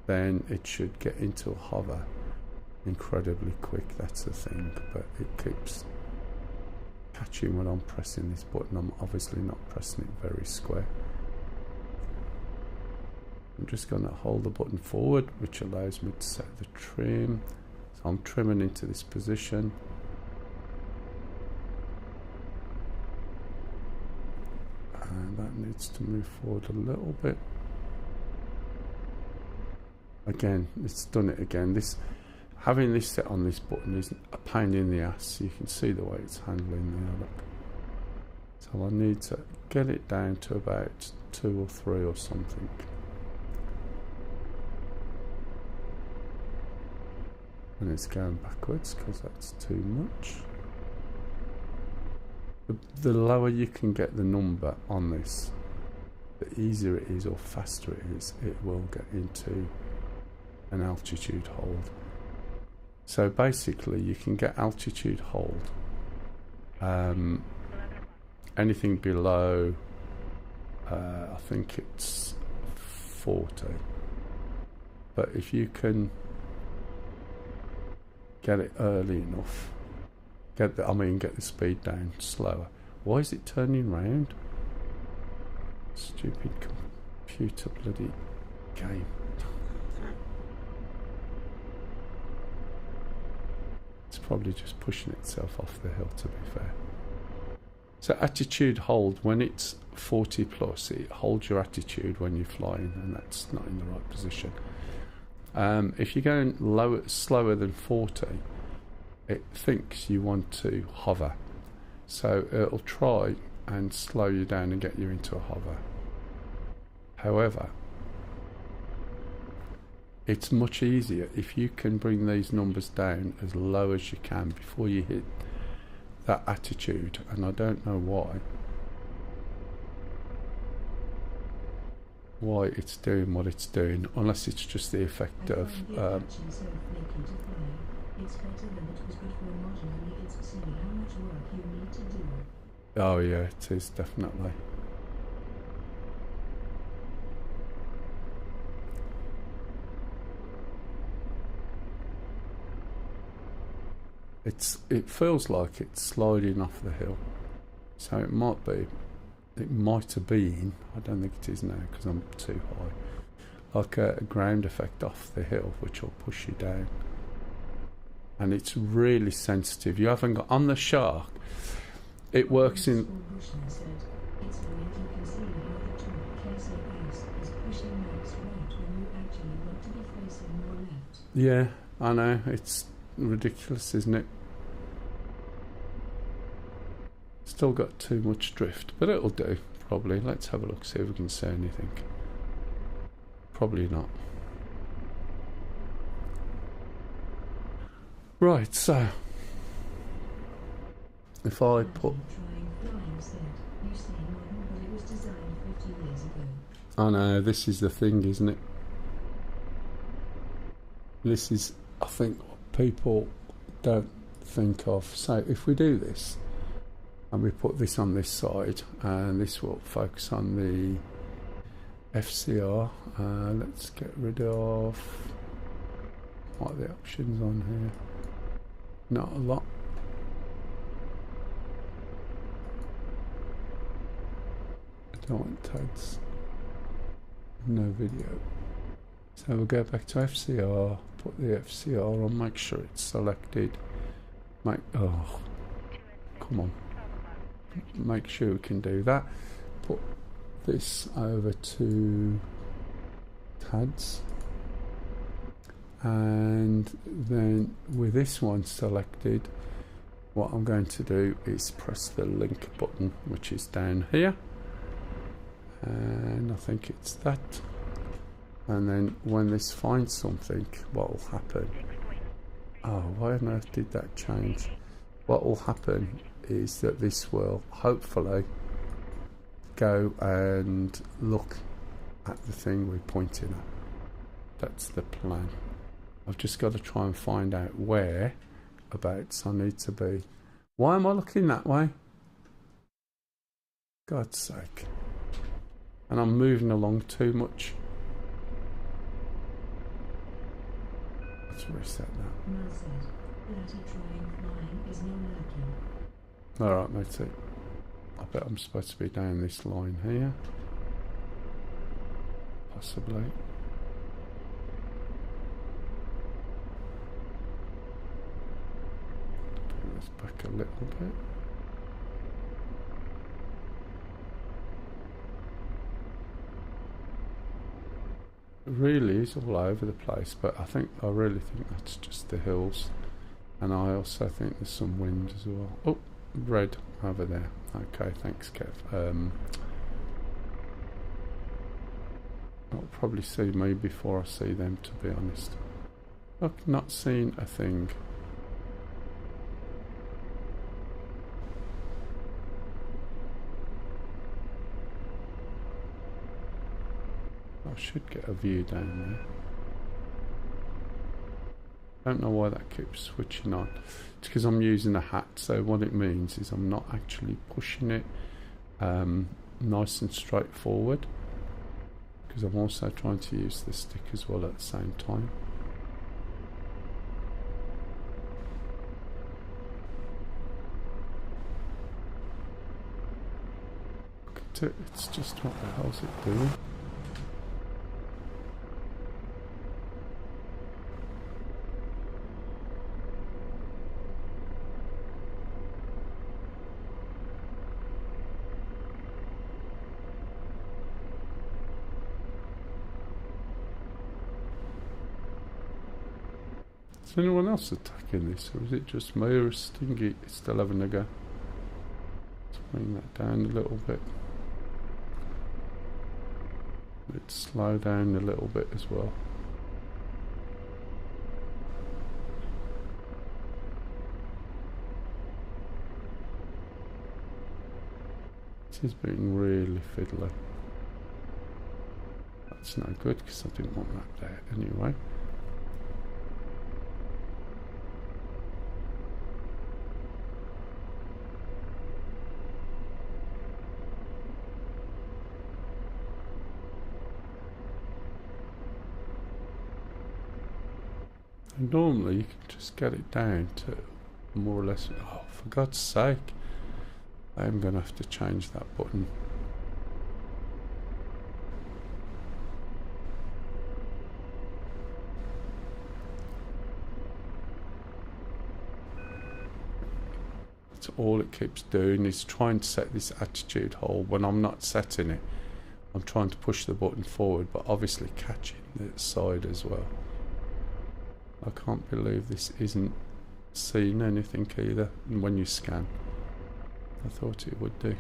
then it should get into a hover incredibly quick. That's the thing, but it keeps catching when I'm pressing this button. I'm obviously not pressing it very square. I'm just going to hold the button forward, which allows me to set the trim. So I'm trimming into this position. And that needs to move forward a little bit. Again, it's done it again. Having this set on this button is a pain in the ass. You can see the way it's handling there, look. So I need to get it down to about 2 or 3 or something. And it's going backwards because that's too much. The lower you can get the number on this, the easier it is or faster it is, it will get into an altitude hold. So basically you can get altitude hold anything below I think it's 40, but if you can get it early enough, get the speed down slower. Why is it turning round? Stupid computer bloody game. It's probably just pushing itself off the hill, to be fair. So attitude hold, when it's 40 plus, it holds your attitude when you're flying, and that's not in the right position. If you're going slower than 40, it thinks you want to hover. So it'll try and slow you down and get you into a hover. However, it's much easier if you can bring these numbers down as low as you can before you hit that attitude, and I don't know why it's doing what it's doing, unless it's just the effect of so flaky to fly. It's better than it was before. Marginally, it's silly how much work you need to do. oh yeah, it is definitely. It feels like it's sliding off the hill, so it might have been, I don't think it is now because I'm too high, like a ground effect off the hill which will push you down. And it's really sensitive. You haven't got on the shark, it works in Bushman said, it's weird you can see how the top KCS is pushing max right when you actually want to be facing more left. yeah, I know, it's ridiculous, isn't it? Still got too much drift, but it'll do probably. Let's have a look, see if we can see anything. Probably not. Right, so if I put, Trying flying said, you say modern, but it was designed 50 years ago. I know, this is the thing, isn't it? This is, I think, what people don't think of. So if we do this and we put this on this side, and this will focus on the FCR, let's get rid of, what are the options on here? Not a lot. I don't want tags, no video. So we'll go back to FCR, put the FCR on, make sure it's selected, oh, come on, make sure we can do that. Put this over to TADS, and then with this one selected, what I'm going to do is press the link button, which is down here, and I think it's that. And then when this finds something, what will happen? Oh, why on earth did that change? What will happen is that this will hopefully go and look at the thing we're pointing at. That's the plan. I've just got to try and find out whereabouts I need to be. Why am I looking that way? God's sake. And I'm moving along too much. Let's reset that. Mel said, flatty trying flying is no lurking. Alright, matey. I bet I'm supposed to be down this line here. Possibly. Bring this back a little bit. It really is all over the place, but I really think that's just the hills, and I also think there's some wind as well. Oh, red over there. Okay, thanks, Kev. I'll probably see me before I see them, to be honest. Look, not seeing a thing. I should get a view down there. Don't know why that keeps switching on. It's because I'm using a hat, so what it means is I'm not actually pushing it nice and straightforward, because I'm also trying to use the stick as well at the same time. Look at it, it's just what the hell's it doing? Is anyone else attacking this, or is it just me, or is Stingy still having a go? Let's bring that down a little bit. Let's slow down a little bit as well. This is being really fiddly. That's no good because I didn't want that there anyway. And normally you can just get it down to more or less. Oh, for God's sake, I am going to have to change that button. That's all it keeps doing, is trying to set this attitude hold when I'm not setting it. I'm trying to push the button forward, but obviously catching the side as well. I can't believe this isn't seeing anything either when you scan. I thought it would do.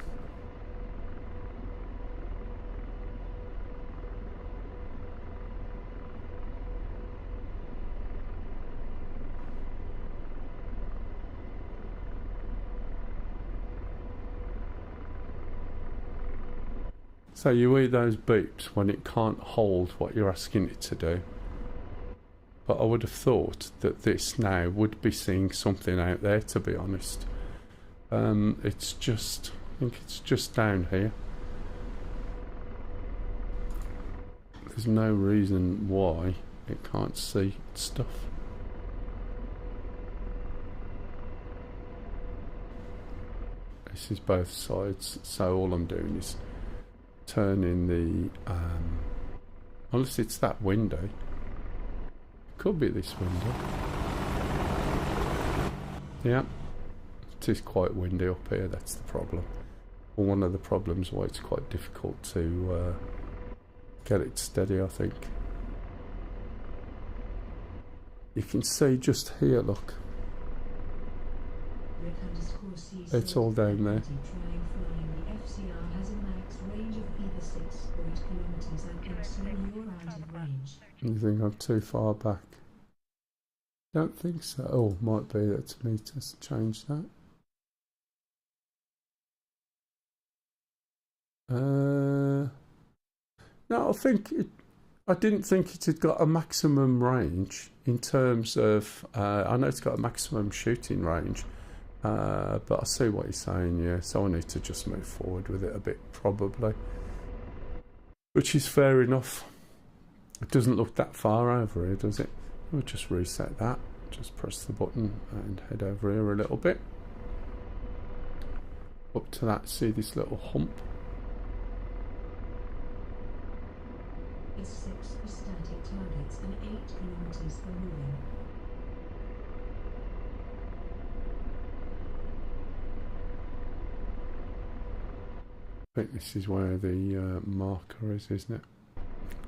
So you hear those beeps when it can't hold what you're asking it to do. But I would have thought that this now would be seeing something out there, to be honest. It's just, I think it's just down here. There's no reason why it can't see stuff. This is both sides, so all I'm doing is turning the, unless it's that window. Could be this window. Yeah, it is quite windy up here, that's the problem. Or one of the problems why it's quite difficult to get it steady, I think. You can see just here, look. It's all down there. You think I'm too far back? Don't think so. Oh, might be that's me to change that. No, I think I didn't think it had got a maximum range in terms of. I know it's got a maximum shooting range, but I see what you're saying. Yeah, so I need to just move forward with it a bit, probably, which is fair enough. It doesn't look that far over here, does it? We'll just reset that. Just press the button and head over here a little bit. Up to that, see this little hump? Is 6 for static targets and 8 kilometers for moving. I think this is where the marker is, isn't it?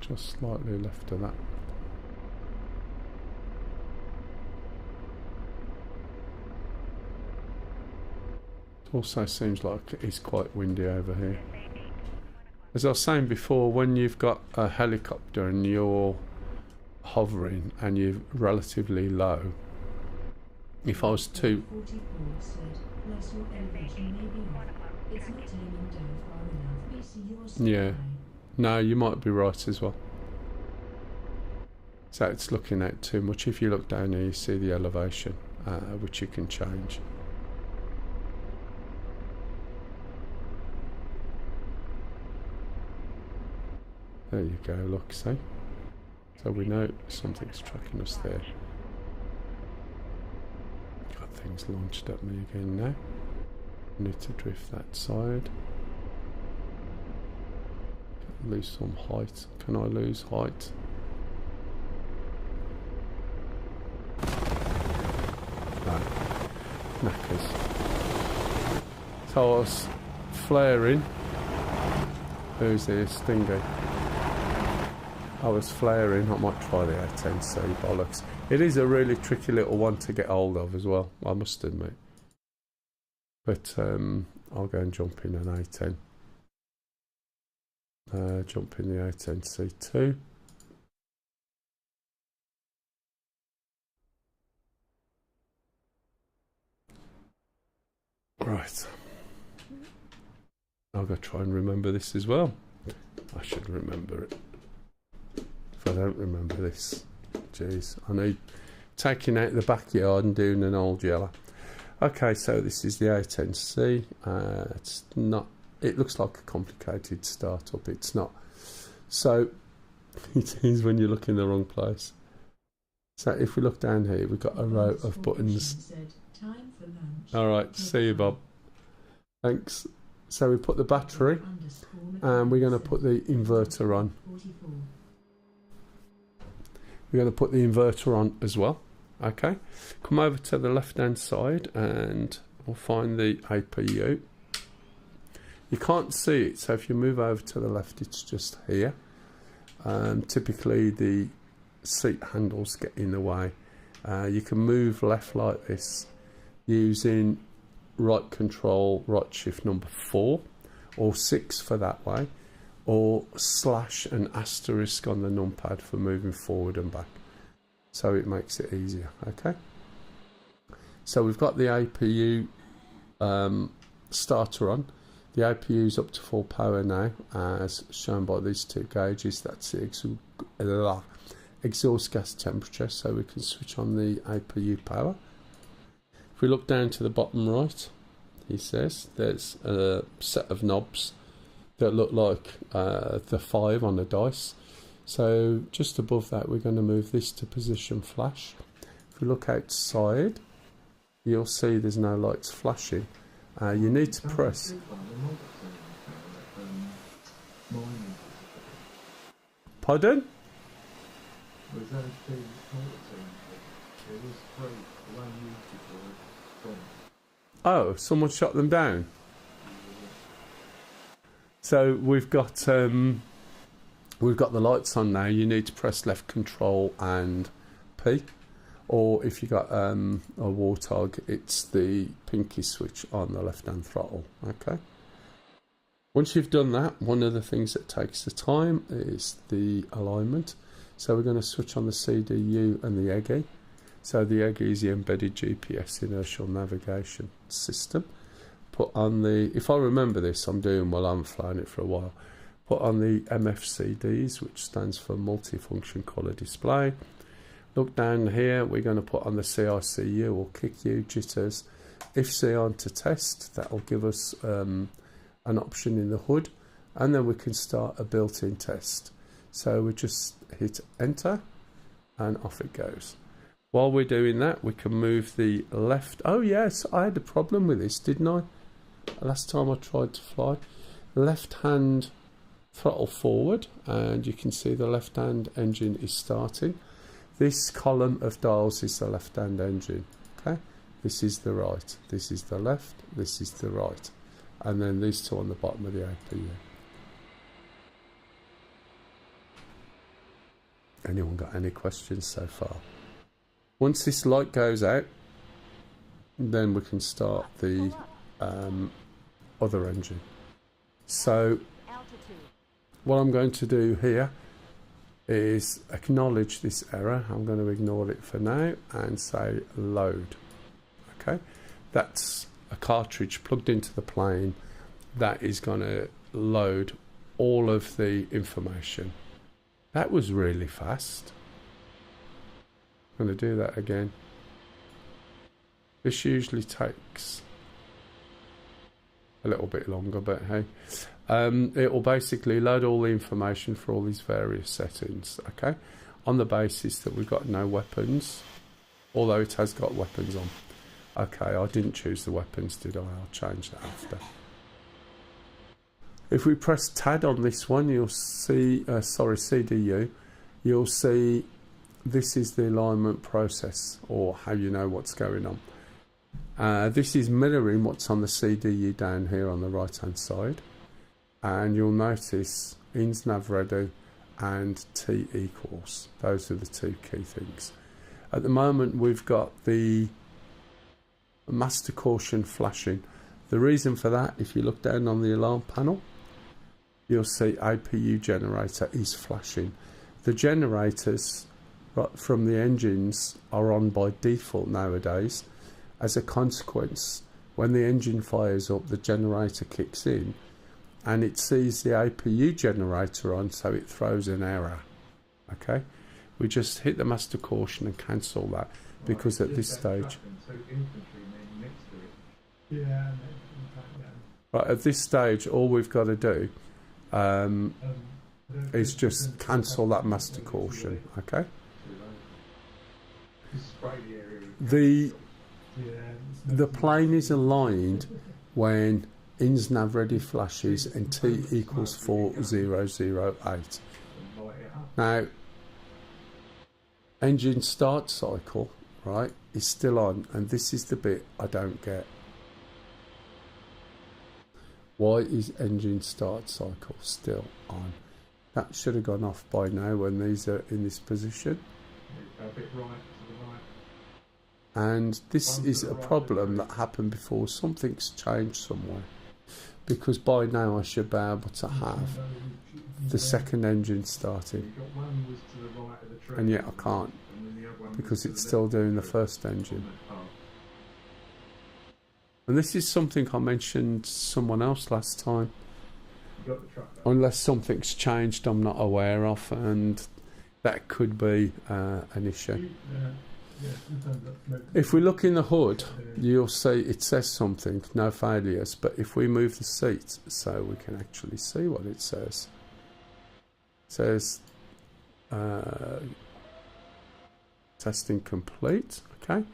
Just slightly left of that. It also seems like it is quite windy over here. As I was saying before, when you've got a helicopter and you're hovering and you're relatively low, if I was to... Yeah. No, you might be right as well. So it's looking out too much. If you look down here, you see the elevation, which you can change. There you go, look, see? So we know something's tracking us there. Got things launched at me again now. Need to drift that side. Lose some height. Can I lose height? No. Knackers. So I was flaring. Who's here? Stingy. I was flaring. I might try the A10C, bollocks. It is a really tricky little one to get hold of as well, I must admit. But I'll go and jump in an A10. Jump in the A10C2. Right. I've got to try and remember this as well. I should remember it. If I don't remember this, jeez, I need taking out the backyard and doing an old yellow. Okay, so this is the A10C. It's not. It looks like a complicated startup. It's not. So it is when you look in the wrong place. So if we look down here, we've got a row of buttons. All right, see you, Bob. Thanks. So we put the battery, and we're going to put the inverter on. We're going to put the inverter on as well. Okay, come over to the left hand side and we'll find the APU. You can't see it, so if you move over to the left, it's just here. Typically the seat handles get in the way. You can move left like this using right control, right shift number 4 or 6 for that way, or slash and asterisk on the numpad for moving forward and back. So it makes it easier. Okay. So we've got the APU starter on. The APU is up to full power now, as shown by these 2 gauges. That's the exhaust gas temperature. So we can switch on the APU power. If we look down to the bottom right, he says there's a set of knobs that look like the 5 on a dice. So just above that, we're going to move this to position flash. If we look outside, you'll see there's no lights flashing. You need to press. Pardon? Oh, someone shot them down. So we've got the lights on now. You need to press left control and P, or if you got a Warthog, it's the pinky switch on the left hand throttle. Okay. Once you've done that, one of the things that takes the time is the alignment. So we're going to switch on the CDU and the EGI. So the EGI is the embedded GPS inertial navigation system. Put on the, if I remember this, I'm doing well, I haven't flown it for a while. Put on the MFCDs, which stands for multifunction colour display. Look down here, we're going to put on the CICU or KICU jitters. If C on to test, that will give us an option in the hood, and then we can start a built-in test. So we just hit enter and off it goes. While we're doing that, we can move the left. Oh yes, I had a problem with this, didn't I? Last time I tried to fly. Left hand throttle forward, and you can see the left hand engine is starting. This column of dials is the left hand engine. Okay, this is the right, this is the left, this is the right, and then these 2 on the bottom of the APU. Anyone got any questions so far? Once this light goes out, then we can start the other engine. So what I'm going to do here is acknowledge this error. I'm going to ignore it for now and say load. Okay, that's a cartridge plugged into the plane that is going to load all of the information. That was really fast. I'm going to do that again. This usually takes a little bit longer, but hey, it will basically load all the information for all these various settings. Okay, on the basis that we've got no weapons, although it has got weapons on. Okay, I didn't choose the weapons, did I? I'll change that after. If we press TAD on this one, you'll see, CDU, you'll see this is the alignment process, or how you know what's going on. This is mirroring what's on the CDU down here on the right hand side, and you'll notice ins nav ready and T equals. Those are the 2 key things. At the moment we've got the master caution flashing. The reason for that, if you look down on the alarm panel, you'll see APU generator is flashing. The generators from the engines are on by default nowadays. As a consequence, when the engine fires up, the generator kicks in, and it sees the APU generator on, so it throws an error. Okay, we just hit the master caution and cancel that, because at this stage, right, at this stage, all we've got to do is just cancel that master caution. Okay. The plane is aligned when ins nav ready flashes and T equals 4008. Now, engine start cycle, right, is still on, and this is the bit I don't get. Why is engine start cycle still on? That should have gone off by now when these are in this position. A bit right to the right. And this is a problem that happened before. Something's changed somewhere, because by now I should be able to have the second engine starting, and yet I can't, because it's still doing the first engine. And this is something I mentioned to someone else last time. Unless something's changed I'm not aware of, and that could be an issue. If we look in the hood, you'll see it says something, no failures, but if we move the seat so we can actually see what it says, it says testing complete. Okay,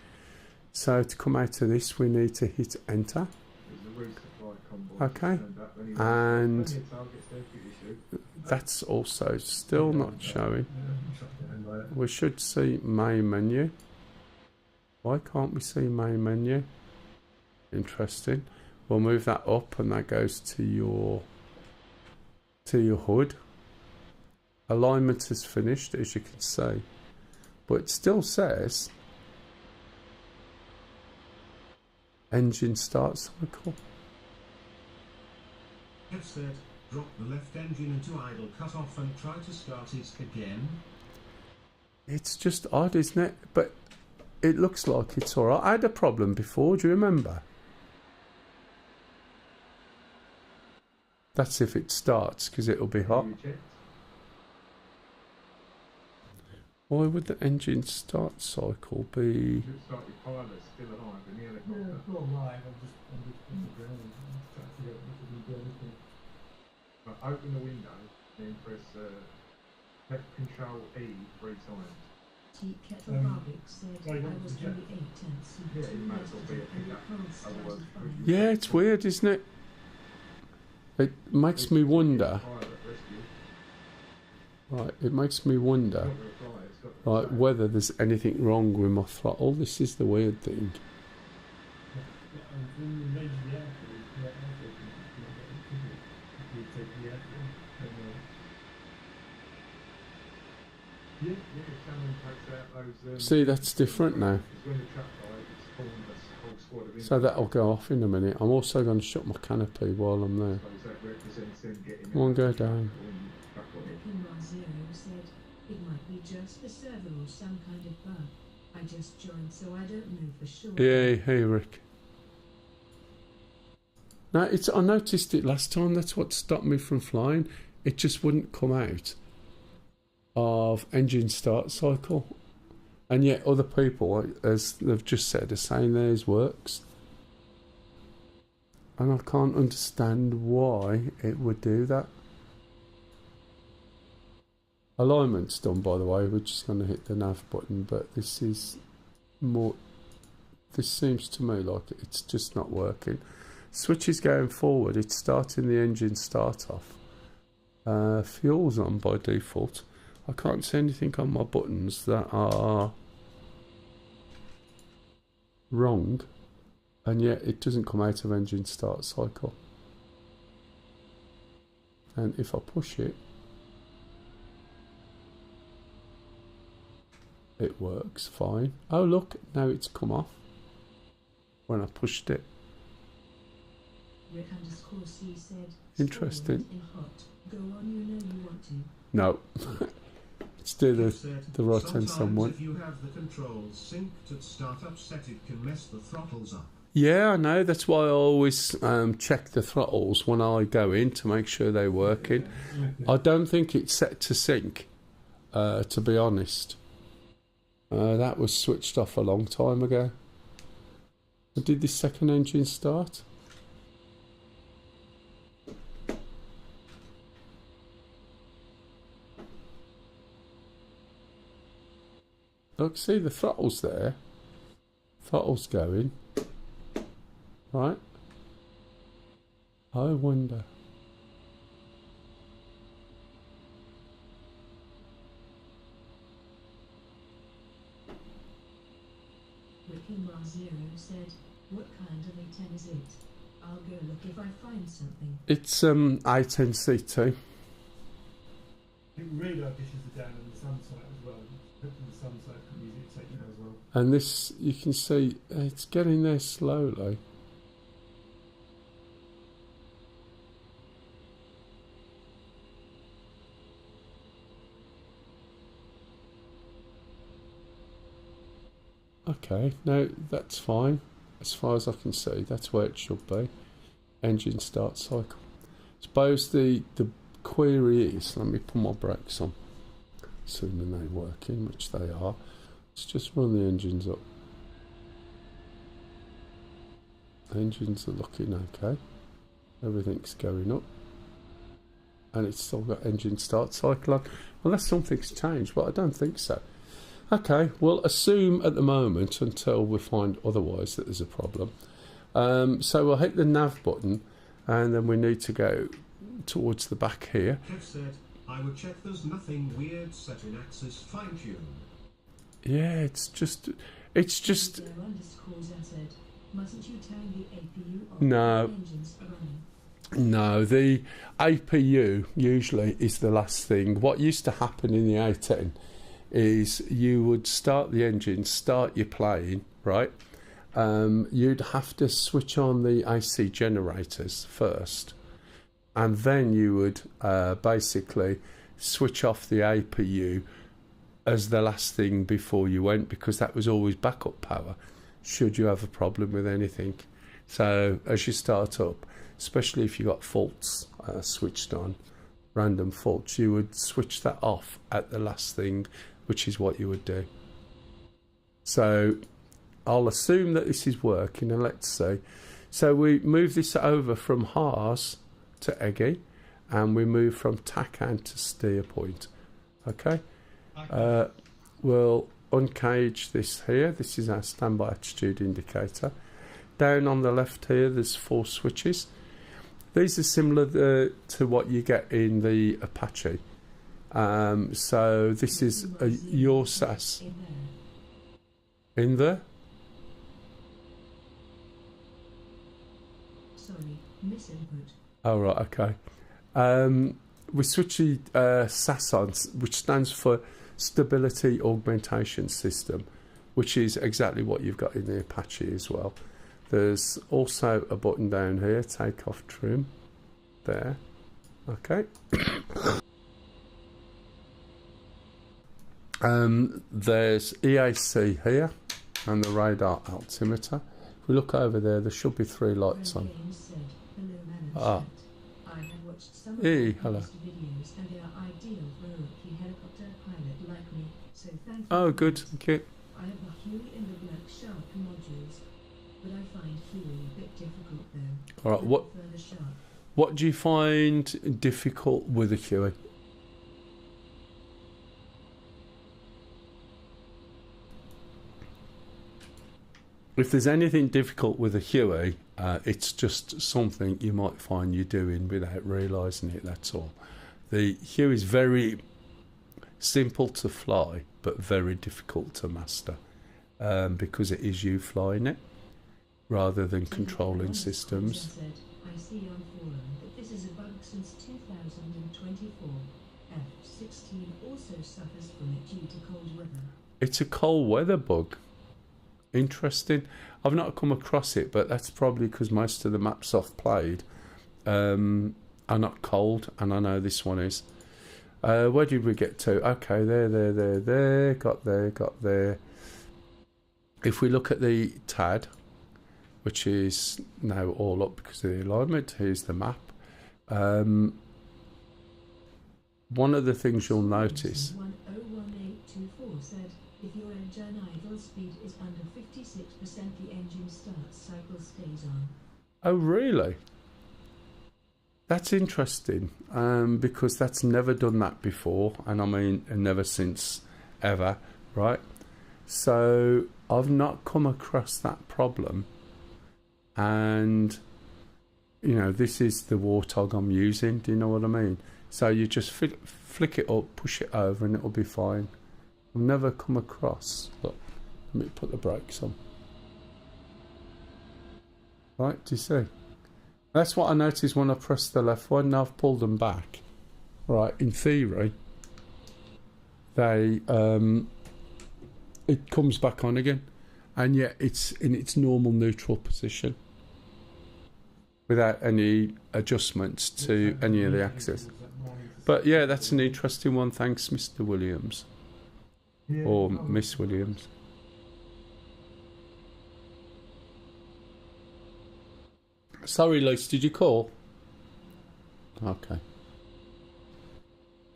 so to come out of this we need to hit enter. Okay, and that's also still not showing. We should see main menu. Why can't we see main menu? Interesting. We'll move that up, and that goes to your hood. Alignment is finished, as you can see, but it still says engine start cycle. F said, drop the left engine into idle, cut off and try to start it again. It's just odd, isn't it? But it looks like it's alright. I had a problem before, do you remember? That's if it starts, because it'll be hot. Why would the engine start cycle be... Open the window, then press Control E 3 times. Tea Kettle Barbix said I was 28 tenths. Yeah, it might as well be a pickup. Otherwise, yeah, it's weird, isn't it? It makes me wonder. Right, it makes me wonder, like, whether there's anything wrong with my throttle. This is the weird thing. See, that's different now. So that'll go off in a minute. I'm also going to shut my canopy while I'm there. Come on, go down. It might be just the server or some kind of bug. I just joined, so I don't know for sure. Yeah, hey Rick. No, I noticed it last time. That's what stopped me from flying. It just wouldn't come out of engine start cycle, and yet other people, as they've just said, are saying theirs works, and I can't understand why it would do that. Alignment's done, by the way. We're just going to hit the nav button, but this is more, this seems to me like it's just not working. Switch is going forward. It's starting the engine start off. Fuel's on by default. I can't see anything on my buttons that are wrong, and yet it doesn't come out of engine start cycle. And if I push it, it works fine. Oh look, now it's come off when I pushed it. Rick_C said, interesting. in hot. Go on, you know you want to. No. Let's do the right hand Sometimes somewhere. if you have the controls synced at startup set, it can mess the throttles up. Yeah, I know. That's why I always check the throttles when I go in to make sure they're working. I don't think it's set to sync, to be honest. That was switched off a long time ago. Did this second engine start? Look, see the throttle's there. Throttle's going. Right. I wonder. Wickenbar Zero said, "What kind of A10 is it? I'll go look if I find something." It's A10C2. It radar dishes are down on the sun site as well. Hopefully the sun site can use it taken as well. And this, you can see, it's getting there slowly. Okay, no, that's fine. As far as I can see, that's where it should be. Engine start cycle. Suppose the query is, let me put my brakes on. Assuming they're working, which they are. Let's just run the engines up. Engines are looking okay. Everything's going up. And it's still got engine start cycle on. Unless something's changed, but I don't think so. Okay, we'll assume at the moment until we find otherwise that there's a problem. So we'll hit the nav button and then we need to go towards the back here. Kev said, I would check there's nothing weird set in Axis fine tune. Yeah, it's just. Zero underscore said, "Mustn't you turn the APU off No. when engines are running?" No, the APU usually is the last thing. What used to happen in the A10 is you would start the engine, start your plane, right? You'd have to switch on the AC generators first, and then you would basically switch off the APU as the last thing before you went, because that was always backup power should you have a problem with anything. So as you start up, especially if you got faults switched on, random faults, you would switch that off at the last thing, which is what you would do. So I'll assume that this is working, and let's see. So we move this over from Haas to Eggy, and we move from Takan to steer point. Okay? We'll uncage this here. This is our standby attitude indicator. Down on the left here, there's 4 switches. These are similar to what you get in the Apache. So this is your SAS. In there? Sorry, misinput. Oh, right, okay. We switch the SAS on, which stands for Stability Augmentation System, which is exactly what you've got in the Apache as well. There's also a button down here, takeoff trim, there. Okay. There's EAC here and the radar altimeter. If we look over there, there should be 3 lights on. Ah. I have watched some of Hey, your hello. past videos and they are ideal for a rookie helicopter pilot like me, so thank you. Oh, for good. that. Okay. I have the Huey and the Black Shark modules, but I find Huey a bit difficult though. All right. What I prefer the Shark. What do you find difficult with a Huey? If there's anything difficult with a Huey, it's just something you might find you're doing without realising it, that's all. The Huey is very simple to fly, but very difficult to master, because it is you flying it, rather than controlling systems. I see on forum that this is a bug since 2024. F-16 also suffers from it due to cold weather. It's a cold weather bug. Interesting. I've not come across it, but that's probably because most of the maps I've played are not cold, and I know this one is. Where did we get to? Okay, there, got there. If we look at the TAD, which is now all up because of the alignment. Here's the map. One of the things you'll notice. 101824 said, if your engine idle speed is under 56%, the engine start cycle stays on. Oh, really? That's interesting, because that's never done that before, and I mean never since ever, right? So I've not come across that problem, and you know, this is the Warthog I'm using. Do you know what I mean? So you just flick it up, push it over, and it'll be fine. I've never come across. Look, let me put the brakes on. Right, do you see? That's what I noticed when I pressed the left one. Now I've pulled them back. Right, in theory, they it comes back on again, and yet it's in its normal neutral position without any adjustments to any of the axes. But yeah, that's an interesting one. Thanks, Mr. Williams, or Miss Williams. Sorry, Luce, did you call? Okay.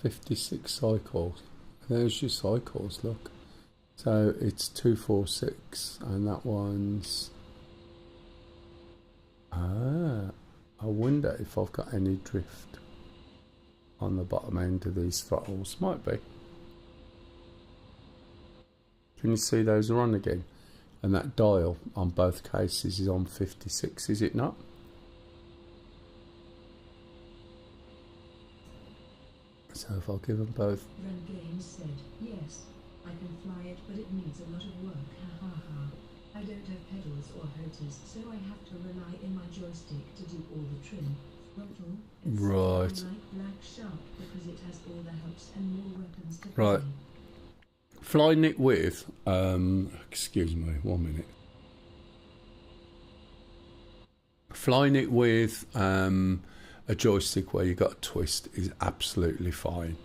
56 cycles. There's your cycles, look. So it's 246, and that one's... I wonder if I've got any drift on the bottom end of these throttles. Might be. Can you see those are on again? And that dial on both cases is on 56, is it not? So if I'll give them both. Run Games said, yes, I can fly it, but it needs a lot of work, ha ha ha. I don't have pedals or hoters, so I have to rely in my joystick to do all the trim, throttle, and right. stuff. I like Black Shark because it has all the helps and more weapons to right. play. Flying it with, excuse me, 1 minute. Flying it with a joystick where you got a twist is absolutely fine.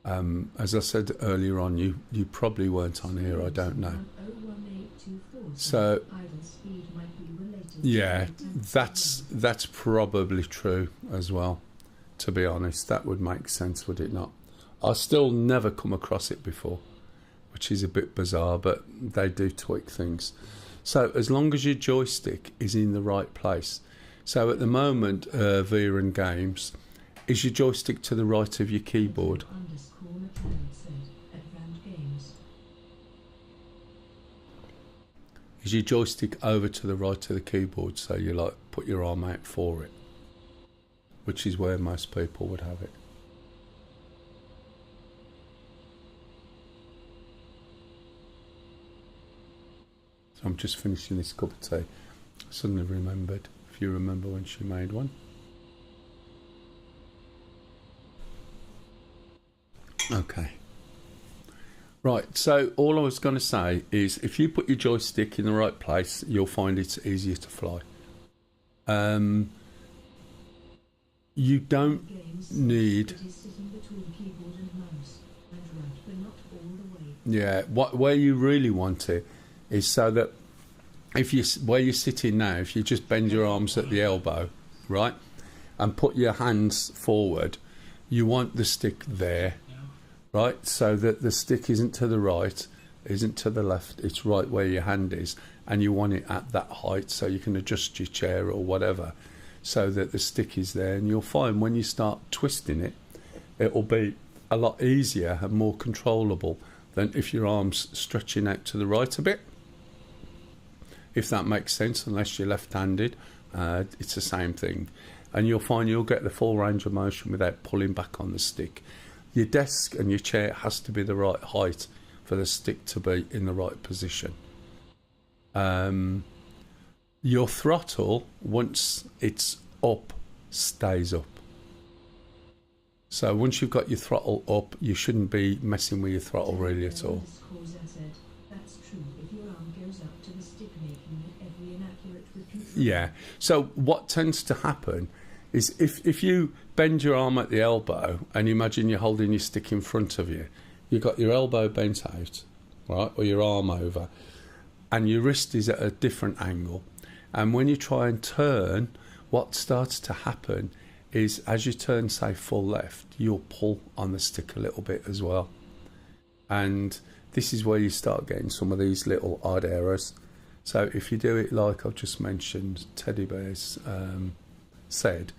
As I said earlier on, you probably weren't on here, I don't know. So yeah, that's probably true as well, to be honest. That would make sense, would it not? I still never come across it before, which is a bit bizarre, but they do tweak things. So as long as your joystick is in the right place. So at the moment, Viren Games, is your joystick to the right of your keyboard? Is your joystick over to the right of the keyboard, so you like put your arm out for it, which is where most people would have it. So I'm just finishing this cup of tea. I suddenly remembered, if you remember when she made one. Okay. Right, so all I was going to say is if you put your joystick in the right place, you'll find it's easier to fly. You don't need... Yeah, where you really want it is so that if you, where you're sitting now, if you just bend your arms at the elbow, right, and put your hands forward, you want the stick there, right, so that the stick isn't to the right, isn't to the left, it's right where your hand is, and you want it at that height so you can adjust your chair or whatever so that the stick is there, and you'll find when you start twisting it, it'll be a lot easier and more controllable than if your arm's stretching out to the right a bit. If that makes sense, unless you're left-handed, it's the same thing. And you'll find you'll get the full range of motion without pulling back on the stick. Your desk and your chair has to be the right height for the stick to be in the right position. Your throttle, once it's up, stays up. So once you've got your throttle up, you shouldn't be messing with your throttle really at all. Yeah, so what tends to happen is if you bend your arm at the elbow and imagine you're holding your stick in front of you, you've got your elbow bent out, right, or your arm over, and your wrist is at a different angle, And when you try and turn, what starts to happen is as you turn, say, full left, you'll pull on the stick a little bit as well. And this is where you start getting some of these little odd errors. So if you do it like I've just mentioned, Teddy Bear's said,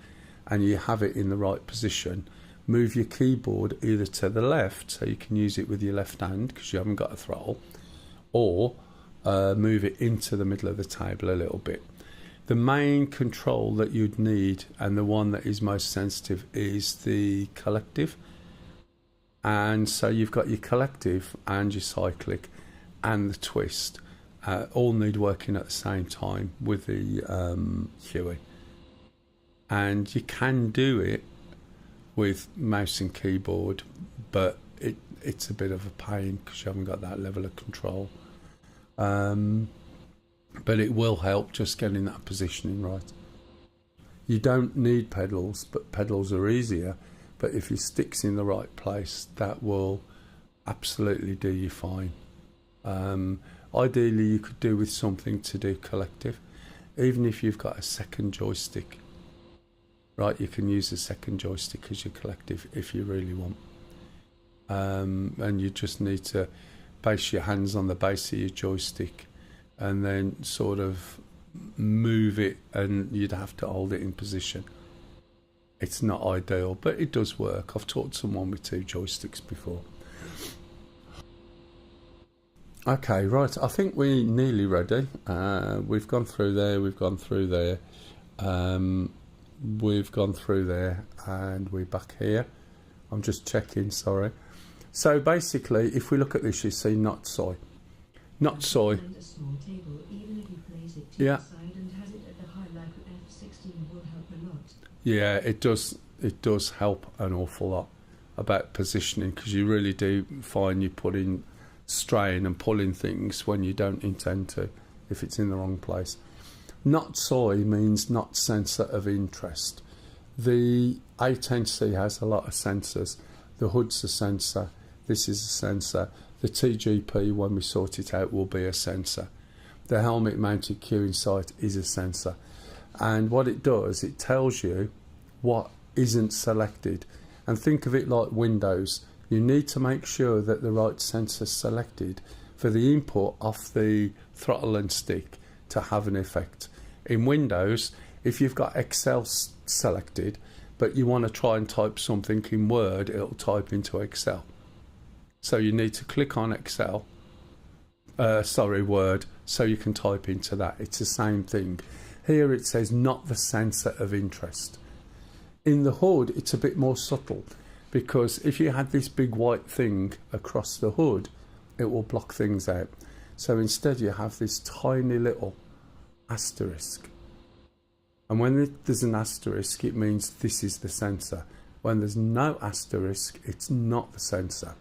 and you have it in the right position, move your keyboard either to the left so you can use it with your left hand because you haven't got a throttle, or move it into the middle of the table a little bit. The main control that you'd need, and the one that is most sensitive, is the collective. And so you've got your collective and your cyclic and the twist all need working at the same time with the Huey. And you can do it with mouse and keyboard, but it's a bit of a pain because you haven't got that level of control. But it will help just getting that positioning right. You don't need pedals, but pedals are easier. But if your stick's in the right place, that will absolutely do you fine. Ideally, you could do with something to do collective. Even if you've got a second joystick, right, you can use a second joystick as your collective if you really want. And you just need to base your hands on the base of your joystick and then sort of move it, and you'd have to hold it in position. It's not ideal, but it does work. I've taught someone with 2 joysticks before. Okay, right, I think we're nearly ready. We've gone through there, we've gone through there, we've gone through there, and we're back here. I'm just checking, sorry. So basically, if we look at this, you see not soy. Not soy. And a small table, even if you place it to Yeah. the side and has it at the high like F16 will help a lot. Yeah, it does. It does help an awful lot about positioning, because you really do find you put in strain and pulling things when you don't intend to, if it's in the wrong place. Not soy means not sensor of interest. The A10C has a lot of sensors. The hood's a sensor. This is a sensor. The TGP, when we sort it out, will be a sensor. The helmet mounted cueing sight is a sensor. And what it does, it tells you what isn't selected. And think of it like Windows. You need to make sure that the right sensor is selected for the input off the throttle and stick to have an effect. In Windows, if you've got Excel selected, but you want to try and type something in Word, it'll type into Excel. So you need to click on Word, so you can type into that. It's the same thing. Here it says not the sensor of interest. In the hood, it's a bit more subtle, because if you had this big white thing across the hood, it will block things out. So instead you have this tiny little asterisk. And when there's an asterisk, it means this is the sensor. When there's no asterisk, it's not the sensor.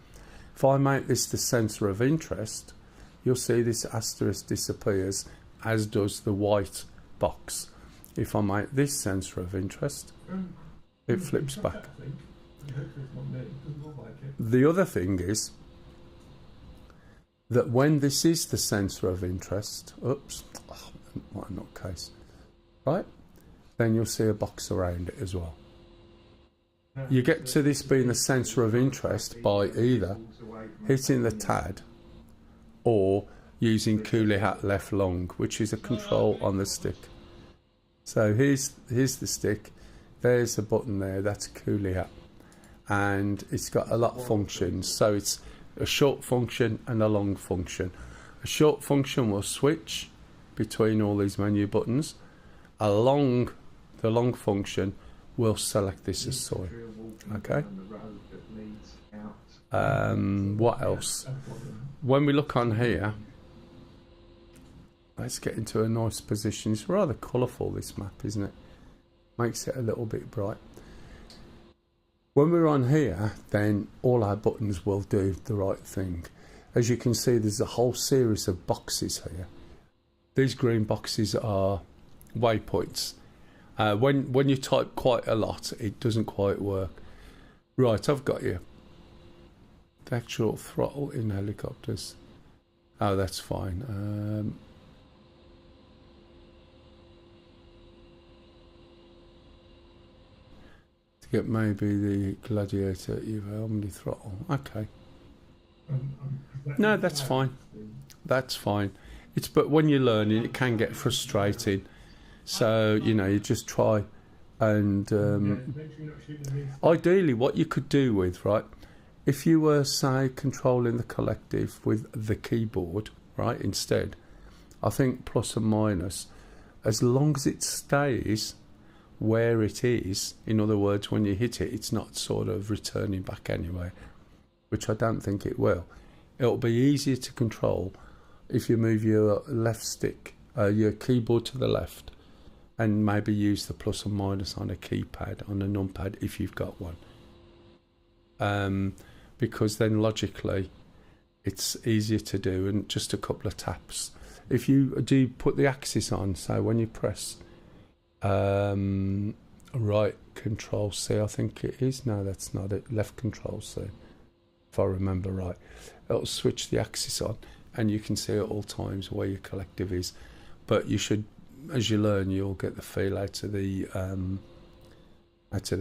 If I make this the sensor of interest, you'll see this asterisk disappears, as does the white box. If I make this sensor of interest, it flips back. The other thing is that when this is the sensor of interest, what a nutcase, right? Then you'll see a box around it as well. You get to this being the sensor of interest by either hitting the TAD or using coolie hat left long, which is a control on the stick. So here's the stick, there's a button there, that's coolie hat, and it's got a lot of functions. So it's a short function and a long function. A short function will switch between all these menu buttons. The long function will select this as soy. Okay. What else? When we look on here, let's get into a nice position. It's rather colourful, this map, isn't it? Makes it a little bit bright. When we're on here, then all our buttons will do the right thing. As you can see, there's a whole series of boxes here. These green boxes are waypoints. When you type quite a lot, it doesn't quite work. Right, I've got you. The actual throttle in helicopters. Oh, that's fine. To get maybe the Gladiator Evo Omni throttle. Okay. No, that's fine. That's fine. It's but when you're learning, it can get frustrating. So you know, you just try and ideally, what you could do with if you were say controlling the collective with the keyboard, right, instead, I think plus and minus, as long as it stays where it is, in other words, when you hit it, it's not sort of returning back anyway, which I don't think it will. It'll be easier to control if you move your left stick, your keyboard to the left, and maybe use the plus and minus on a keypad, on a numpad, if you've got one. Because then logically, it's easier to do, and just a couple of taps. If you do put the axis on, so when you press right control C, I think it is. No, that's not it. Left control C, if I remember right. It'll switch the axis on, and you can see at all times where your collective is. But you should, as you learn, you'll get the feel out of the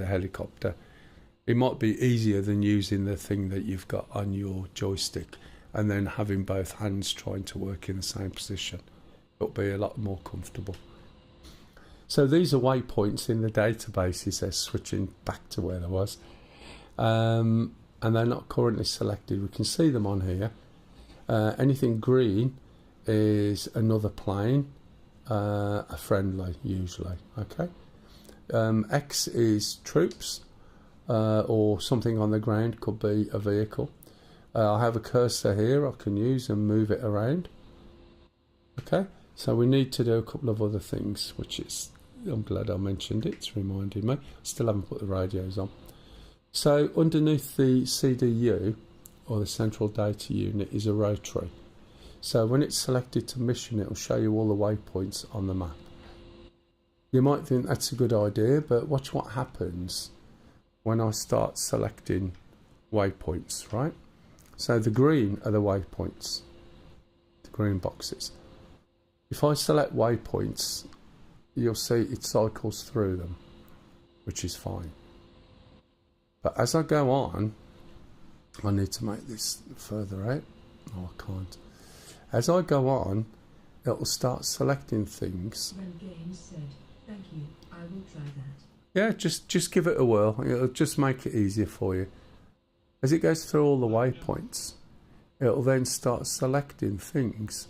helicopter. It might be easier than using the thing that you've got on your joystick and then having both hands trying to work in the same position. It'll be a lot more comfortable. So these are waypoints in the database, it says, switching back to where there was. And they're not currently selected. We can see them on here. Anything green is another plane, a friendly usually, okay? X is troops, or something on the ground, could be a vehicle. I have a cursor here I can use and move it around. Okay, so we need to do a couple of other things, which is, I'm glad I mentioned it, it's reminded me. Still haven't put the radios on. So underneath the CDU, or the central data unit, is a rotary. So when it's selected to mission, it will show you all the waypoints on the map. You might think that's a good idea, but watch what happens when I start selecting waypoints, right? So the green are the waypoints, the green boxes. If I select waypoints, you'll see it cycles through them, which is fine. But as I go on, I need to make this further out. No, I can't. As I go on, it will start selecting things. Rengain said, "Thank you, I will try that." Yeah, just give it a whirl. It'll just make it easier for you. As it goes through all the waypoints, it'll then start selecting things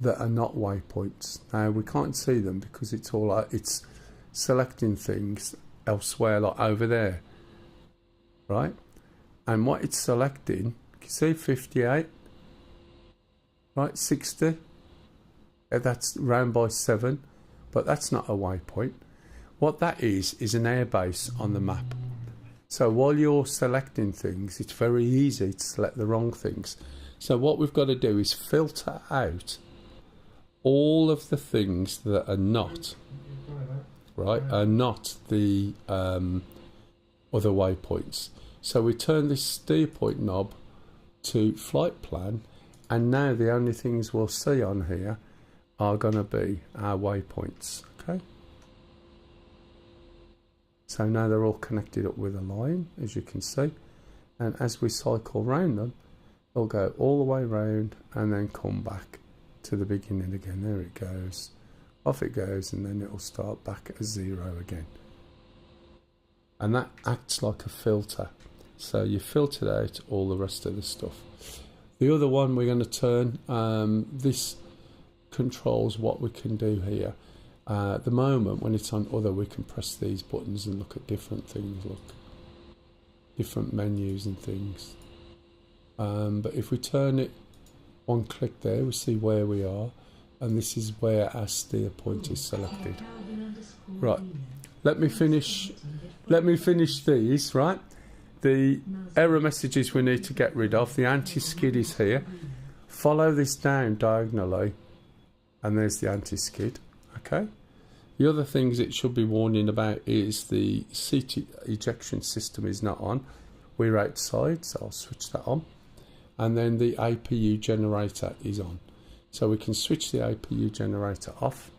that are not waypoints. Now we can't see them because it's all it's selecting things elsewhere, like over there, right? And what it's selecting, you can see 58, right? 60. That's round by 7, but that's not a waypoint. What that is an airbase on the map. So while you're selecting things, it's very easy to select the wrong things. So what we've got to do is filter out all of the things that are not, right, are not the other waypoints. So we turn this steer point knob to flight plan, and now the only things we'll see on here are going to be our waypoints, okay? So now they're all connected up with a line, as you can see. And as we cycle round them, they'll go all the way round and then come back to the beginning again. There it goes. Off it goes, and then it'll start back at 0 again. And that acts like a filter. So you filtered out all the rest of the stuff. The other one we're going to turn, this controls what we can do here. At the moment, when it's on other, we can press these buttons and look at different things, look, different menus and things. But if we turn it one click there, we see where we are, and this is where our steer point is selected. Right, let me finish these, right? The error messages we need to get rid of. The anti-skid is here. Follow this down diagonally, and there's the anti-skid, okay? The other things it should be warning about is the seat ejection system is not on. We're outside, so I'll switch that on. And then the APU generator is on. So we can switch the APU generator off,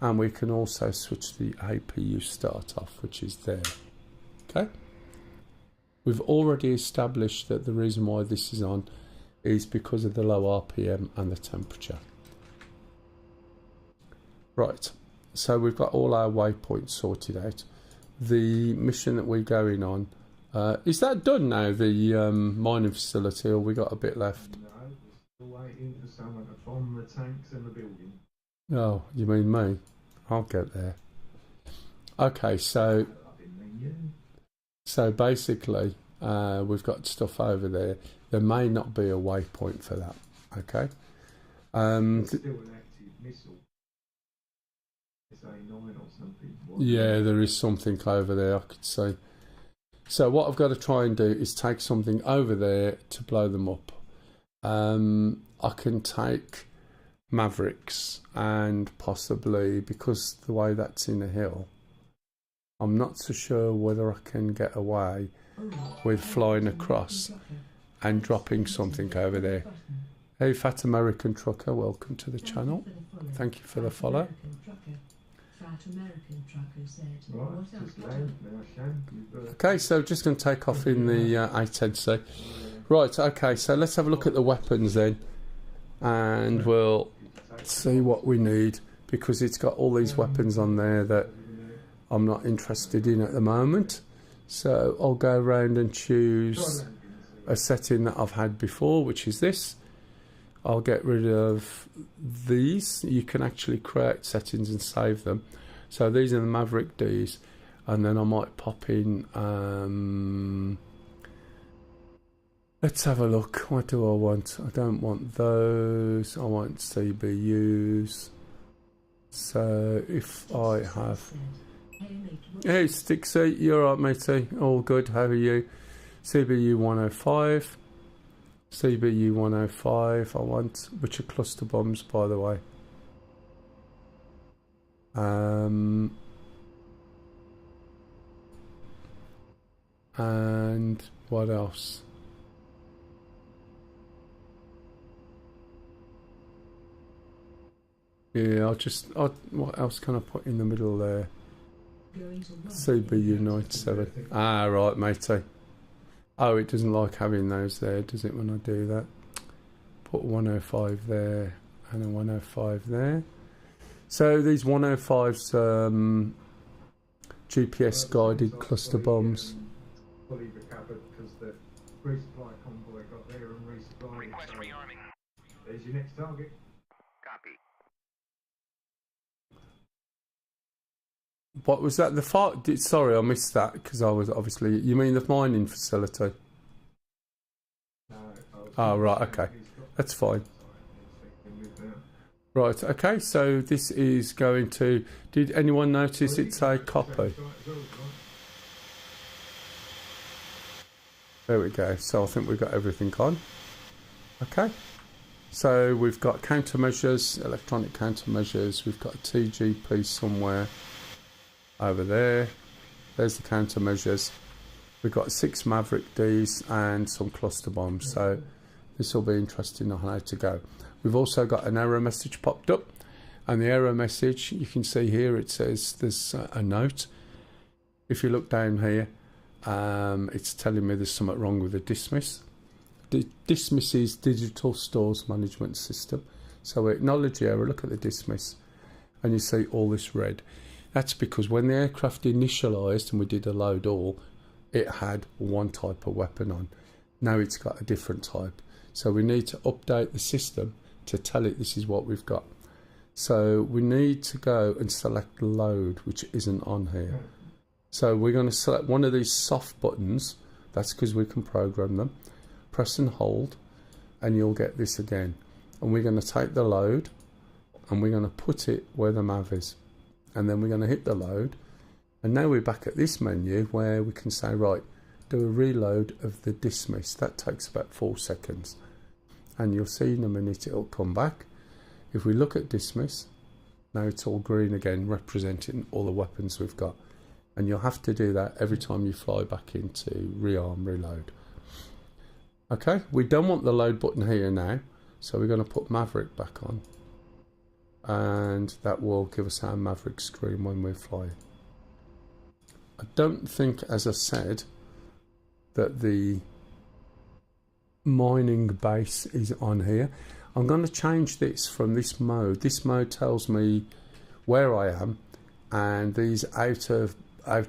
and we can also switch the APU start off, which is there. Okay. We've already established that the reason why this is on is because of the low RPM and the temperature. Right, so we've got all our waypoints sorted out. The mission that we're going on, is that done now, the mining facility, or we got a bit left? No, we're still waiting for someone to bomb the tanks in the building. Oh, you mean me? I'll get there. Okay, so I didn't mean you. so basically, we've got stuff over there. There may not be a waypoint for that. Okay. There's still an active missile. It's A9 or something. Yeah, there is something over there, I could see. So what I've got to try and do is take something over there to blow them up. I can take Mavericks and possibly, because the way that's in a hill, I'm not so sure whether I can get away with flying across and dropping something over there. Hey, Fat American Trucker, welcome to the channel. Thank you for the follow. Fat American Trucker said, Right, "What else just got land now, Shan. You've Okay, so just going to take off in the A10C. Right, okay, so let's have a look at the weapons then, and we'll see what we need, because it's got all these weapons on there that I'm not interested in at the moment. So I'll go around and choose a setting that I've had before, which is this. I'll get rid of these. You can actually create settings and save them. So these are the Maverick Ds, and then I might pop in. Let's have a look. What do I want? I don't want those. I want CBUs. So if I have, hey Stixie, you're right, matey. All good. How are you? CBU 105. CBU 105 I want, which are cluster bombs, by the way. And what else? Yeah, what else can I put in the middle there? CBU 97. Ah, right, matey. Oh, it doesn't like having those there, does it, when I do that? Put 105 there and a 105 there. So these 105s, GPS guided cluster bombs. fully recovered because the resupply convoy got there and resupplied. Request rearming. There's your next target. Copy. What was that? The fight? Sorry, I missed that because I was obviously. You mean the mining facility? No, Oh, right, okay. That's fine. Right, okay, so this is going to... Did anyone notice it's a copy? There we go. So I think we've got everything on. Okay. So we've got countermeasures, electronic countermeasures. We've got a TGP somewhere over there. There's the countermeasures. We've got 6 Maverick Ds and some cluster bombs. So this will be interesting on how to go. We've also got an error message popped up. And the error message, you can see here, it says there's a note. If you look down here, it's telling me there's something wrong with the dismiss. Dismiss is Digital Stores Management System. So we acknowledge the error, look at the dismiss, and you see all this red. That's because when the aircraft initialised and we did a load all, it had one type of weapon on. Now it's got a different type. So we need to update the system to tell it this is what we've got. So we need to go and select load, which isn't on here. So we're going to select one of these soft buttons. That's because we can program them. Press and hold, and you'll get this again. And we're going to take the load, and we're going to put it where the MAV is. And then we're going to hit the load. And now we're back at this menu where we can say, right, do a reload of the dismiss. That takes about 4 seconds. And you'll see in a minute it'll come back. If we look at dismiss, now it's all green again, representing all the weapons we've got. And you'll have to do that every time you fly back into rearm reload. Okay, we don't want the load button here now, so we're going to put Maverick back on. And that will give us our Maverick screen when we're flying. I don't think, as I said, that the mining base is on here. I'm going to change this from this mode. This mode tells me where I am, and these outer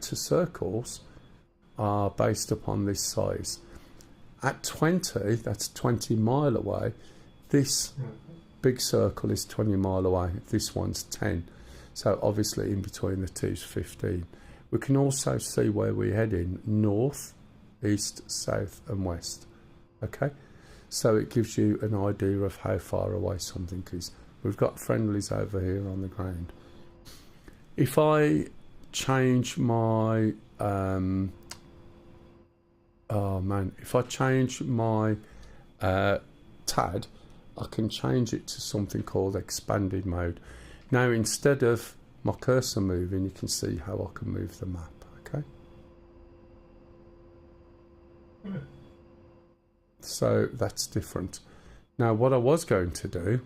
circles are based upon this size. At 20, that's 20 mile away. This big circle is 20 mile away. This one's 10. So obviously in between the two is 15. We can also see where we're heading: north, east, south and west. Okay, so it gives you an idea of how far away something is. We've got friendlies over here on the ground. If I change my if I change my TAD, I can change it to something called expanded mode. Now, instead of my cursor moving, you can see how I can move the map. Okay, so that's different. Now, what I was going to do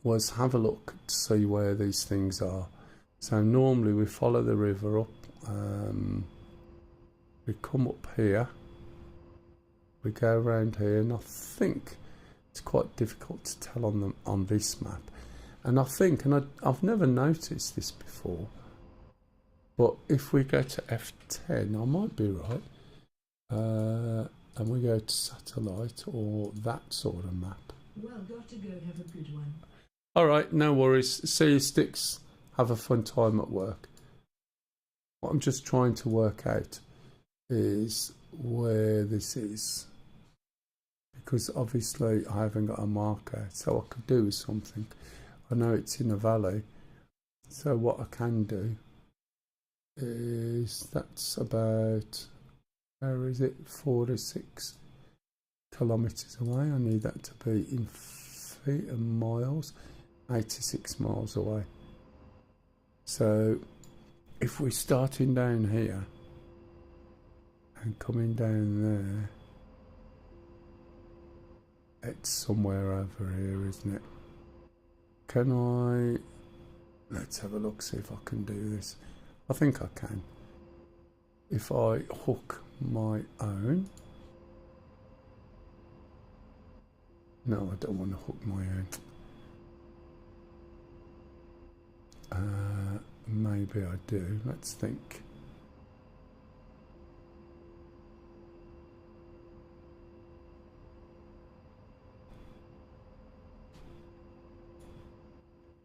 was have a look to see where these things are. So normally we follow the river up, we come up here, we go around here, and I think it's quite difficult to tell on this map. And I think, and I've never noticed this before, but if we go to F10, I might be right, and we go to satellite or that sort of map. Well, got to go. Have a good one. All right, no worries. See you, Sticks. Have a fun time at work. What I'm just trying to work out is where this is, because obviously I haven't got a marker, so I could do something. I know it's in a valley, so what I can do is, that's about, where is it, 46 kilometres away. I need that to be in feet and miles, 86 miles away. So if we're starting down here and coming down there, it's somewhere over here, isn't it? Can I, let's have a look, see if I can do this. I think I can. If I hook my own, no, I don't want to hook my own. Maybe I do. Let's think.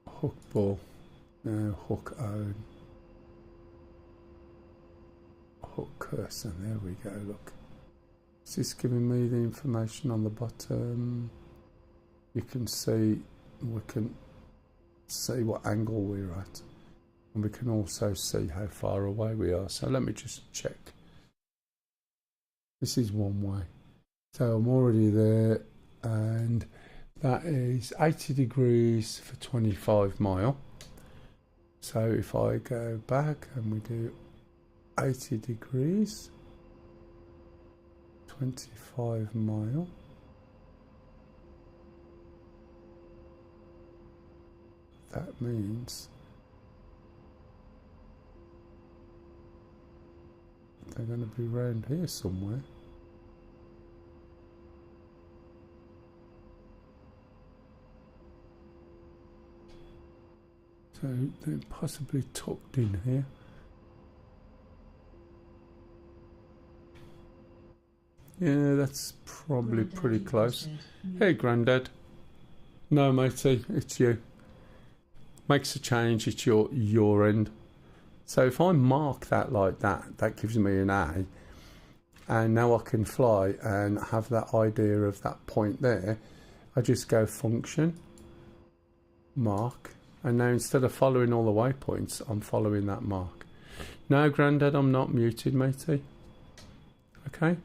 Hook ball. No, hook own. Hook cursor. There we go. Look. Is this giving me the information on the bottom? You can see, we can see what angle we're at, and we can also see how far away we are. So let me just check. This is one way, so I'm already there, and that is 80 degrees for 25 mile. So if I go back and we do 80 degrees, 25 mile, that means they're going to be around here somewhere. So they're possibly tucked in here. Yeah, that's probably pretty close. Hey, Grandad. No, matey, it's you. Makes a change, it's your end. So if I mark that like that, that gives me an A, and now I can fly and have that idea of that point there. I just go function, mark, and now instead of following all the waypoints, I'm following that mark. No, Grandad, I'm not muted, matey. Okay,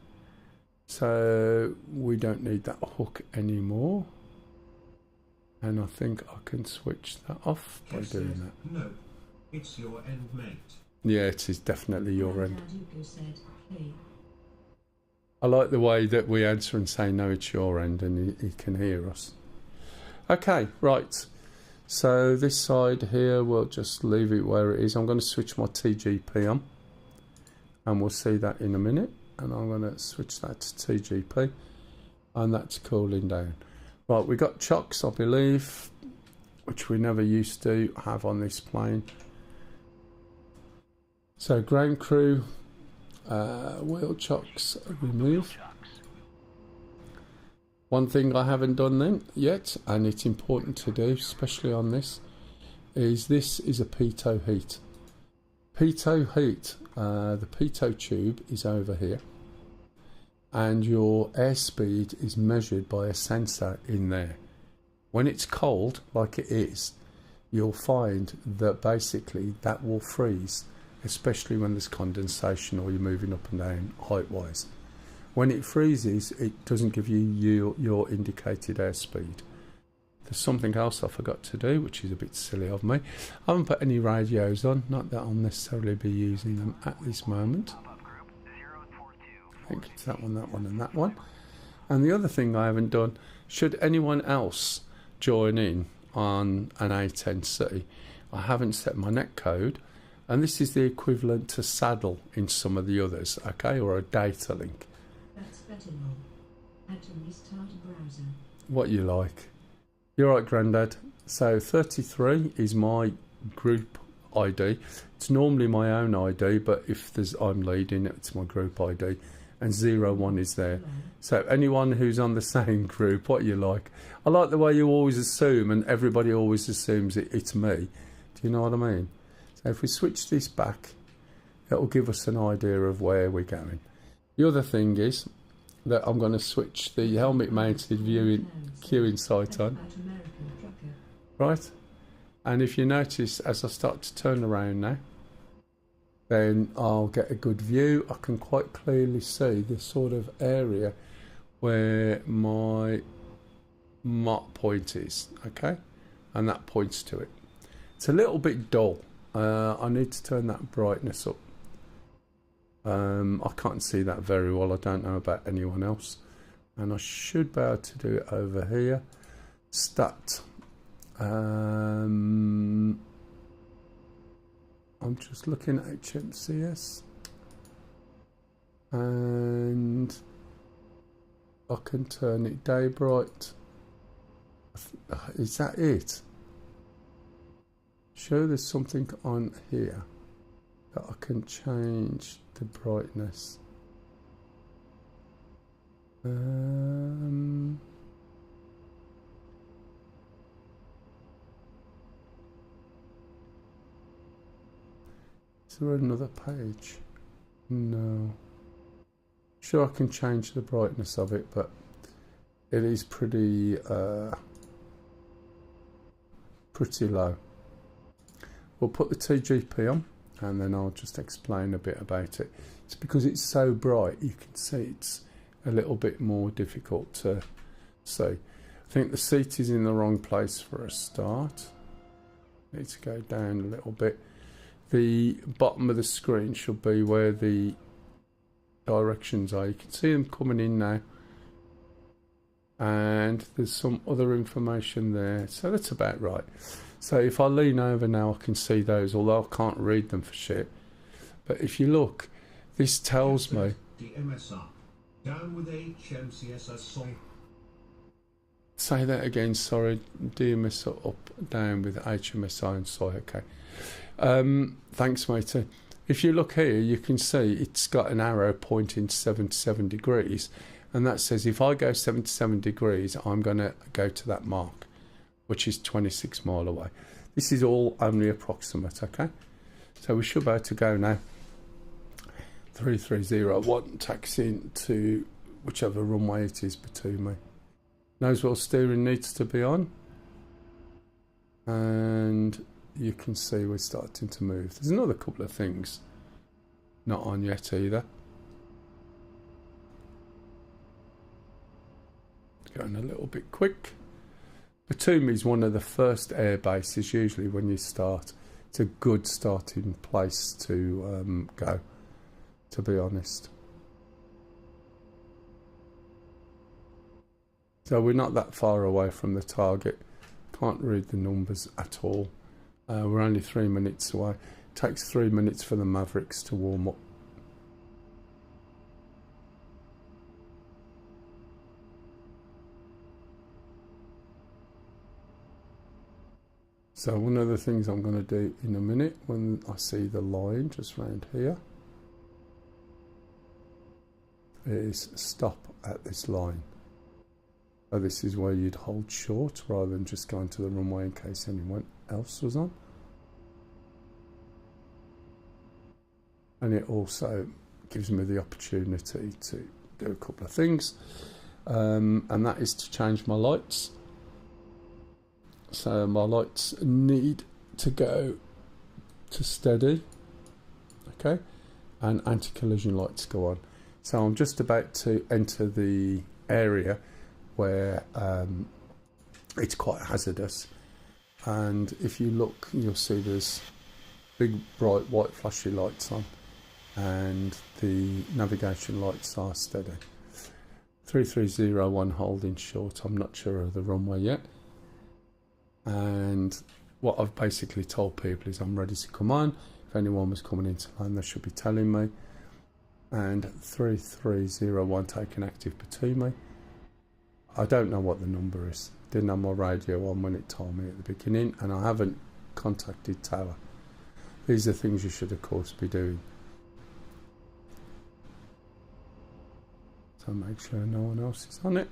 so we don't need that hook anymore. And I think I can switch that off by doing that. No, it's your end, mate. Yeah, it is definitely your end. Said, hey. I like the way that we answer and say, no, it's your end, and he can hear us. Okay, right. So this side here, we'll just leave it where it is. I'm going to switch my TGP on, and we'll see that in a minute. And I'm going to switch that to TGP, and that's cooling down. Right, we got chocks, I believe, which we never used to have on this plane. So ground crew, wheel chocks remove. One thing I haven't done then yet, and it's important to do, especially on this is a pitot heat. Pitot heat, the pitot tube is over here, and your airspeed is measured by a sensor in there. When it's cold, like it is, you'll find that basically that will freeze, especially when there's condensation or you're moving up and down height-wise. When it freezes, it doesn't give you your indicated airspeed. There's something else I forgot to do, which is a bit silly of me. I haven't put any radios on, not that I'll necessarily be using them at this moment. I think it's that one, and that one. And the other thing I haven't done, should anyone else join in on an A10C, I haven't set my net code, and this is the equivalent to saddle in some of the others, okay, or a data link. That's better now. Had to restart browser. What you like. You're right, Grandad. So 33 is my group ID. It's normally my own ID, but if I'm leading, it's my group ID. And 01 is there. So anyone who's on the same group, what you like. I like the way you always assume, and everybody always assumes it's me. Do you know what I mean? So if we switch this back, it'll give us an idea of where we're going. The other thing is that I'm going to switch the helmet mounted queuing sight on. Right? And if you notice, as I start to turn around now, then I'll get a good view. I can quite clearly see the sort of area where my mark point is, okay? And that points to it. It's a little bit dull. I need to turn that brightness up. I can't see that very well. I don't know about anyone else. And I should be able to do it over here. Stat. I'm just looking at HMCS. And I can turn it day bright. Is that it? Sure, there's something on here that I can change the brightness. Is there another page? No. Sure, I can change the brightness of it, but it is pretty low. We'll put the TGP on, and then I'll just explain a bit about it. It's because it's so bright, you can see it's a little bit more difficult to see. I think the seat is in the wrong place for a start. Need to go down a little bit. The bottom of the screen should be where the directions are. You can see them coming in now. And there's some other information there. So that's about right. So if I lean over now, I can see those, although I can't read them for shit. But if you look, this tells me... DMS up. Down with HMCS song. Say that again, sorry. DMS up, down with HMSI and soy, okay. Thanks, matey. If you look here, you can see it's got an arrow pointing 77 degrees. And that says if I go 77 degrees, I'm going to go to that mark, which is 26 miles away. This is all only approximate, okay? So we should be able to go now. 3301, taxiing to whichever runway it is between me. Nose wheel steering needs to be on. And you can see we're starting to move. There's another couple of things not on yet either. Going a little bit quick. Batumi is one of the first air bases usually when you start. It's a good starting place to go, to be honest. So we're not that far away from the target. Can't read the numbers at all. We're only 3 minutes away. It takes 3 minutes for the Mavericks to warm up. So one of the things I'm going to do in a minute when I see the line just round here is stop at this line. So this is where you'd hold short rather than just going to the runway in case anyone else was on. And it also gives me the opportunity to do a couple of things, and that is to change my lights. So my lights need to go to steady, okay, and anti-collision lights go on. So I'm just about to enter the area where it's quite hazardous, and if you look you'll see there's big bright white flashy lights on and the navigation lights are steady. 3301 holding short. I'm not sure of the runway yet. And what I've basically told people is I'm ready to come on. If anyone was coming into line, they should be telling me. And 3301 taking active between me. I don't know what the number is. Didn't have my radio on when it told me at the beginning, and I haven't contacted Tower. These are things you should, of course, be doing. So make sure no one else is on it.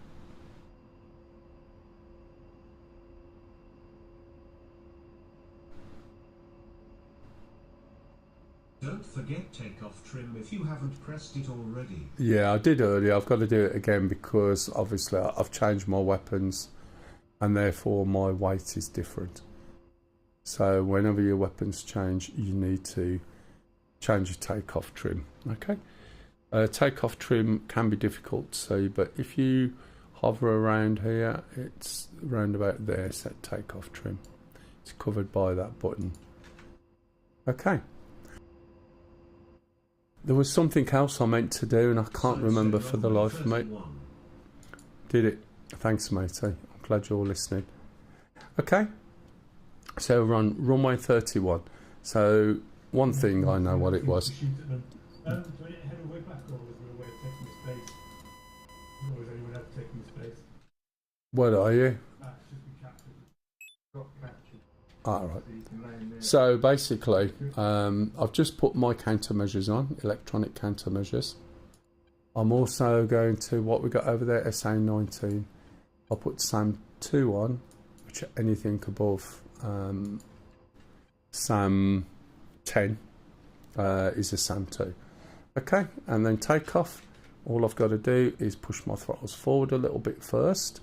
Don't forget takeoff trim if you haven't pressed it already. Yeah, I did earlier. I've got to do it again because obviously I've changed my weapons and therefore my weight is different. So whenever your weapons change, you need to change your takeoff trim. Okay. Takeoff trim can be difficult to see, but if you hover around here, it's around about there, set takeoff trim. It's covered by that button. Okay. There was something else I meant to do and I can't remember for the life of me. Did it? Thanks, matey. I'm glad you're listening. Okay. So we're on runway 31. So one thing I know what it was. Do I head a way back, or was there a way of taking the space? Or was anyone else taking the space? What are you? It's just been captured. Got captured. Alright. So you can land there. So basically, I've just put my countermeasures on, electronic countermeasures. I'm also going to what we got over there, SA19. I'll put SAM2 on, which anything above SAM10 is a SAM2. Okay, and then takeoff. All I've got to do is push my throttles forward a little bit first.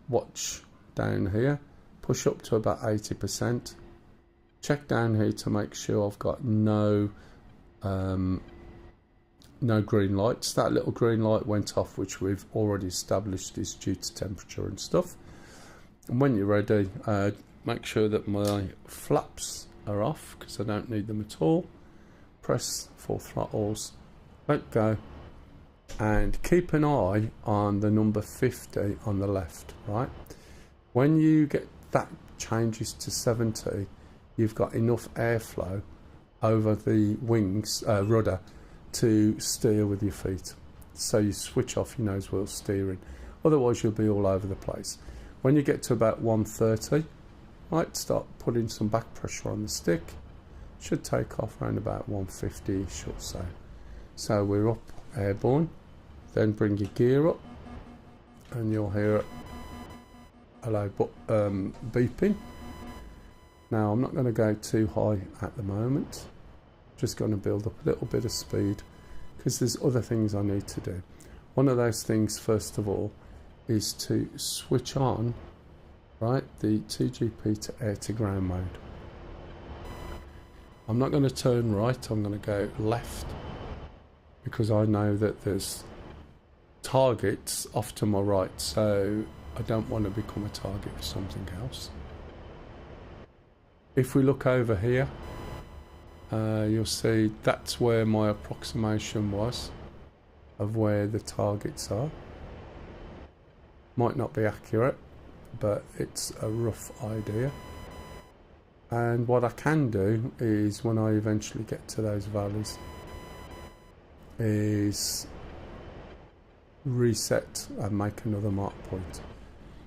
Watch down here. Push up to about 80%. Check down here to make sure I've got no green lights. That little green light went off, which we've already established is due to temperature and stuff. And when you're ready, make sure that my flaps are off because I don't need them at all. Press full throttles, let go, and keep an eye on the number 50 on the left, right? When you get that changes to 70, you've got enough airflow over the wings, rudder, to steer with your feet. So you switch off your nose wheel steering, otherwise you'll be all over the place. When you get to about 130, right, start putting some back pressure on the stick. Should take off around about 150-ish or so. So we're up airborne, then bring your gear up and you'll hear hello beeping. Now I'm not going to go too high at the moment, just going to build up a little bit of speed because there's other things I need to do. One of those things first of all is to switch on, right, the 2GP to air to ground mode. I'm not going to turn right, I'm going to go left because I know that there's targets off to my right, so I don't want to become a target for something else. If we look over here, you'll see that's where my approximation was of where the targets are. Might not be accurate, but it's a rough idea. And what I can do is, when I eventually get to those valleys, is reset and make another mark point.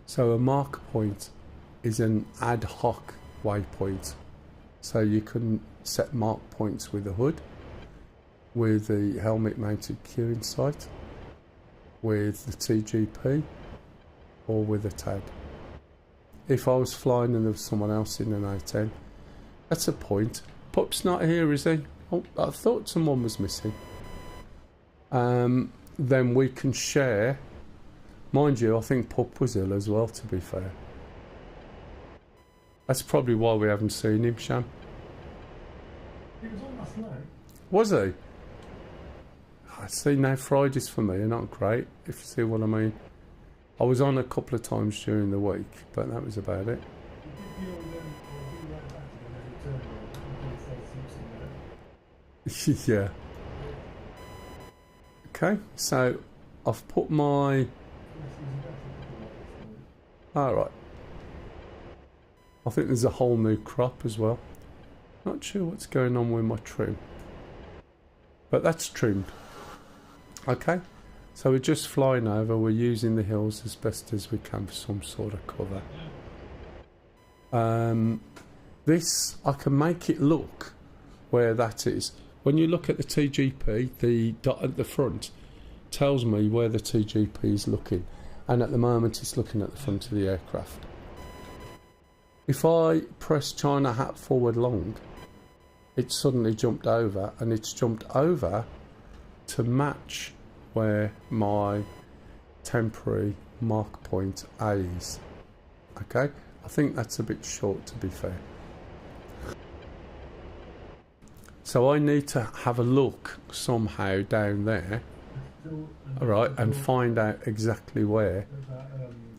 So a mark point is an ad hoc waypoint. So you can set mark points with the hood, with the helmet mounted queuing sight, with the TGP, or with a tag. If I was flying and there was someone else in an A10, that's a point. Pup's not here, is he? Oh, I thought someone was missing. Then we can share. Mind you, I think Pup was ill as well, to be fair. That's probably why we haven't seen him, Sham. He was on last night. Was he? I see, now Fridays for me are not great, if you see what I mean. I was on a couple of times during the week, but that was about it. He did the old, he went back again and he turned on. Yeah. Okay, so I've put my... Alright. I think there's a whole new crop as well. Not sure what's going on with my trim. But that's trimmed. Okay, so we're just flying over. We're using the hills as best as we can for some sort of cover. This, I can make it look where that is. When you look at the TGP, the dot at the front tells me where the TGP is looking. And at the moment it's looking at the front of the aircraft. If I press China hat forward long, it suddenly jumped over, and it's jumped over to match where my temporary mark point A is. Okay, I think that's a bit short, to be fair. So I need to have a look somehow down there, alright, and find out exactly where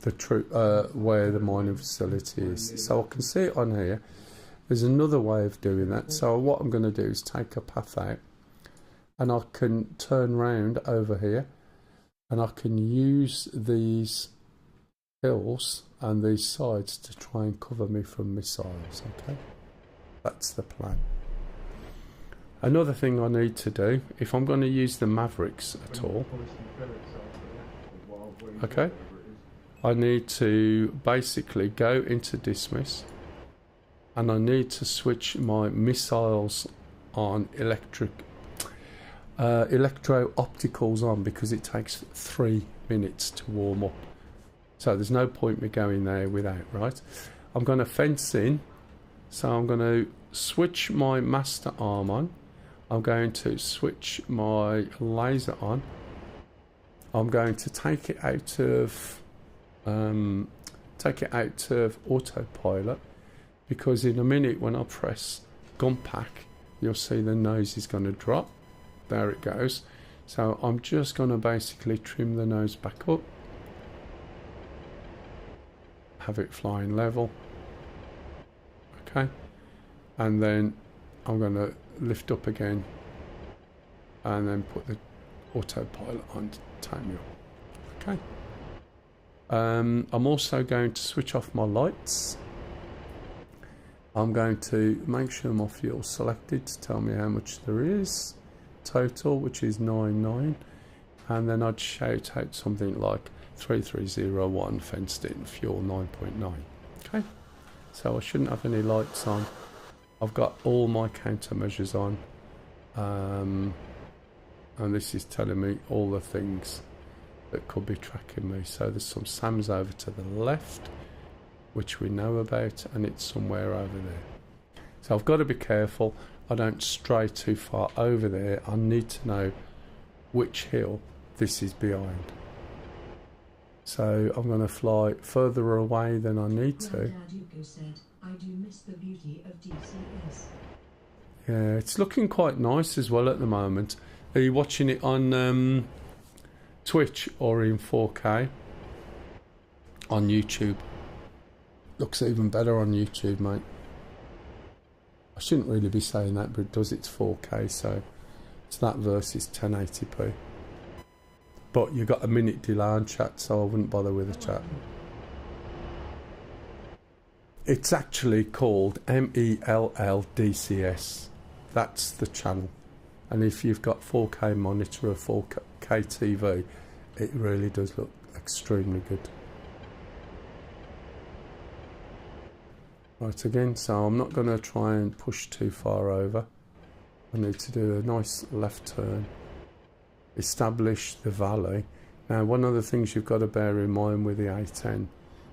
the where the mining facility is. So I can see it on here. There's another way of doing that. So what I'm going to do is take a path out, and I can turn round over here, and I can use these hills and these sides to try and cover me from missiles. Okay, that's the plan. Another thing I need to do, if I'm going to use the Mavericks at all, okay, I need to basically go into dismiss, and I need to switch my missiles on electro-opticals on, because it takes 3 minutes to warm up. So there's no point me going there without, right? I'm going to fence in, so I'm going to switch my master arm on. I'm going to switch my laser on. I'm going to take it out of autopilot, because in a minute when I press gun pack, you'll see the nose is going to drop. There it goes. So I'm just going to basically trim the nose back up, have it flying level, okay, and then I'm going to lift up again and then put the autopilot on to take me up. Okay. I'm also going to switch off my lights. I'm going to make sure my fuel's selected to tell me how much there is total, which is 99, and then I'd shout out something like 3301 fenced in, fuel 9.9. Okay, so I shouldn't have any lights on. I've got all my countermeasures on, and this is telling me all the things that could be tracking me. So there's some SAMs over to the left, which we know about, and it's somewhere over there. So I've got to be careful I don't stray too far over there. I need to know which hill this is behind. So I'm going to fly further away than I need to. Granddad Hugo said, I do miss the beauty of DCS. Yeah, it's looking quite nice as well at the moment. Are you watching it on Twitch or in 4K? On YouTube. Looks even better on YouTube, mate. I shouldn't really be saying that, but it does. It's 4K, so it's that versus 1080p. But you got a minute delay on chat, so I wouldn't bother with the chat. It's actually called MELL DCS. That's the channel. And if you've got 4K monitor or 4K TV, it really does look extremely good. Right, again, so I'm not going to try and push too far over. I need to do a nice left turn, establish the valley. Now, one of the things you've got to bear in mind with the A10,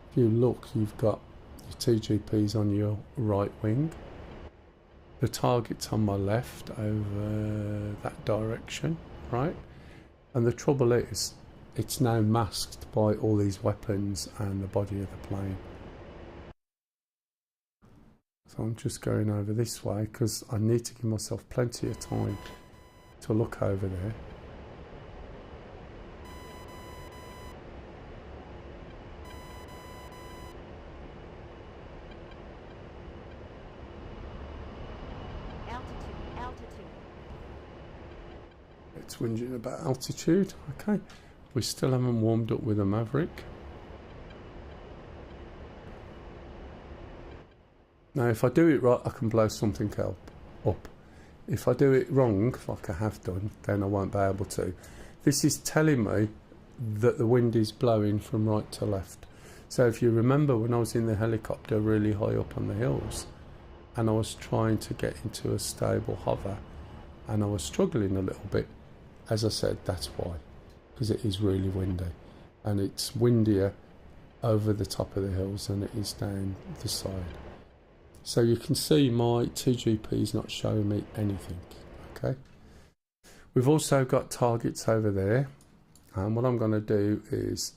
if you look, you've got your TGPs on your right wing. The target's on my left over that direction, right? And the trouble is, it's now masked by all these weapons and the body of the plane. So I'm just going over this way because I need to give myself plenty of time to look over there. It's whinging about altitude. Okay, we still haven't warmed up with a Maverick. Now, if I do it right, I can blow something up. If I do it wrong, like I have done, then I won't be able to. This is telling me that the wind is blowing from right to left. So if you remember when I was in the helicopter really high up on the hills, and I was trying to get into a stable hover, and I was struggling a little bit, as I said, that's why. Because it is really windy. And it's windier over the top of the hills than it is down the side. So you can see my TGP is not showing me anything, okay? We've also got targets over there, and what I'm going to do is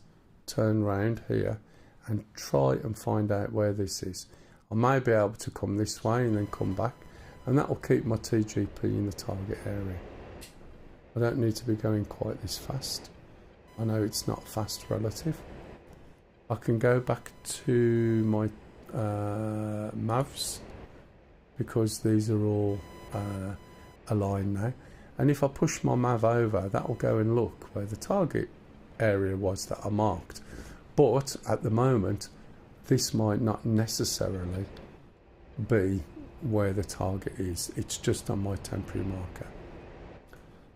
turn round here and try and find out where this is. I may be able to come this way and then come back, and that will keep my TGP in the target area. I don't need to be going quite this fast. I know it's not fast relative. I can go back to my MAVs because these are all aligned now, and if I push my MAV over, that will go and look where the target area was that I marked. But at the moment, this might not necessarily be where the target is. It's just on my temporary marker.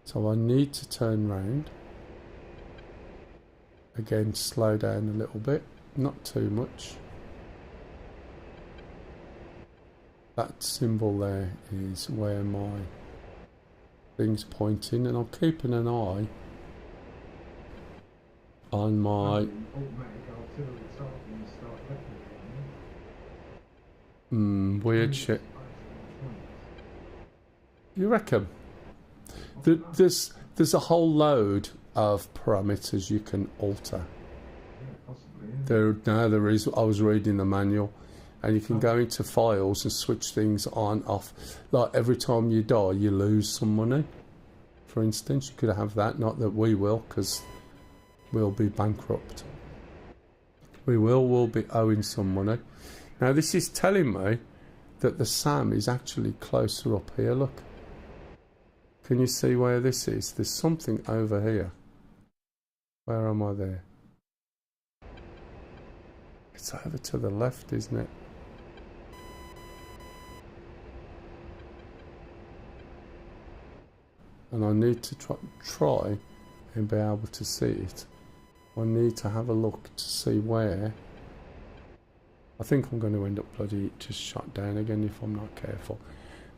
So I need to turn round. Again, slow down a little bit, not too much. That symbol there is where my thing's pointing, and I'm keeping an eye on my Automatic artillery targeting start looking weird shit. You reckon? There's a whole load of parameters you can alter. There is. I was reading the manual, and you can go into files and switch things on, off. Like every time you die, you lose some money. For instance, you could have that. Not that we will, because we'll be bankrupt. We'll be owing some money. Now this is telling me that the SAM is actually closer up here. Look. Can you see where this is? There's something over here. Where am I there? It's over to the left, isn't it? And I need to try and be able to see it. I need to have a look to see where. I think I'm going to end up bloody just shot down again if I'm not careful.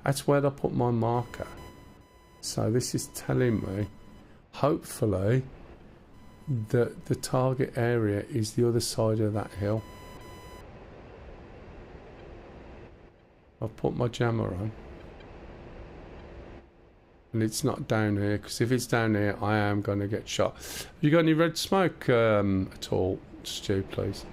That's where I put my marker. So this is telling me, hopefully, that the target area is the other side of that hill. I've put my jammer on. And it's not down here, because if it's down here, I am going to get shot. Have you got any red smoke at all, Stu, please?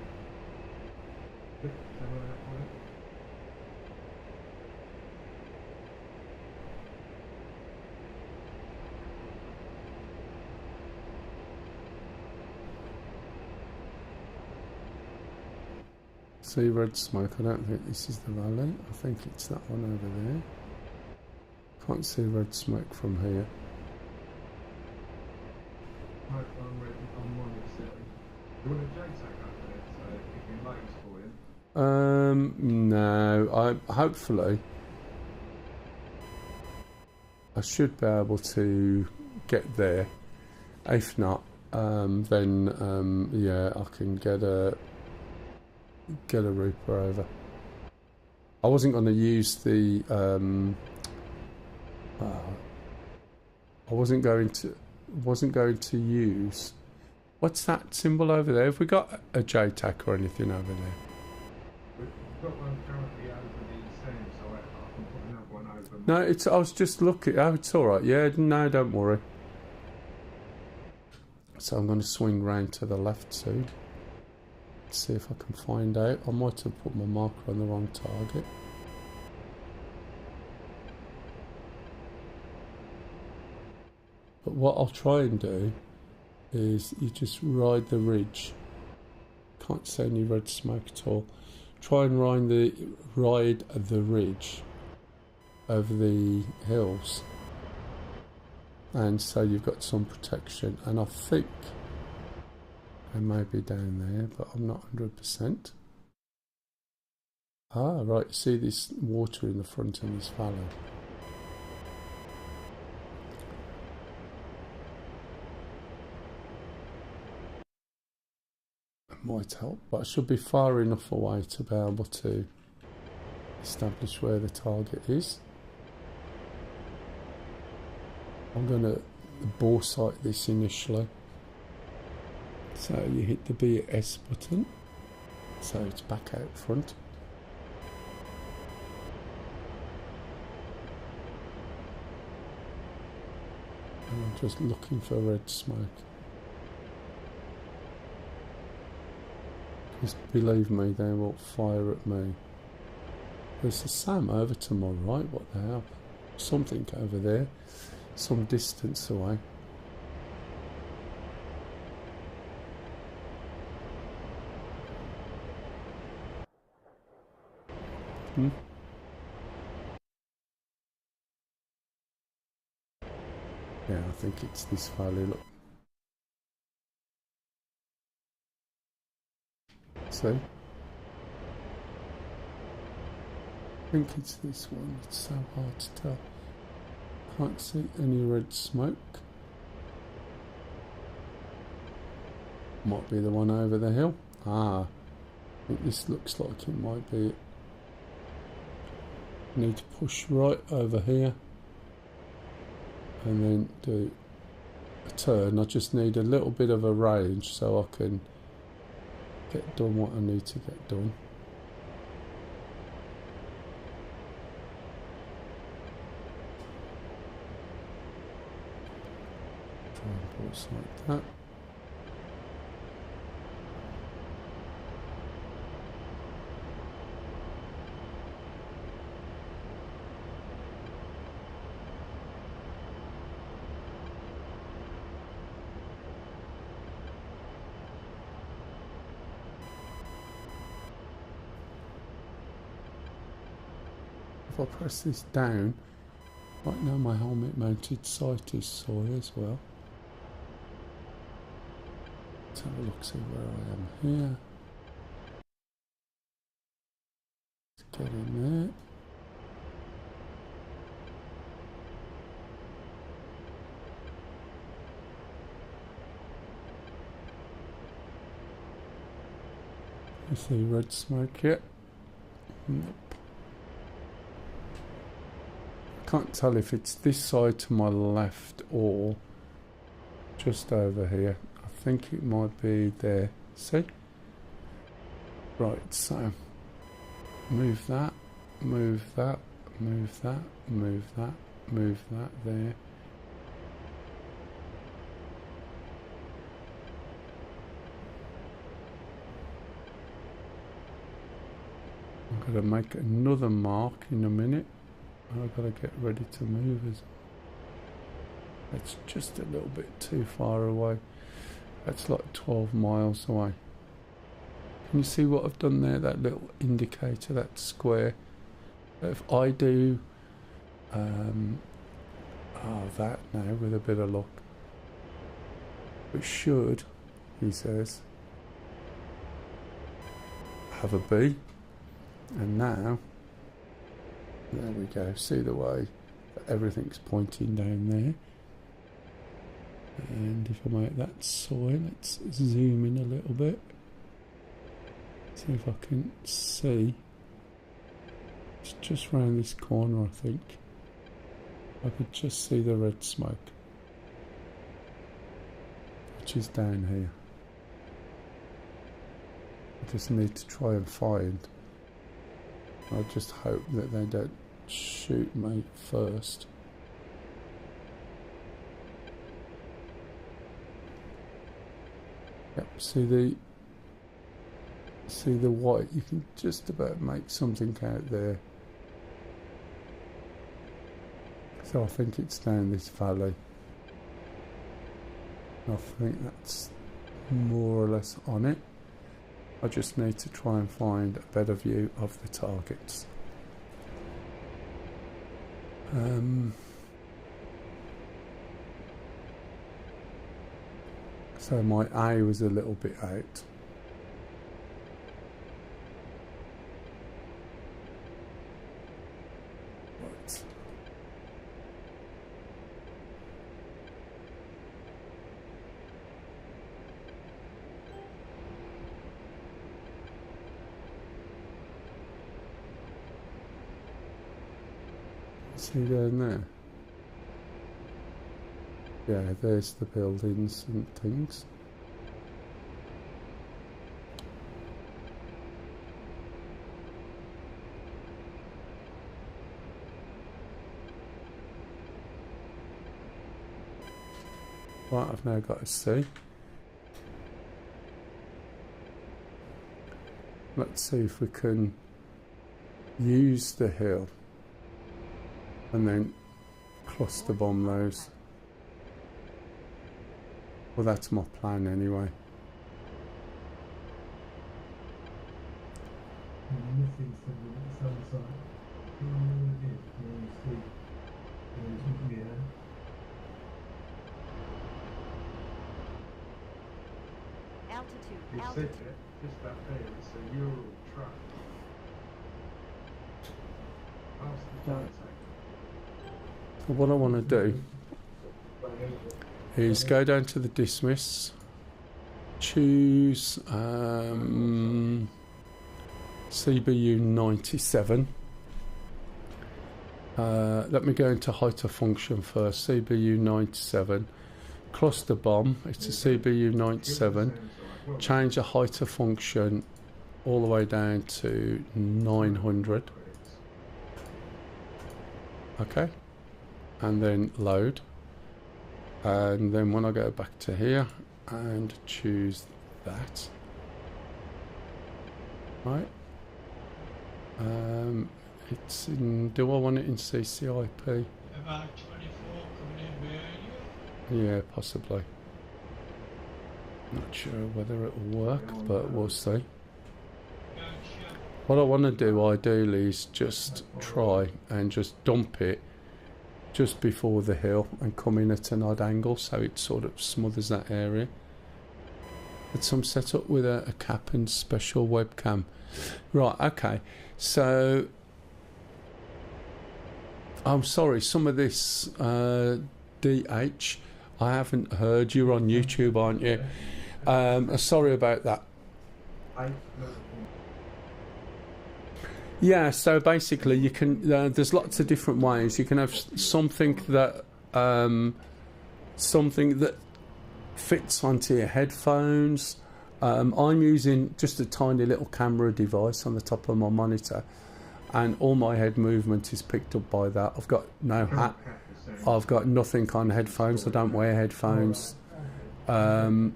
See red smoke. I don't think this is the valley. I think it's that one over there. Can't see red smoke from here. Right, I'm ready. I'm on the city. You want a JTAG up there, so it can lanes for you. No, hopefully I should be able to get there. If not, then yeah, I can get a Reaper over. I wasn't going to use the I wasn't going to use. What's that symbol over there? Have we got a JTAC or anything over there? We've got one currently over the stand, so I can put another one over. No, it's. I was just looking. Oh, it's all right. Yeah, no, don't worry. So I'm going to swing round to the left side. See if I can find out. I might have put my marker on the wrong target. But what I'll try and do is you just ride the ridge. Can't see any red smoke at all. Try and ride the ridge over the hills, and so you've got some protection. And I think I may be down there, but I'm not 100%. Ah, right. See this water in the front of this valley. Might help, but I should be far enough away to be able to establish where the target is. I'm going to bore sight this initially. So you hit the BS button, so it's back out front. And I'm just looking for red smoke. Just believe me, they will fire at me. There's a SAM over to my right. What the hell? Something over there, some distance away. Yeah, I think it's this valley. Look. See? I think it's this one. It's so hard to tell. Can't see any red smoke. Might be the one over the hill. Ah, I think this looks like it might be it. Need to push right over here and then do a turn. I just need a little bit of a range so I can get done what I need to get done. Try and pulse like that. If I press this down, right now my helmet mounted sight is sore as well. Let's have a look, see where I am here. Let's get in there. You see red smoke yet? Nope. Can't tell if it's this side to my left or just over here. I think it might be there. See? Right, so move that, move that, move that, move that, move that there. I'm going to make another mark in a minute. I've got to get ready to move as well. It's just a little bit too far away. That's like 12 miles away. Can you see what I've done there? That little indicator, that square. If I do that now with a bit of luck, it should, he says, have a B. And now, there we go. See the way that everything's pointing down there. And if I make that soil, let's zoom in a little bit. See if I can see. It's just round this corner, I think. I could just see the red smoke, which is down here. I just need to try and find. I just hope that they don't shoot me first. Yep, see the white, you can just about make something out there. So I think it's down this valley. I think that's more or less on it. I just need to try and find a better view of the targets. So my eye was a little bit out. Right. See down there? Yeah, there's the buildings and things. Right, I've now got to see. Let's see if we can use the hill and then cluster bomb those. Well, that's my plan anyway. Altitude. You said that just back there, it's a Euro truck. Past the Right. contact. So what I want to do is go down to the dismiss, choose CBU 97. Let me go into height of function first. CBU 97, cluster bomb. It's a CBU 97. Change the height of function all the way down to 900. Okay, and then load. And then when I go back to here and choose that, right? It's in. Do I want it in CCIP? About 24 coming in behind you. Yeah, possibly. Not sure whether it will work, but we'll see. Gotcha. What I want to do ideally is just try and just dump it just before the hill and come in at an odd angle so it sort of smothers that area. It's some setup with a cap and special webcam. Right, okay. So I'm sorry, some of this DH I haven't heard. You're on YouTube, aren't you? Sorry about that. Yeah, so basically you can there's lots of different ways. You can have something that fits onto your headphones. I'm using just a tiny little camera device on the top of my monitor, and all my head movement is picked up by that. I've got no hat. I've got nothing on headphones. I don't wear headphones. And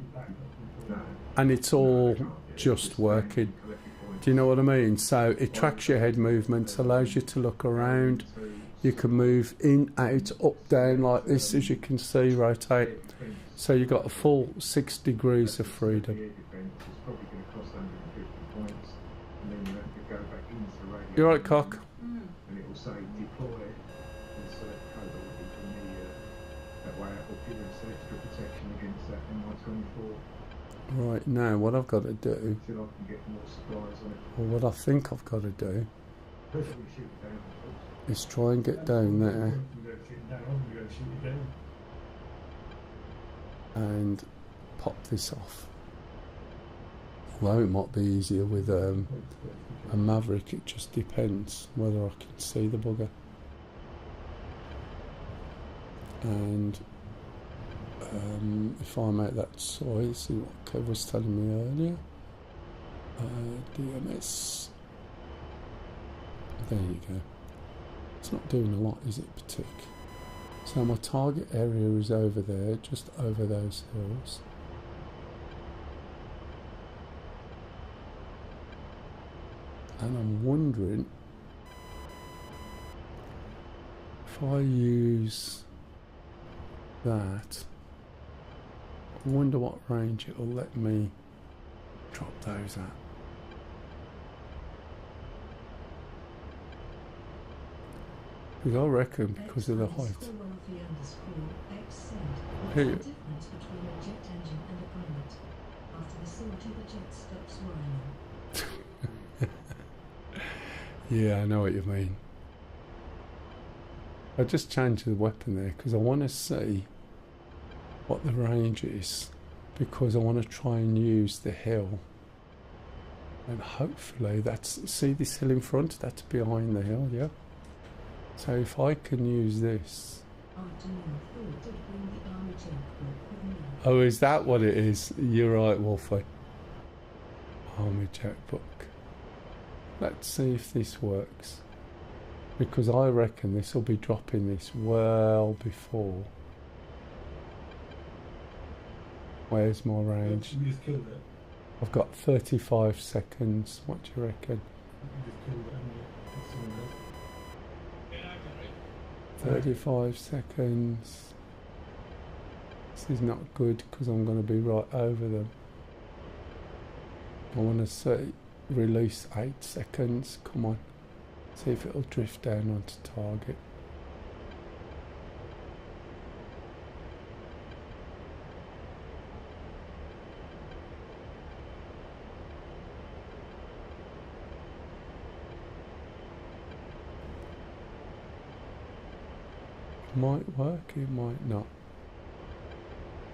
it's all just working. Do you know what I mean? So it tracks your head movements, allows you to look around. You can move in, out, up, down like this, as you can see, rotate. So you've got a full 6 degrees of freedom. You right, Cock? And it will say deploy and select code from the that way it will give us extra protection against that MI24 Right, now what I've got to do, Until I can get more supplies on it. or what I think I've got to do, First we shoot it down, of course. is try and get down there We go shoot it down, we go shoot it down. and pop this off. Although it might be easier with a Maverick, it just depends whether I can see the bugger. And if I make that size, see what Kev was telling me earlier, DMS, there you go. It's not doing a lot, is it, Patik? So my target area is over there, just over those hills. And I'm wondering if I use that, I wonder what range it'll let me drop those at. Because I reckon because of the height. Here. What's the difference between a jet engine and a pilot? After the sortie, the jet stops whining. Yeah, I know what you mean. I just changed the weapon there because I want to see what the range is, because I want to try and use the hill, and hopefully that's, see this hill in front, that's behind the hill, yeah. So if I can use this. Oh, is that what it is? You're right, Wolfie. Army checkbook. Let's see if this works, because I reckon this will be dropping this well before. Where's my range? You just killed it. I've got 35 seconds. What do you reckon? You just killed it, haven't you? That's all right. Yeah, I got it. 35 seconds. This is not good because I'm going to be right over them. I want to see. Release 8 seconds. Come on. See if it'll drift down onto target. Might work, it might not.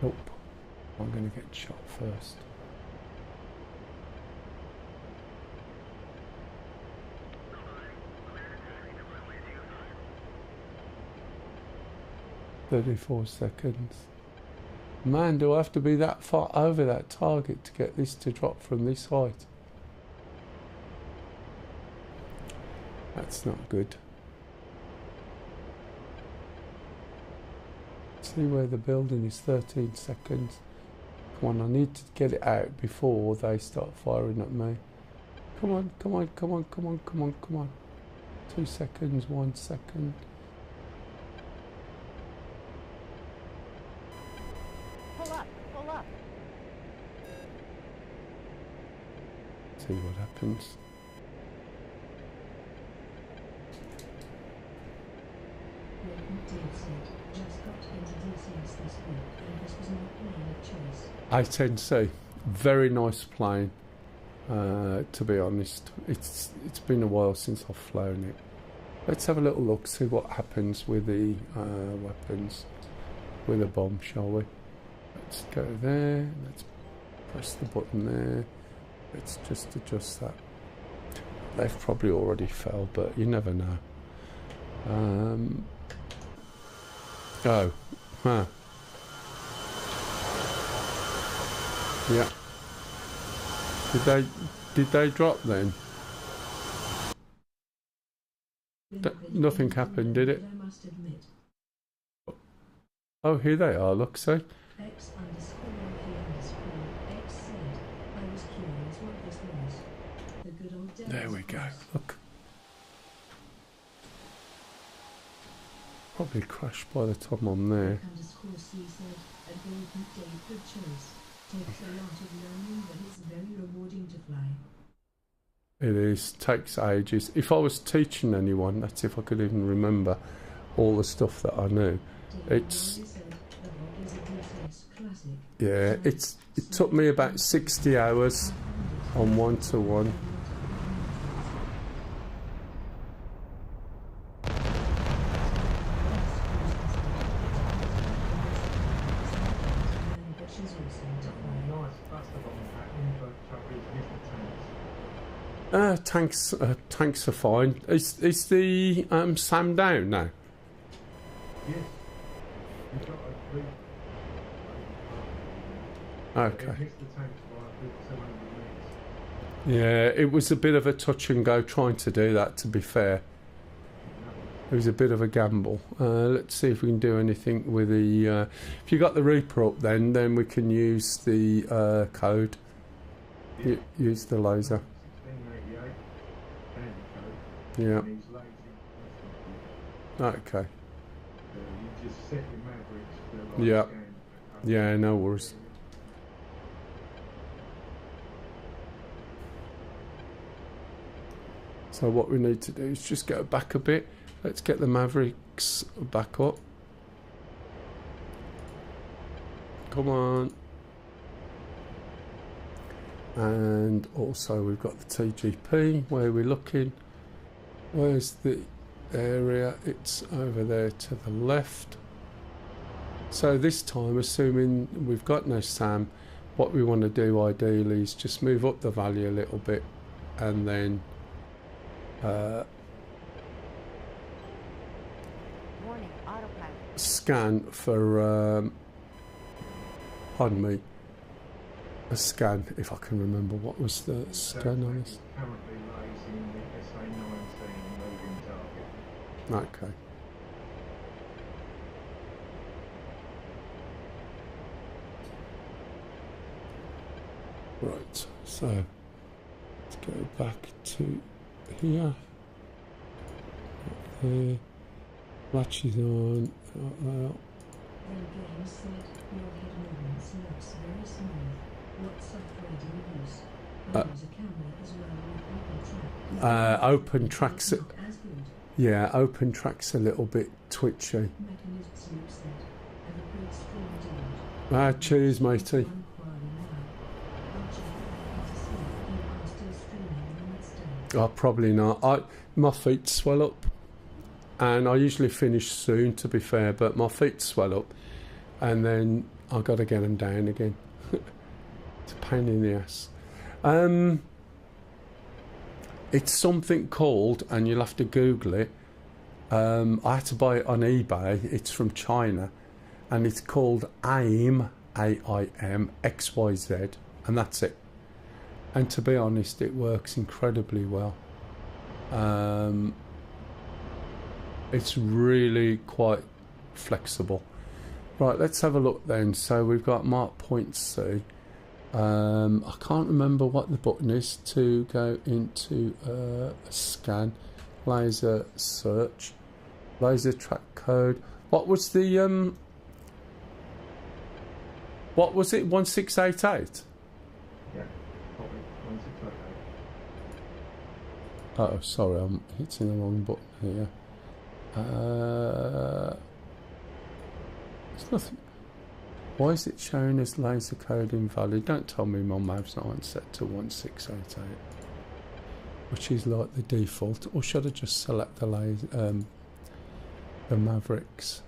Nope. I'm going to get shot first. "34 seconds. Man, do I have to be that far over that target to get this to drop from this height? That's not good. See where the building is, 13 seconds. Come on, I need to get it out before they start firing at me. Come on, come on, come on, come on, come on, come on. 2 seconds, 1 second. Pull up, pull up. See what happens. Just got into DCS this week, and this was my plane of choice. I-10C, very nice plane. To be honest, it's been a while since I've flown it. Let's have a little look, see what happens with the weapons, with the bomb, shall we? Let's go there. Let's press the button there. Let's just adjust that. They've probably already fell, but you never know. Oh, huh. Yeah. Did they drop then? Nothing happened, did it? I must admit. Oh, here they are. Look, see. X_LP_X said, I was curious what this was. The good old days. There we go. Look. Probably crashed by the time I'm there. _C said, a golden day, good choice. Takes a lot of learning, but it's very rewarding to fly. It is. Takes ages. If I was teaching anyone, that's if I could even remember all the stuff that I knew. It's, yeah, it took me about 60 hours on 1-to-1. Tanks are fine. Is the Sam down now? Yes. You've got a Okay. It missed the tanks by a good 700 metres. Yeah, it was a bit of a touch and go trying to do that, to be fair. It was a bit of a gamble. Let's see if we can do anything with the... if you got the Reaper up then we can use the code. Use the laser. 1688. Dandy code. Yeah. And he's lazy. Okay. You just set your Mavericks to like Yeah. scan. Yeah, no worries. So what we need to do is just go back a bit. Let's get the Mavericks back up. Come on. And also we've got the TGP. Where we're looking. Where's the area? It's over there to the left. So this time, assuming we've got no SAM, what we want to do ideally is just move up the value a little bit and then Warning, autopilot. scan for pardon me, a scan, if I can remember what was the scan on this. Currently lays in the SA-19 moving target. Okay. Right, so let's go back to here. There. Latches on. Then Game said, your head movements looks very smooth. What software do you use? I use a camera as well with OpenTrack. OpenTrack's Not as good. yeah, OpenTrack's a little bit twitchy. Mechanist Luke said, have a great stream, dude. Cheers, matey. I'm quarreling now. I'll check back to see if you are still streaming the next day. Oh, probably not. My feet swell up, and I usually finish soon, to be fair. But my feet swell up, and then I got to get them down again. It's a pain in the ass. It's something called, and you'll have to Google it. I had to buy it on eBay. It's from China, and it's called AIM, AIM XYZ, and that's it. And to be honest, it works incredibly well. It's really quite flexible. Right, let's have a look then. So we've got mark point C. I can't remember what the button is to go into a scan. Laser search. Laser track code. What was the what was it? 1688? Yeah, probably 1688. Oh, sorry, I'm hitting the wrong button here. There's nothing. Why is it showing as laser code invalid? Don't tell me my mavs aren't set to 1688, which is like the default. Or should I just select the laser, the Mavericks?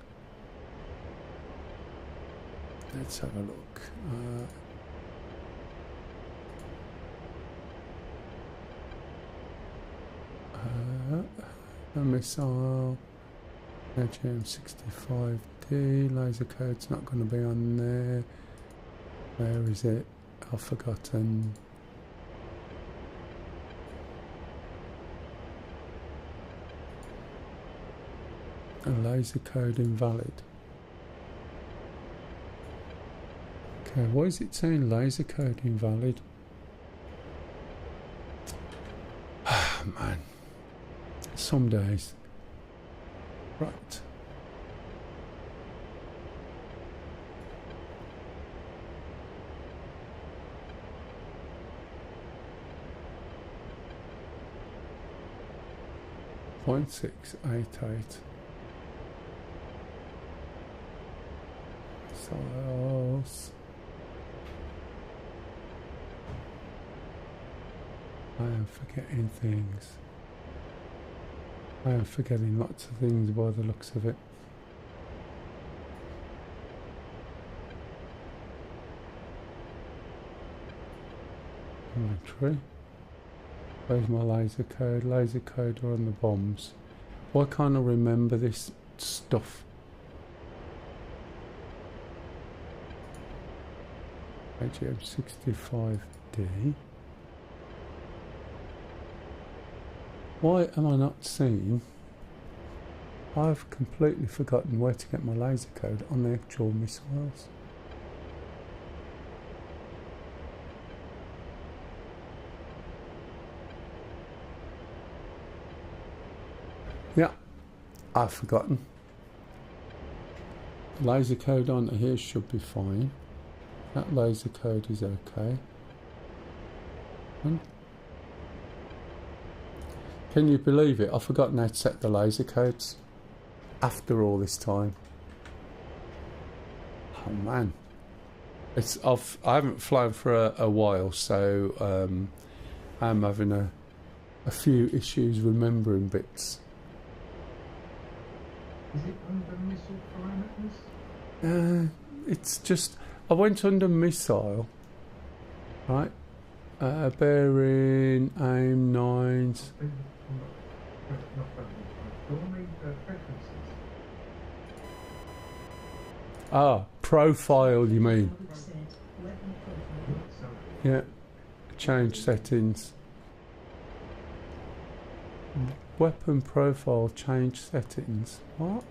Let's have a look. A missile. GM65D laser code's not going to be on there. Where is it? I've forgotten. A laser code invalid. Okay, why is it saying laser code invalid? Ah, man. Some days. Right. Point 688. Missiles. I am forgetting things. I am forgetting lots of things by the looks of it. Inventory. Where's my laser code? Laser code are on the bombs. Why can't I remember this stuff? AGM 65D. Why am I not seeing? I've completely forgotten where to get my laser code on the actual missiles. Yeah, I've forgotten. Laser code on here should be fine. That laser code is okay. Can you believe it? I've forgotten how to set the laser codes after all this time. Oh man, I haven't flown for a while, so I'm having a few issues remembering bits. Is it under missile parameters? It's just I went under missile, right? Bearing, aim, 9s. Ah, profile, you mean? Yeah, change settings. Weapon profile, change settings. What?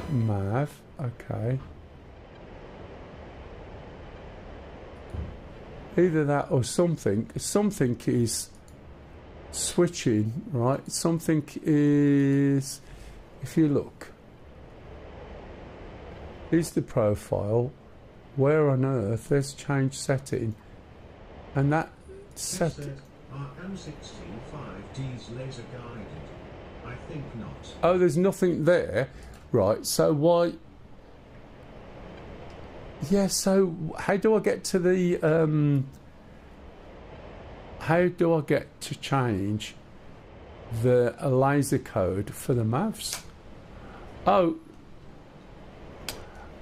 Mav, okay. Either that or something. Something is switching, right? Something is, if you look, here's the profile. Where on earth there's change setting, and that set. Are M65Ds laser guided? I think not. Oh, there's nothing there, right? So why? Yeah. So how do I get to the? How do I get to change the laser code for the MAVs? Oh,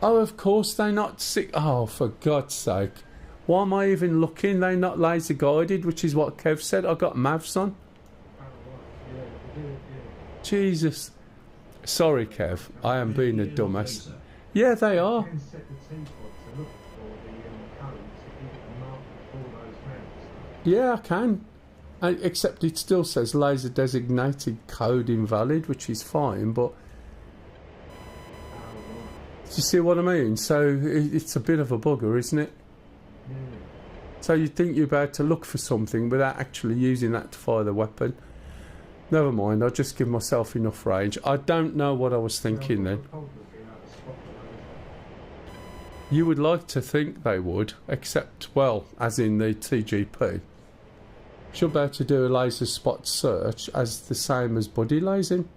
of course they're not sick. Oh, for God's sake. Why am I even looking? They're not laser guided, which is what Kev said. I got MAVs on. Jesus. Sorry, Kev. I am being a dumbass. Yeah, they are. Yeah, I can. Except it still says laser designated code invalid, which is fine, but... Do you see what I mean? So it's a bit of a bugger, isn't it? So you'd think you're about to look for something without actually using that to fire the weapon. Never mind, I'll just give myself enough range. I don't know what I was thinking then. You would like to think they would, except, well, as in the TGP. Should be able to do a laser spot search as the same as buddy lasing.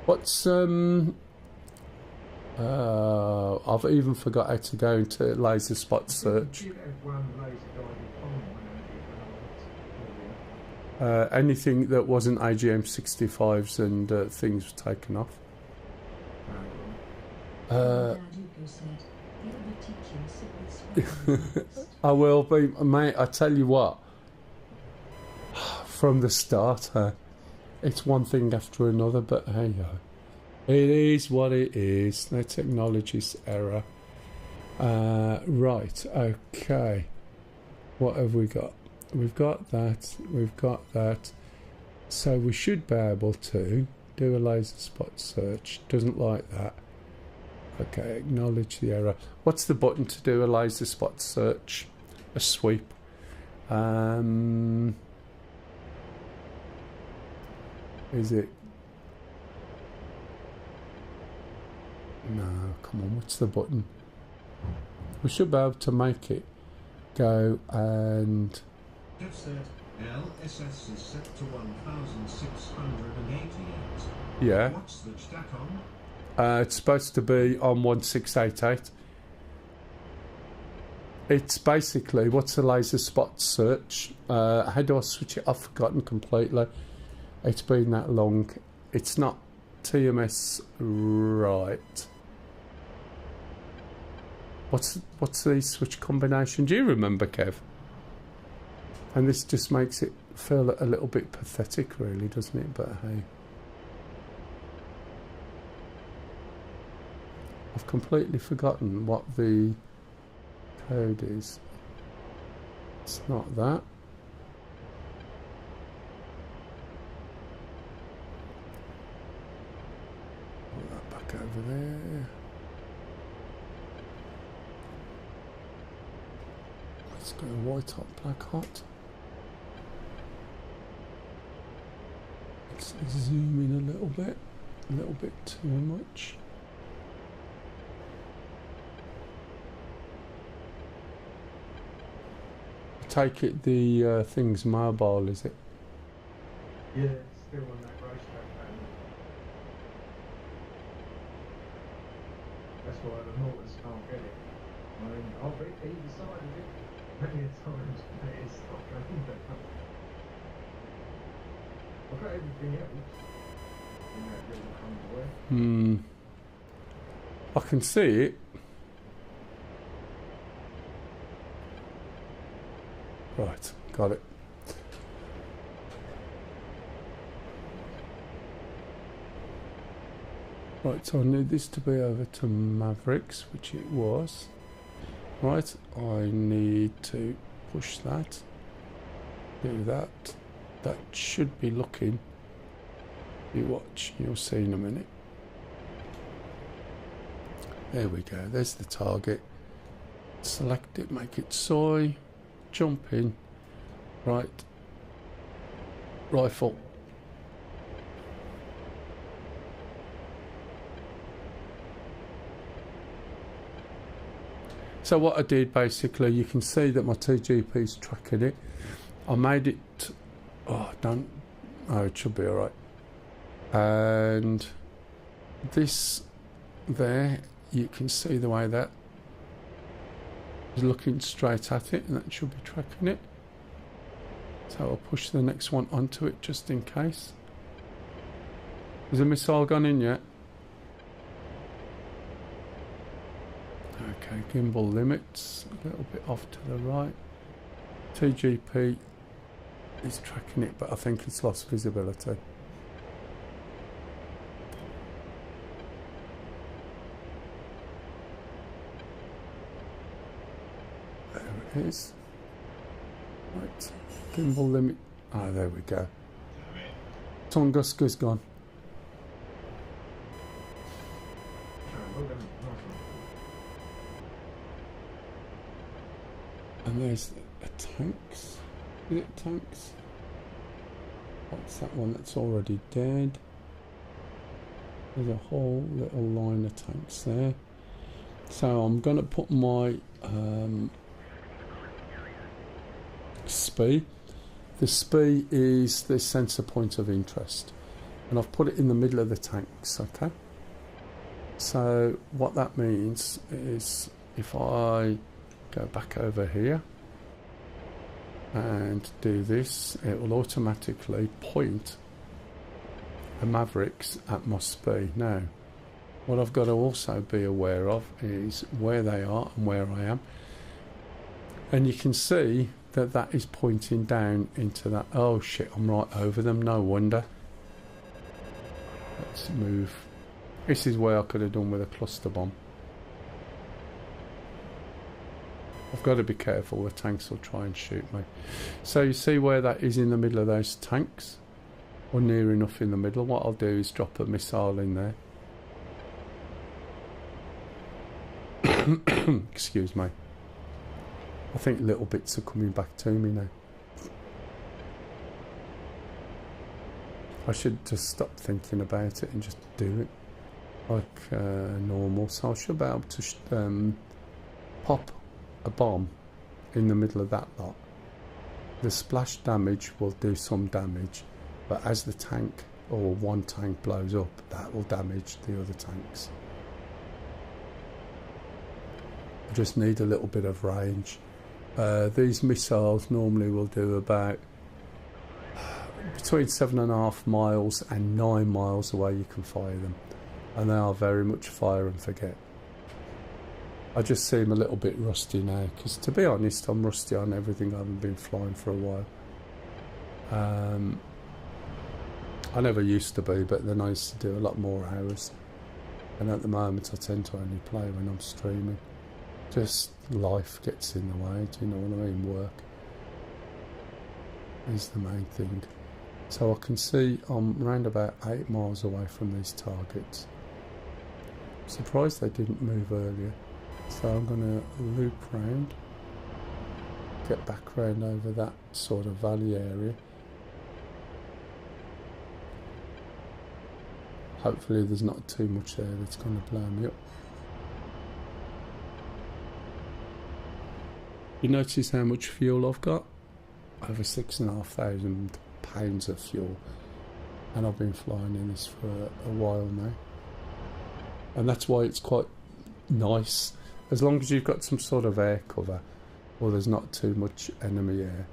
What's, I've even forgot how to go into laser spot search. Anything that wasn't AGM 65s and things were taken off. I will be, mate. I tell you what, from the start, it's one thing after another, but hey yo. It is what it is. Let's acknowledge this error. Right, okay. What have we got? We've got that. We've got that. So we should be able to do a laser spot search. Doesn't like that. Okay, acknowledge the error. What's the button to do a laser spot search? A sweep. Is it? No, come on, what's the button? We should be able to make it go and... Jeff said LSS is set to 1688. Yeah. What's the stack on? It's supposed to be on 1688. It's basically, what's the laser spot search? How do I switch it? I've forgotten completely. It's been that long. It's not TMS right. What's the switch combination? Do you remember, Kev? And this just makes it feel a little bit pathetic, really, doesn't it? But hey, I've completely forgotten what the code is. It's not that. Put that back over there. Let's go white hot, black hot. Let's zoom in a little bit too much. Take it the thing's mobile, is it? Yeah, it's still on that racetrack pattern. That's why the Mortars can't get it. I mean, I'll be either side of it many a times, but it's not going down. I've got everything else in that little underwear. I can see it. Right, got it. Right, so I need this to be over to Mavericks, which it was. Right, I need to push that. Do that. That should be looking. You watch, you'll see in a minute. There we go, there's the target. Select it, make it soy. Jump in, right, rifle. So what I did basically, you can see that my TGP is tracking it. I made it, it should be alright. And this there, you can see the way that is looking straight at it, and that should be tracking it. So I'll push the next one onto it just in case. Has a missile gone in yet? Okay, gimbal limits a little bit off to the right. TGP is tracking it, but I think it's lost visibility. Is right, gimbal limit. Ah, there we go. Tunguska's gone. And there's a tanks. Is it tanks? What's that one that's already dead? There's a whole little line of tanks there. So I'm going to put my SPI. The SPI is the sensor point of interest, and I've put it in the middle of the tanks. Okay, so what that means is if I go back over here and do this, it will automatically point the Mavericks at my SPI. Now what I've got to also be aware of is where they are and where I am, and you can see that that is pointing down into that. Oh shit, I'm right over them, no wonder. Let's move. This is where I could have done with a cluster bomb. I've got to be careful, the tanks will try and shoot me. So you see where that is in the middle of those tanks, or near enough in the middle. What I'll do is drop a missile in there. Excuse me. I think little bits are coming back to me now. I should just stop thinking about it and just do it like normal. So I should be able to pop a bomb in the middle of that lot. The splash damage will do some damage, but as the tank or one tank blows up, that will damage the other tanks. Just need a little bit of range. These missiles normally will do about between 7.5 miles and 9 miles away you can fire them, and they are very much fire and forget. I just seem a little bit rusty now, because to be honest, I'm rusty on everything. I haven't been flying for a while. I never used to be, but then I used to do a lot more hours, and at the moment I tend to only play when I'm streaming. Just life gets in the way, do you know what I mean? Work is the main thing. So I can see I'm around about 8 miles away from these targets. I'm surprised they didn't move earlier. So I'm going to loop round, get back round over that sort of valley area. Hopefully there's not too much there that's going to blow me up. You notice how much fuel I've got? Over 6,500 pounds of fuel, and I've been flying in this for a while now, and that's why it's quite nice. As long as you've got some sort of air cover, or there's not too much enemy air,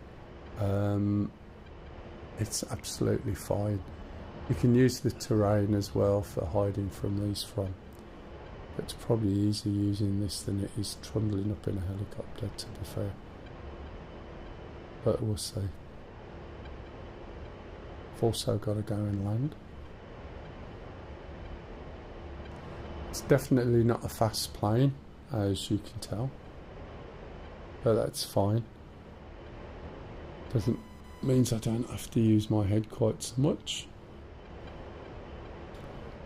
it's absolutely fine. You can use the terrain as well for hiding from these from. But it's probably easier using this than it is trundling up in a helicopter, to be fair. But we'll see. I've also got to go and land. It's definitely not a fast plane, as you can tell. But that's fine. Doesn't means I don't have to use my head quite so much.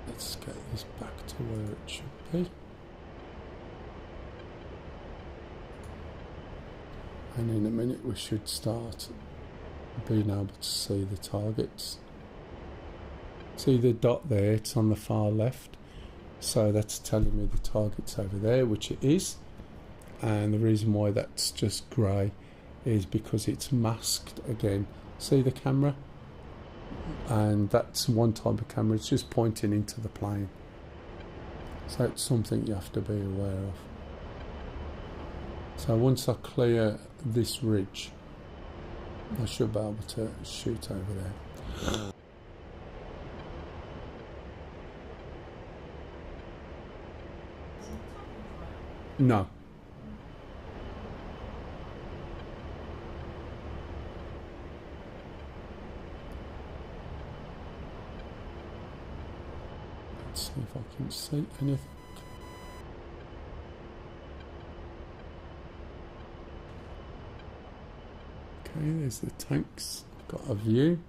Let's get this back to where it should be. And in a minute we should start being able to see the targets. See the dot there, it's on the far left. So that's telling me the target's over there, which it is. And the reason why that's just grey is because it's masked again. See the camera? And that's one type of camera, it's just pointing into the plane. So it's something you have to be aware of. So once I clear this ridge, I should be able to shoot over there. No. Let's see if I can see anything. Okay, there's the tanks. I've got a view.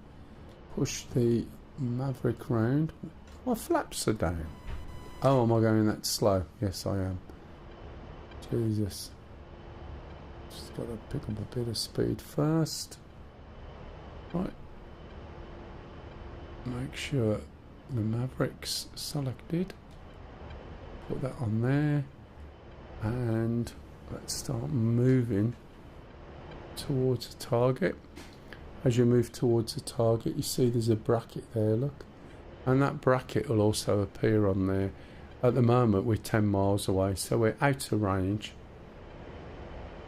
Push the Maverick round. My flaps are down. Oh, am I going that slow? Yes, I am. Jesus. Just got to pick up a bit of speed first. Right. Make sure the Maverick's selected. Put that on there. And let's start moving towards the target. As you move towards the target, you see there's a bracket there, look. And that bracket will also appear on there. At the moment we're 10 miles away, so we're out of range.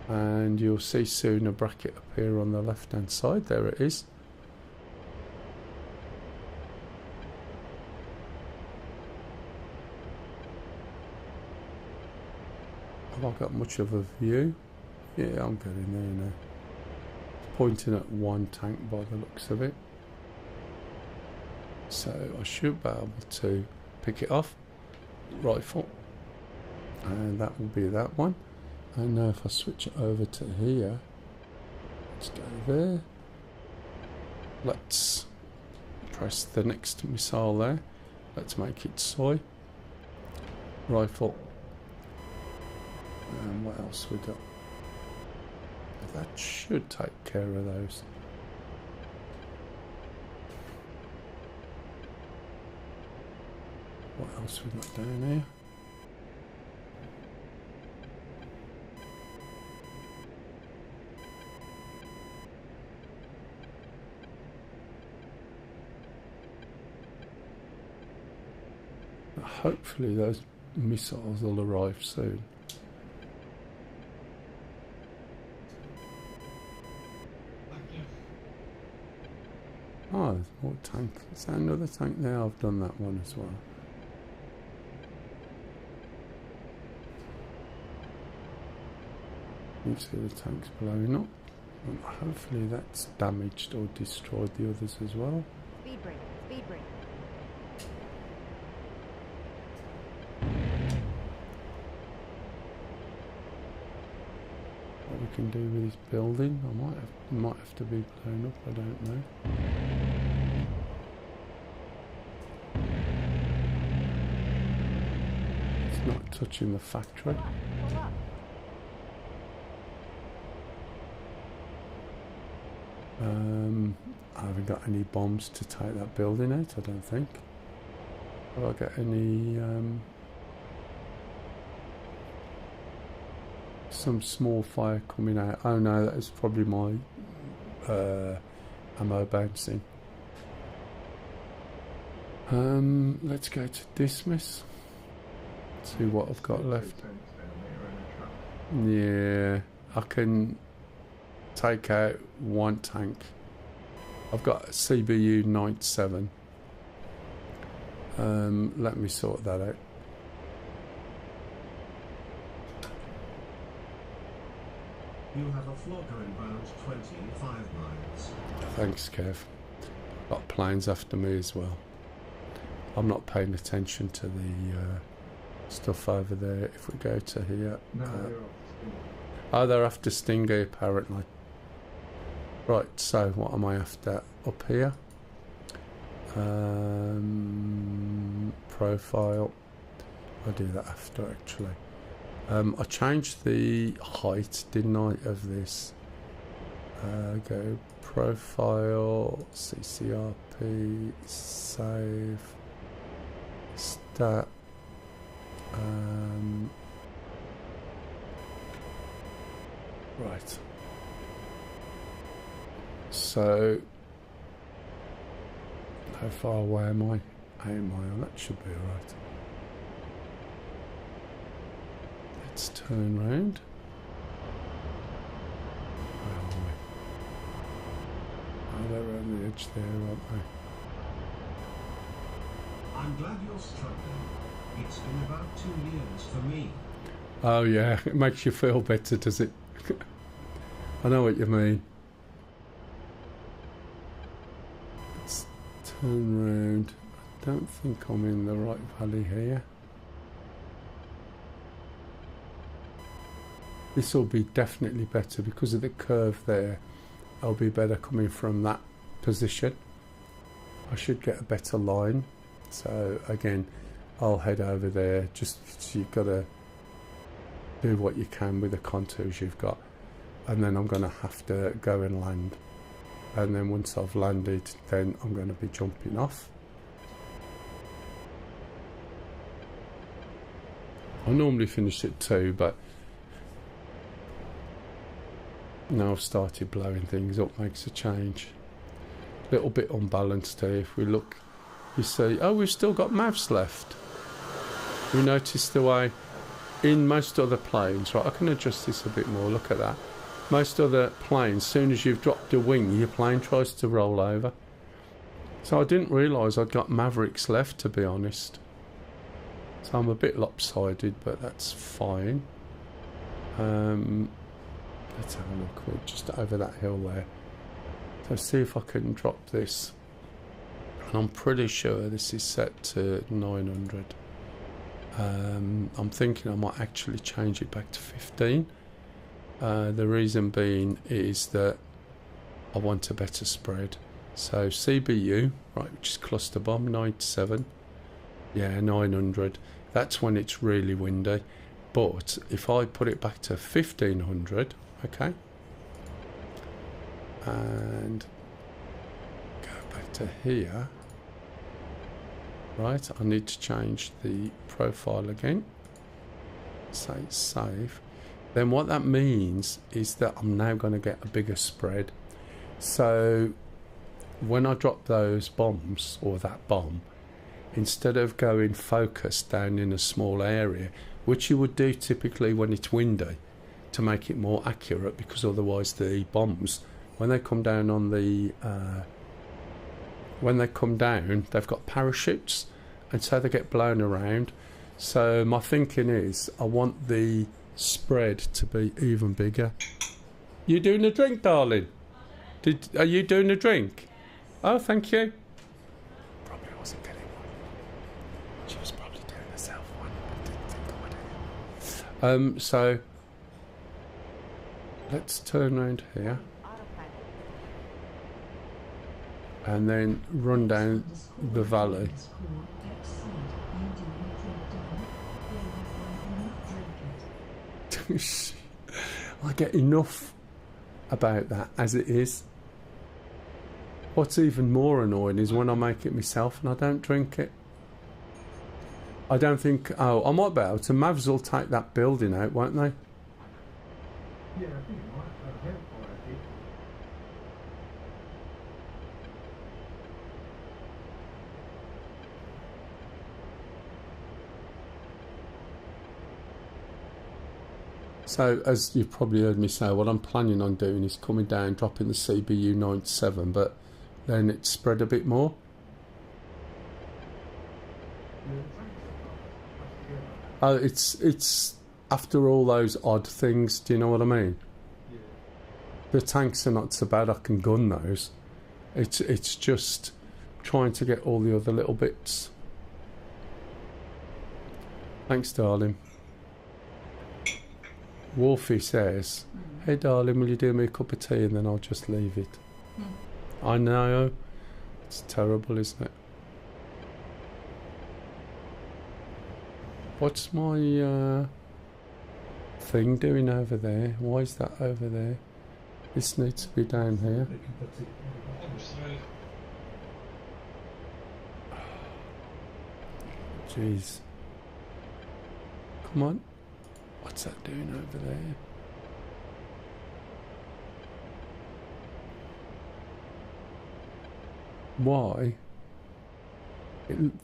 And you'll see soon a bracket appear on the left hand side. There it is. Have I got much of a view? Yeah, I'm getting there now. It's pointing at one tank by the looks of it. So I should be able to pick it off. Rifle. And that will be that one. And now if I switch it over to here, let's go there. Let's press the next missile there. Let's make it soy. Rifle. And what else we got? That should take care of those. What else we got down here? Hopefully those missiles will arrive soon. Oh, there's more tank. Is there another tank there? I've done that one as well. You can see the tanks blowing up. And hopefully that's damaged or destroyed the others as well. Speed brake, speed brake. What we can do with this building, might have to be blown up, I don't know. It's not touching the factory. Hold up. I haven't got any bombs to take that building out, I don't think. Will I get any some small fire coming out? Oh no, that is probably my ammo bouncing. Let's go to dismiss. See what I've got left. Yeah, I can take out one tank. I've got a CBU 97. Let me sort that out. You have a flogger inbound 25 miles. Thanks, Kev. Got planes after me as well. I'm not paying attention to the stuff over there. If we go to here, No, they're off. oh, they're after Stingy apparently. Right, so what am I after up here? Profile. I'll do that after actually. I changed the height, didn't I, of this? Go profile, CCRP, save, stat. Right. So, how far away am I? 8 miles, that should be alright. Let's turn round. Where are we? Oh, they're around the edge there, aren't they? I'm glad you're struggling. It's been about 2 years for me. Oh yeah, it makes you feel better, does it? I know what you mean. Let's turn round. I don't think I'm in the right valley here. This will be definitely better because of the curve there. I'll be better coming from that position. I should get a better line. So again, I'll head over there. Just you've got to do what you can with the contours you've got, and then I'm going to have to go and land. And then once I've landed, then I'm going to be jumping off. I normally finish at 2, but now I've started blowing things up, makes a change. A little bit unbalanced here. If we look, you see, oh, we've still got mavs left. We notice the way in most other planes, right, I can adjust this a bit more, look at that. Most other planes, as soon as you've dropped a wing, your plane tries to roll over. So I didn't realise I'd got Mavericks left, to be honest. So I'm a bit lopsided, but that's fine. Let's have a look. We're just over that hill there. So see if I can drop this. And I'm pretty sure this is set to 900. I'm thinking I might actually change it back to 15. The reason being is that I want a better spread. So CBU, right, which is cluster bomb, 97. Yeah, 900. That's when it's really windy. But if I put it back to 1500, okay, and go back to here, right, I need to change the profile again, say save. Then what that means is that I'm now going to get a bigger spread. So when I drop those bombs, or that bomb, instead of going focused down in a small area, which you would do typically when it's windy to make it more accurate, because otherwise the bombs, when they come down on the when they come down, they've got parachutes, and so they get blown around. So my thinking is, I want the spread to be even bigger. You doing a drink, darling? Are you doing a drink? Oh, thank you. Probably wasn't getting one. She was probably doing herself one, but didn't think I would. So let's turn around here. And then run down the valley. I get enough about that as it is. What's even more annoying is when I make it myself and I don't drink it. I don't think... Oh, I might be able to. Mavs will take that building out, won't they? Yeah, I think it might help quite a bit. So, as you've probably heard me say, what I'm planning on doing is coming down, dropping the CBU 97, but then it's spread a bit more. Oh, it's after all those odd things, do you know what I mean? Yeah. The tanks are not so bad, I can gun those. It's just trying to get all the other little bits. Thanks, darling. Wolfie says, "Hey darling, will you do me a cup of tea and then I'll just leave it?" I know, it's terrible, isn't it? What's my thing doing over there? Why is that over there? This needs to be down here. Jeez. Come on. What's that doing over there? Why?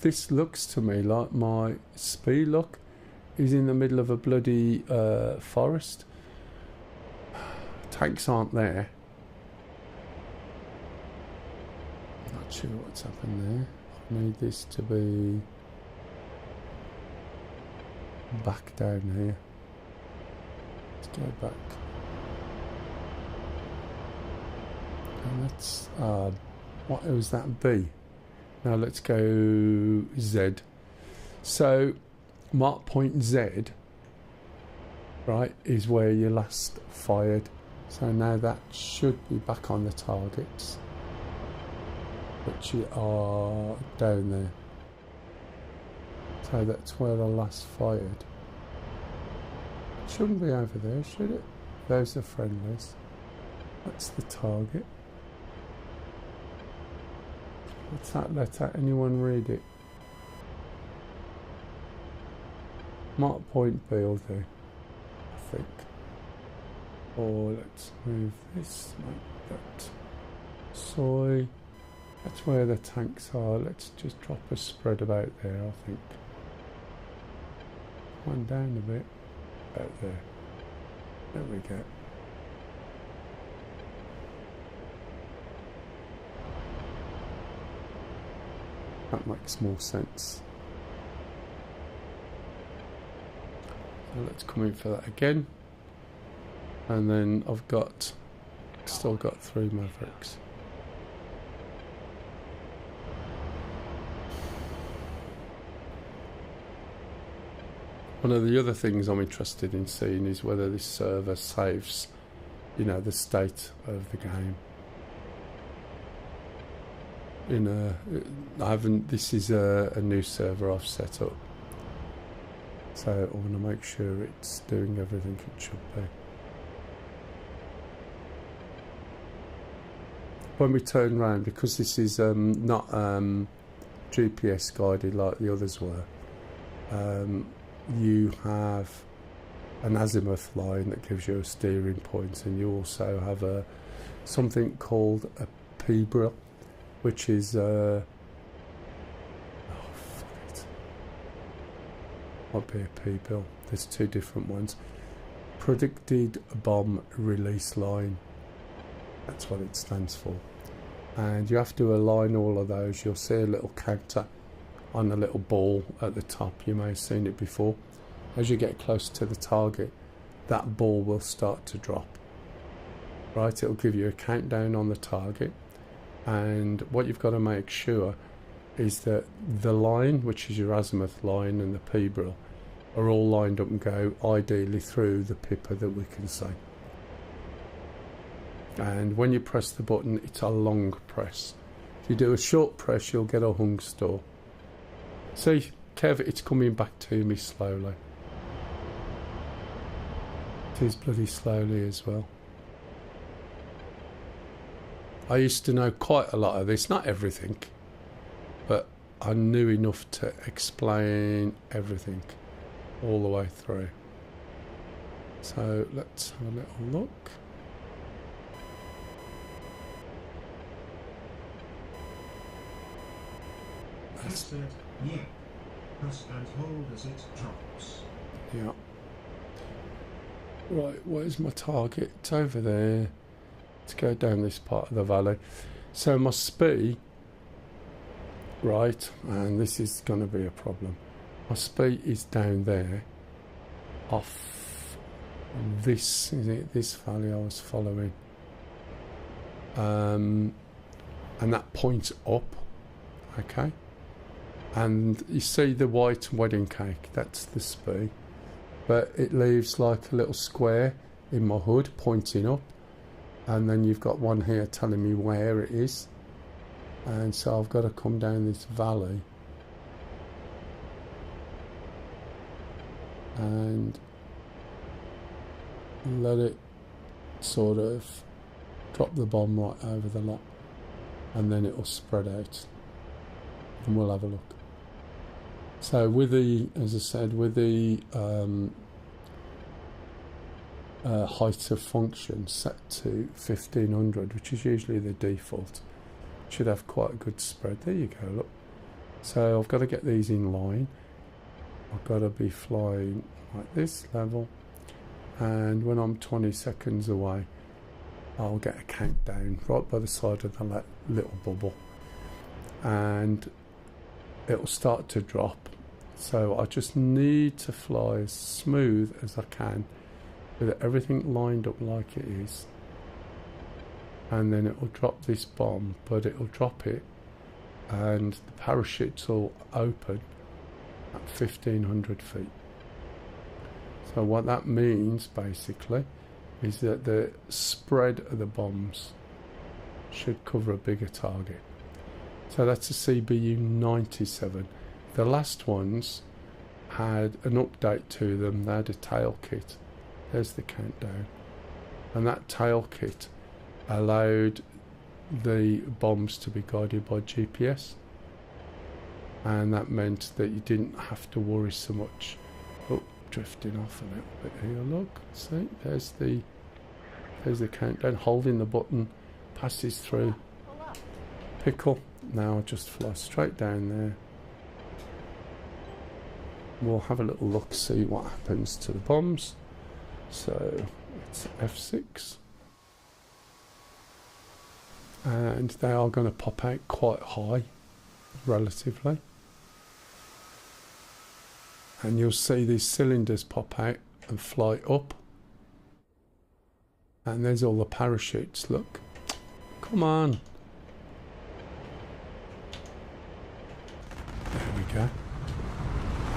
This looks to me like my speed look is in the middle of a bloody forest. Tanks aren't there. Not sure what's happened there. I need this to be back down here. Let's go back. And that's what was that B? Now let's go Z. So mark point Z, right, is where you last fired. So now that should be back on the targets, which are down there. So that's where I last fired. Shouldn't be over there, should it? Those are friendlies. That's the target. What's that letter? Anyone read it? Mark point B will do, I think. Or let's move this, make that soy. That's where the tanks are. Let's just drop a spread about there, I think. One down a bit. About there. There we go. That makes more sense. So let's come in for that again. And then I've still got 3 Mavericks. One of the other things I'm interested in seeing is whether this server saves, the state of the game. This is a new server I've set up. So I want to make sure it's doing everything it should be. When we turn around, because this is not GPS guided like the others were, you have an azimuth line that gives you a steering point, and you also have something called a P-brill, which is might be a P-brill. There's 2 different ones. Predicted bomb release line. That's what it stands for. and you have to align all of those. You'll see a little counter on a little ball at the top. You may have seen it before. As you get close to the target, that ball will start to drop. Right, it'll give you a countdown on the target, and what you've got to make sure is that the line, which is your azimuth line, and the P-brill are all lined up and go ideally through the pipper that we can see. And when you press the button, it's a long press. If you do a short press, you'll get a hung store. See, Kev, it's coming back to me slowly. It is bloody slowly as well. I used to know quite a lot of this, not everything, but I knew enough to explain everything all the way through. So let's have a little look. Press it, yeah. Press and hold as it drops. Yeah. Right, where's my target? It's over there. Let's go down this part of the valley. So my speed, right, and this is going to be a problem. My speed is down there off this, is it this valley I was following? And that points up, okay? And you see the white wedding cake, that's the speed. But it leaves like a little square in my hood pointing up. And then you've got one here telling me where it is. And so I've got to come down this valley. And let it sort of drop the bomb right over the lot. And then it will spread out. And we'll have a look. So with the, as I said, with the height of function set to 1500, which is usually the default, should have quite a good spread. There you go, look. So I've got to get these in line. I've got to be flying like this level, and when I'm 20 seconds away, I'll get a countdown right by the side of the little bubble, and it'll start to drop. So I just need to fly as smooth as I can with everything lined up like it is, and then it will drop this bomb, but it will drop it and the parachutes will open at 1500 feet. So what that means basically is that the spread of the bombs should cover a bigger target. So that's a CBU 97. The last ones had an update to them. They had a tail kit. There's the countdown. And that tail kit allowed the bombs to be guided by GPS. And that meant that you didn't have to worry so much. Oh, drifting off a little bit here, look. See, there's the countdown. Holding the button passes through. Pickle. Now I'll just fly straight down there. We'll have a little look, see what happens to the bombs. So it's F6, and they are going to pop out quite high relatively, and you'll see these cylinders pop out and fly up, and there's all the parachutes. Look, come on, there we go.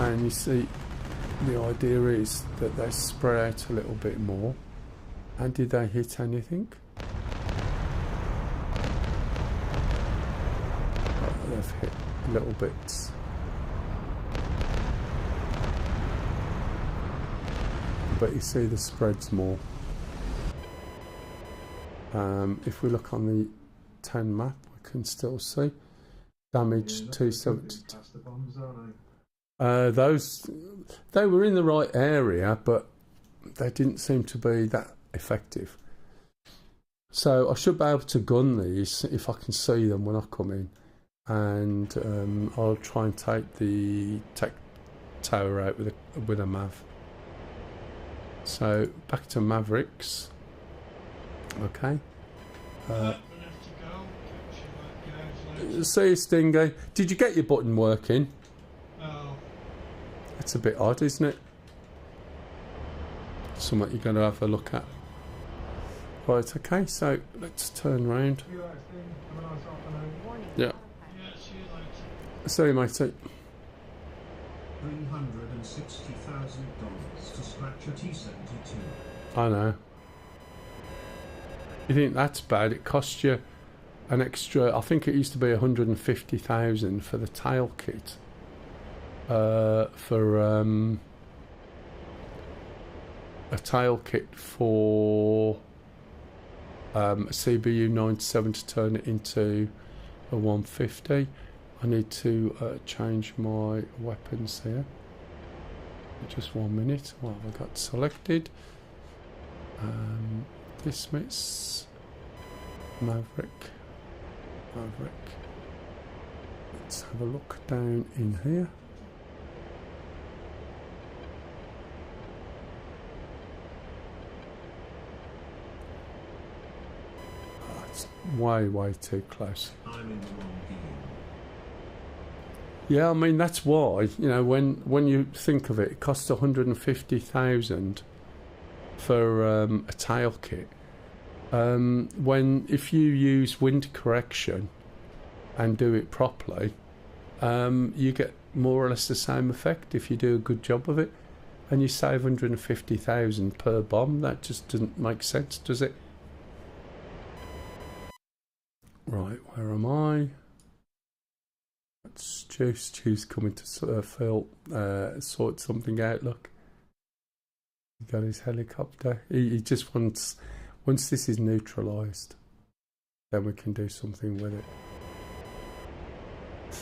And you see, the idea is that they spread out a little bit more. And did they hit anything? Oh, they've hit little bits. But you see the spreads more. If we look on the 10 map, we can still see damage 272. That's the bombs, aren't they? Those, they were in the right area, but they didn't seem to be that effective. So I should be able to gun these if I can see them when I come in, and I'll try and take the tech tower out with a Mav. So back to Mavericks. Okay. See you, Stingy. Did you get your button working? No. It's a bit odd, isn't it? Something you're going to have a look at. Right, okay, so let's turn round. See you later, Steve. Have a nice afternoon. Yeah. Yeah, see you later. See you, matey. $360,000 to scratch a T-72. I know. You think that's bad? It cost you an extra, I think it used to be 150,000 for the tail kit. For a tail kit for a CBU 97 to turn it into a 150. I need to change my weapons here. Just 1 minute. What have I got selected? Dismiss. Maverick. Let's have a look down in here. Oh, it's way too close. I'm in the wrong game. Yeah, I mean that's why, you know, when you think of it, it costs 150,000 for a tail kit. If you use wind correction and do it properly, you get more or less the same effect if you do a good job of it, and you save 150,000 per bomb. That just doesn't make sense, does it? Right, where am I? Stu's coming to sort something out. Look, he got his helicopter. He just wants, once this is neutralised, then we can do something with it.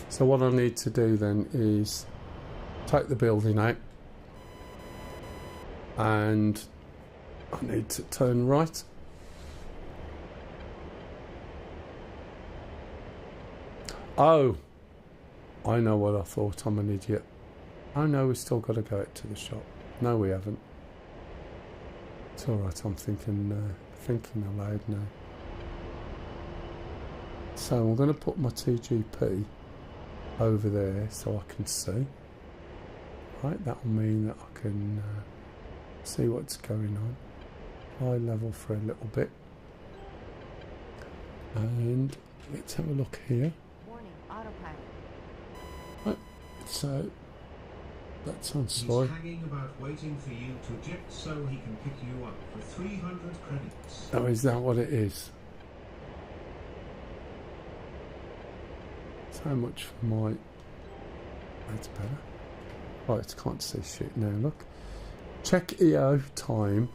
So what I need to do then is take the building out, and I need to turn right. Oh, I know what I thought. I'm an idiot. Oh no, we've still got to go out to the shop. No, we haven't. It's alright, I'm thinking aloud now. So I'm going to put my TGP over there so I can see. Right, that'll mean that I can see what's going on. High level for a little bit. And let's have a look here. Warning, autopilot. Right, so that's on He's side. hanging about waiting for you to eject so he can pick you up for 300 credits. Oh, is that what it is? So much for my... That's better. Right, can't see shit now, look. Check EO time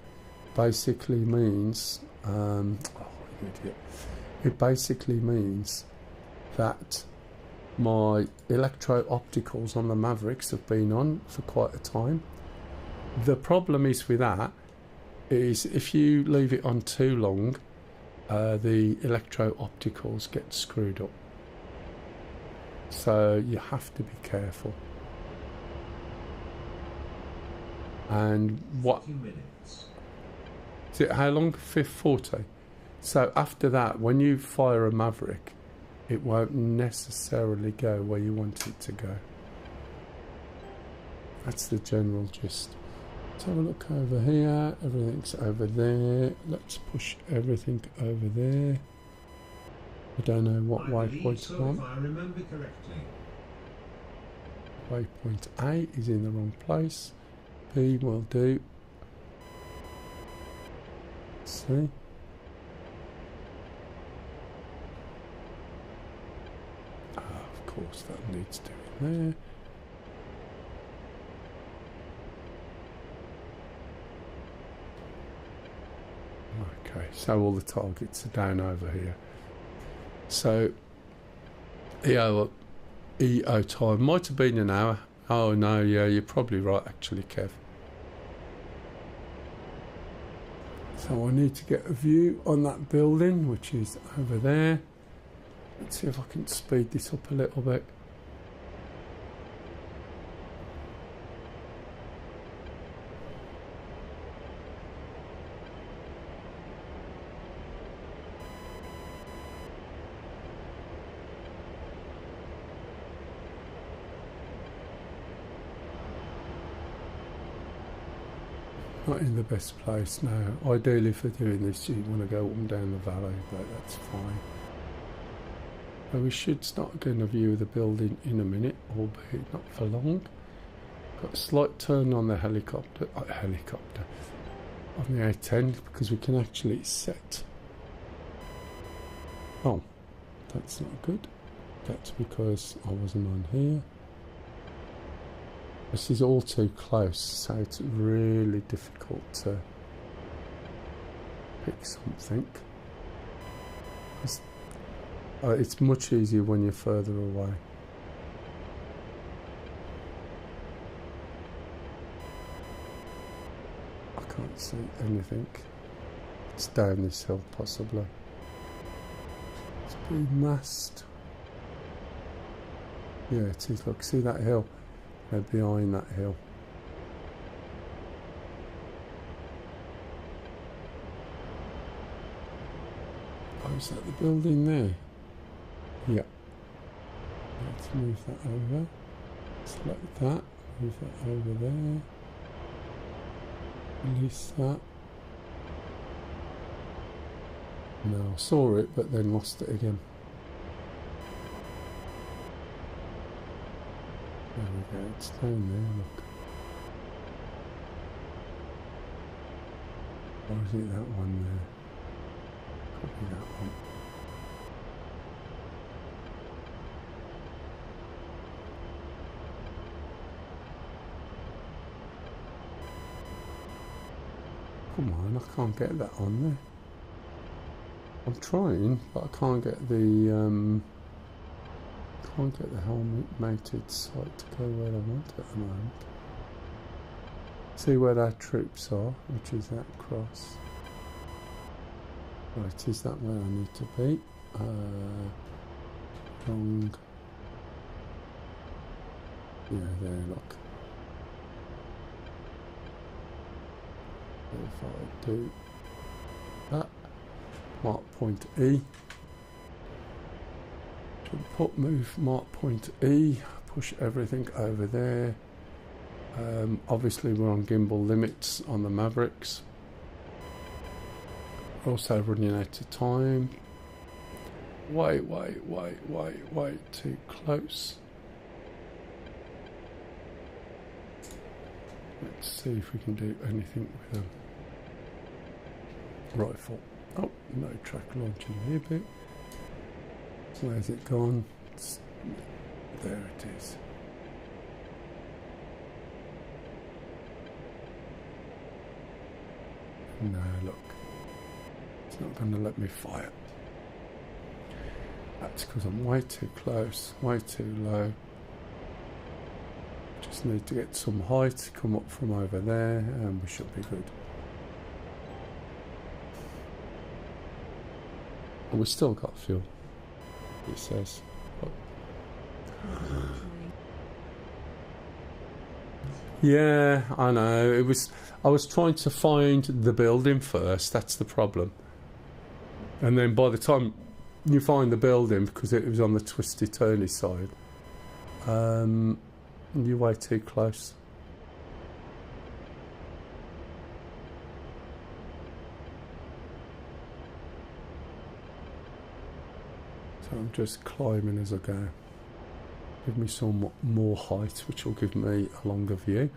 basically means... oh, you idiot. It basically means that my electro-opticals on the Mavericks have been on for quite a time. The problem is with that is if you leave it on too long, the electro-opticals get screwed up. So you have to be careful. And what... 40 minutes. Is it how long? 40. So after that, when you fire a Maverick, it won't necessarily go where you want it to go. That's the general gist. Let's have a look over here. Everything's over there. Let's push everything over there. I don't know what waypoint so, I'm if on. I remember correctly. Waypoint A is in the wrong place. B will do. C. Of course, that needs doing there. Okay, so all the targets are down over here. So EO time might have been an hour. Oh no, yeah, you're probably right actually, Kev. So I need to get a view on that building, which is over there. Let's see if I can speed this up a little bit. Not in the best place now. Ideally for doing this you want to go up and down the valley, but that's fine. And we should start getting a view of the building in a minute, albeit not for long. Got a slight turn on the helicopter on the A10 because we can actually set. Oh, that's not good. That's because I wasn't on here. This is all too close, so it's really difficult to pick something. It's much easier when you're further away. I can't see anything. It's down this hill, possibly. It's being masked. Yeah, it is. Look, see that hill? They're behind that hill. Oh, is that the building there? Yeah. Let's move that over. Select that. Move that over there. Release that. No, I saw it, but then lost it again. There we go, it's down there, look. Or is it that one there? Could be that one. Come on, I can't get that on there. I'm trying, but I can't get the helmet mounted sight to go where I want at the moment. See where our troops are, which is that cross. Right, is that where I need to be? Wrong. Yeah, there, look. If I do that, mark point E. Move mark point E, push everything over there. Obviously we're on gimbal limits on the Mavericks. We're also running out of time. Way too close. Let's see if we can do anything with a rifle. Oh, no track launching here bit. Where's it gone? There it is. No, look. It's not going to let me fire. That's because I'm way too close, way too low. Just need to get some height, come up from over there, and we should be good. And we've still got fuel. It says. Yeah, I know. I was trying to find the building first. That's the problem. And then by the time you find the building, because it was on the twisty turny side, you're way too close. So I'm just climbing as I go. Give me some more height, which will give me a longer view,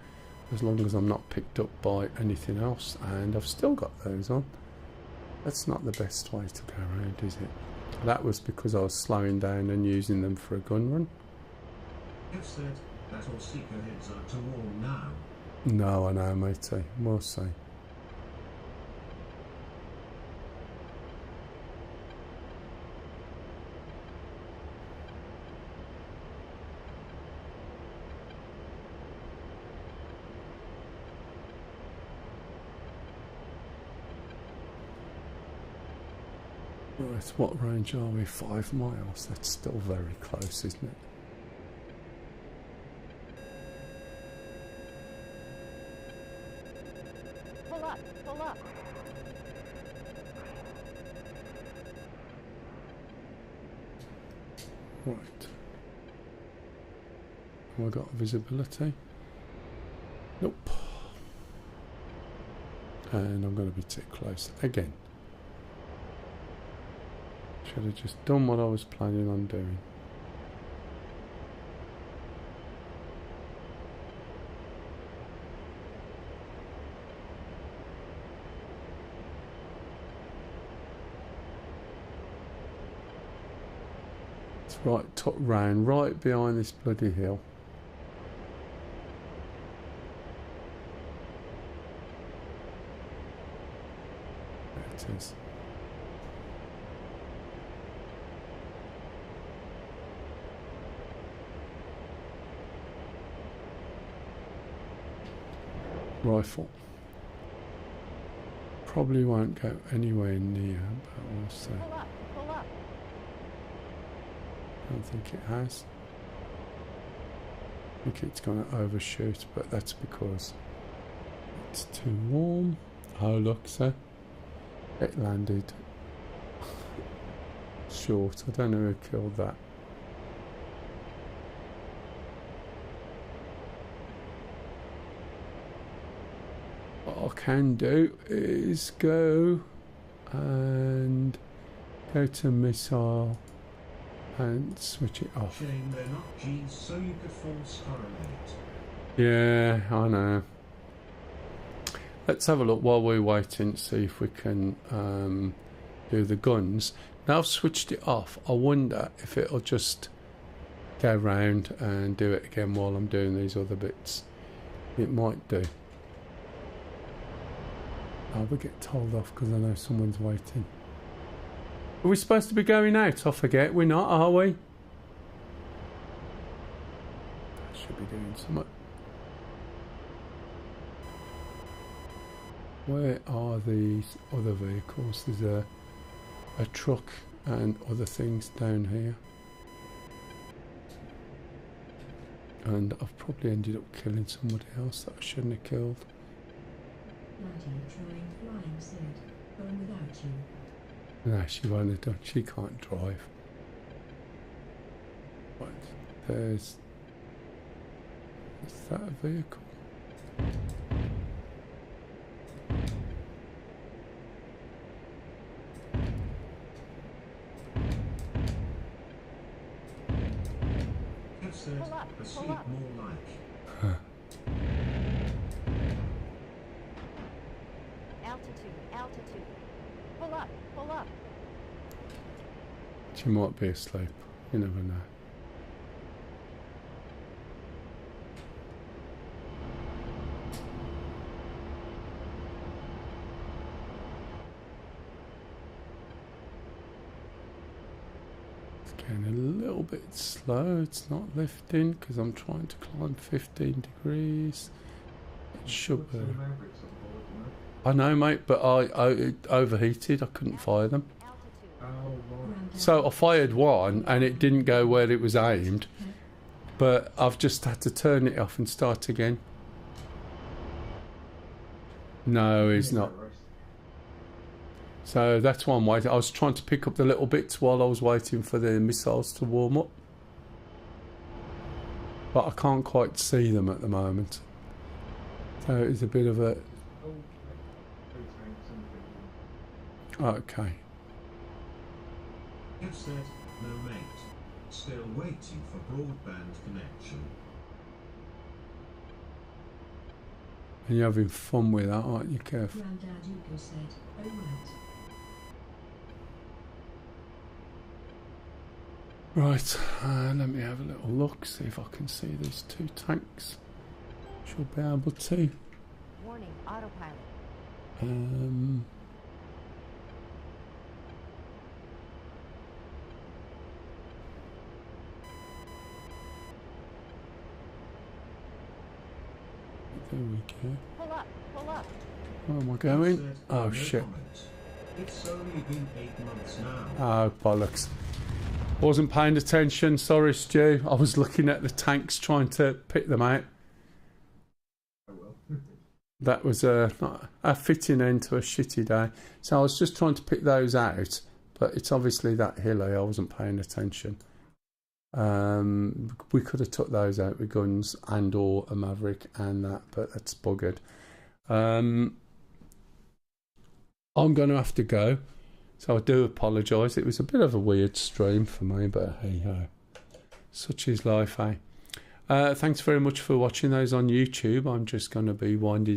as long as I'm not picked up by anything else. And I've still got those on. That's not the best way to go around, is it? That was because I was slowing down and using them for a gun run. You've said that all seeker heads are to war now. No, I know, matey. We'll see. Right, what range are we? 5 miles. That's still very close, isn't it? Pull up, pull up. Right. Have I got visibility? Nope. And I'm going to be too close again. Should have just done what I was planning on doing. It's right top round, right behind this bloody hill. There it is. Rifle. Probably won't go anywhere near, but we'll see. Pull up, pull up. I don't think it has. I think it's going to overshoot, but that's because it's too warm. Oh look, so it landed short. I don't know who killed that. What I can do is go and go to missile and switch it off. Shame they're not G's so you could force correlate. Yeah, I know. Let's have a look while we're waiting, see if we can do the guns. Now I've switched it off, I wonder if it'll just go round and do it again while I'm doing these other bits. It might do. Oh, we get told off because I know someone's waiting. Are we supposed to be going out? I forget. We're not, are we? I should be doing something. Where are these other vehicles? There's a truck and other things down here. And I've probably ended up killing somebody else that I shouldn't have killed. Bloody trying flying said, going without you. No, she won't have done. She can't drive. Right, there's... Is that a vehicle? Have said, Pull up, a pull sleep up. more like. Huh. Altitude, altitude. Pull up, pull up. She might be asleep. You never know. It's getting a little bit slow. It's not lifting because I'm trying to climb 15 degrees. It should be. Put some Mavericks on board, you know? I know, mate, but it overheated. I couldn't fire them. Altitude. Oh, right. So I fired one and it didn't go where it was aimed, but I've just had to turn it off and start again. No, he's not. So that's why I'm waiting. I was trying to pick up the little bits while I was waiting for the missiles to warm up, but I can't quite see them at the moment. So it's a bit of a... Oh, two tanks and a big Okay. Have said, no mate. Still waiting for broadband connection. And you're having fun with that, aren't you, Kev? Grandad Uko said, oh right. Right, let me have a little look, see if I can see these two tanks. Should be able to. Warning, autopilot. There we go. Pull up, pull up. Where am I Have going? said, Oh no shit. comment. It's only been 8 months now. Oh bollocks. Wasn't paying attention, sorry Stu. I was looking at the tanks trying to pick them out. Oh well. That was a fitting end to a shitty day. So I was just trying to pick those out, but it's obviously that hilly, I wasn't paying attention. We could have took those out with guns and or a Maverick and that, but that's buggered. I'm going to have to go. So I do apologise. It was a bit of a weird stream for me, but hey ho. Such is life, eh? Thanks very much for watching those on YouTube. I'm just going to be winding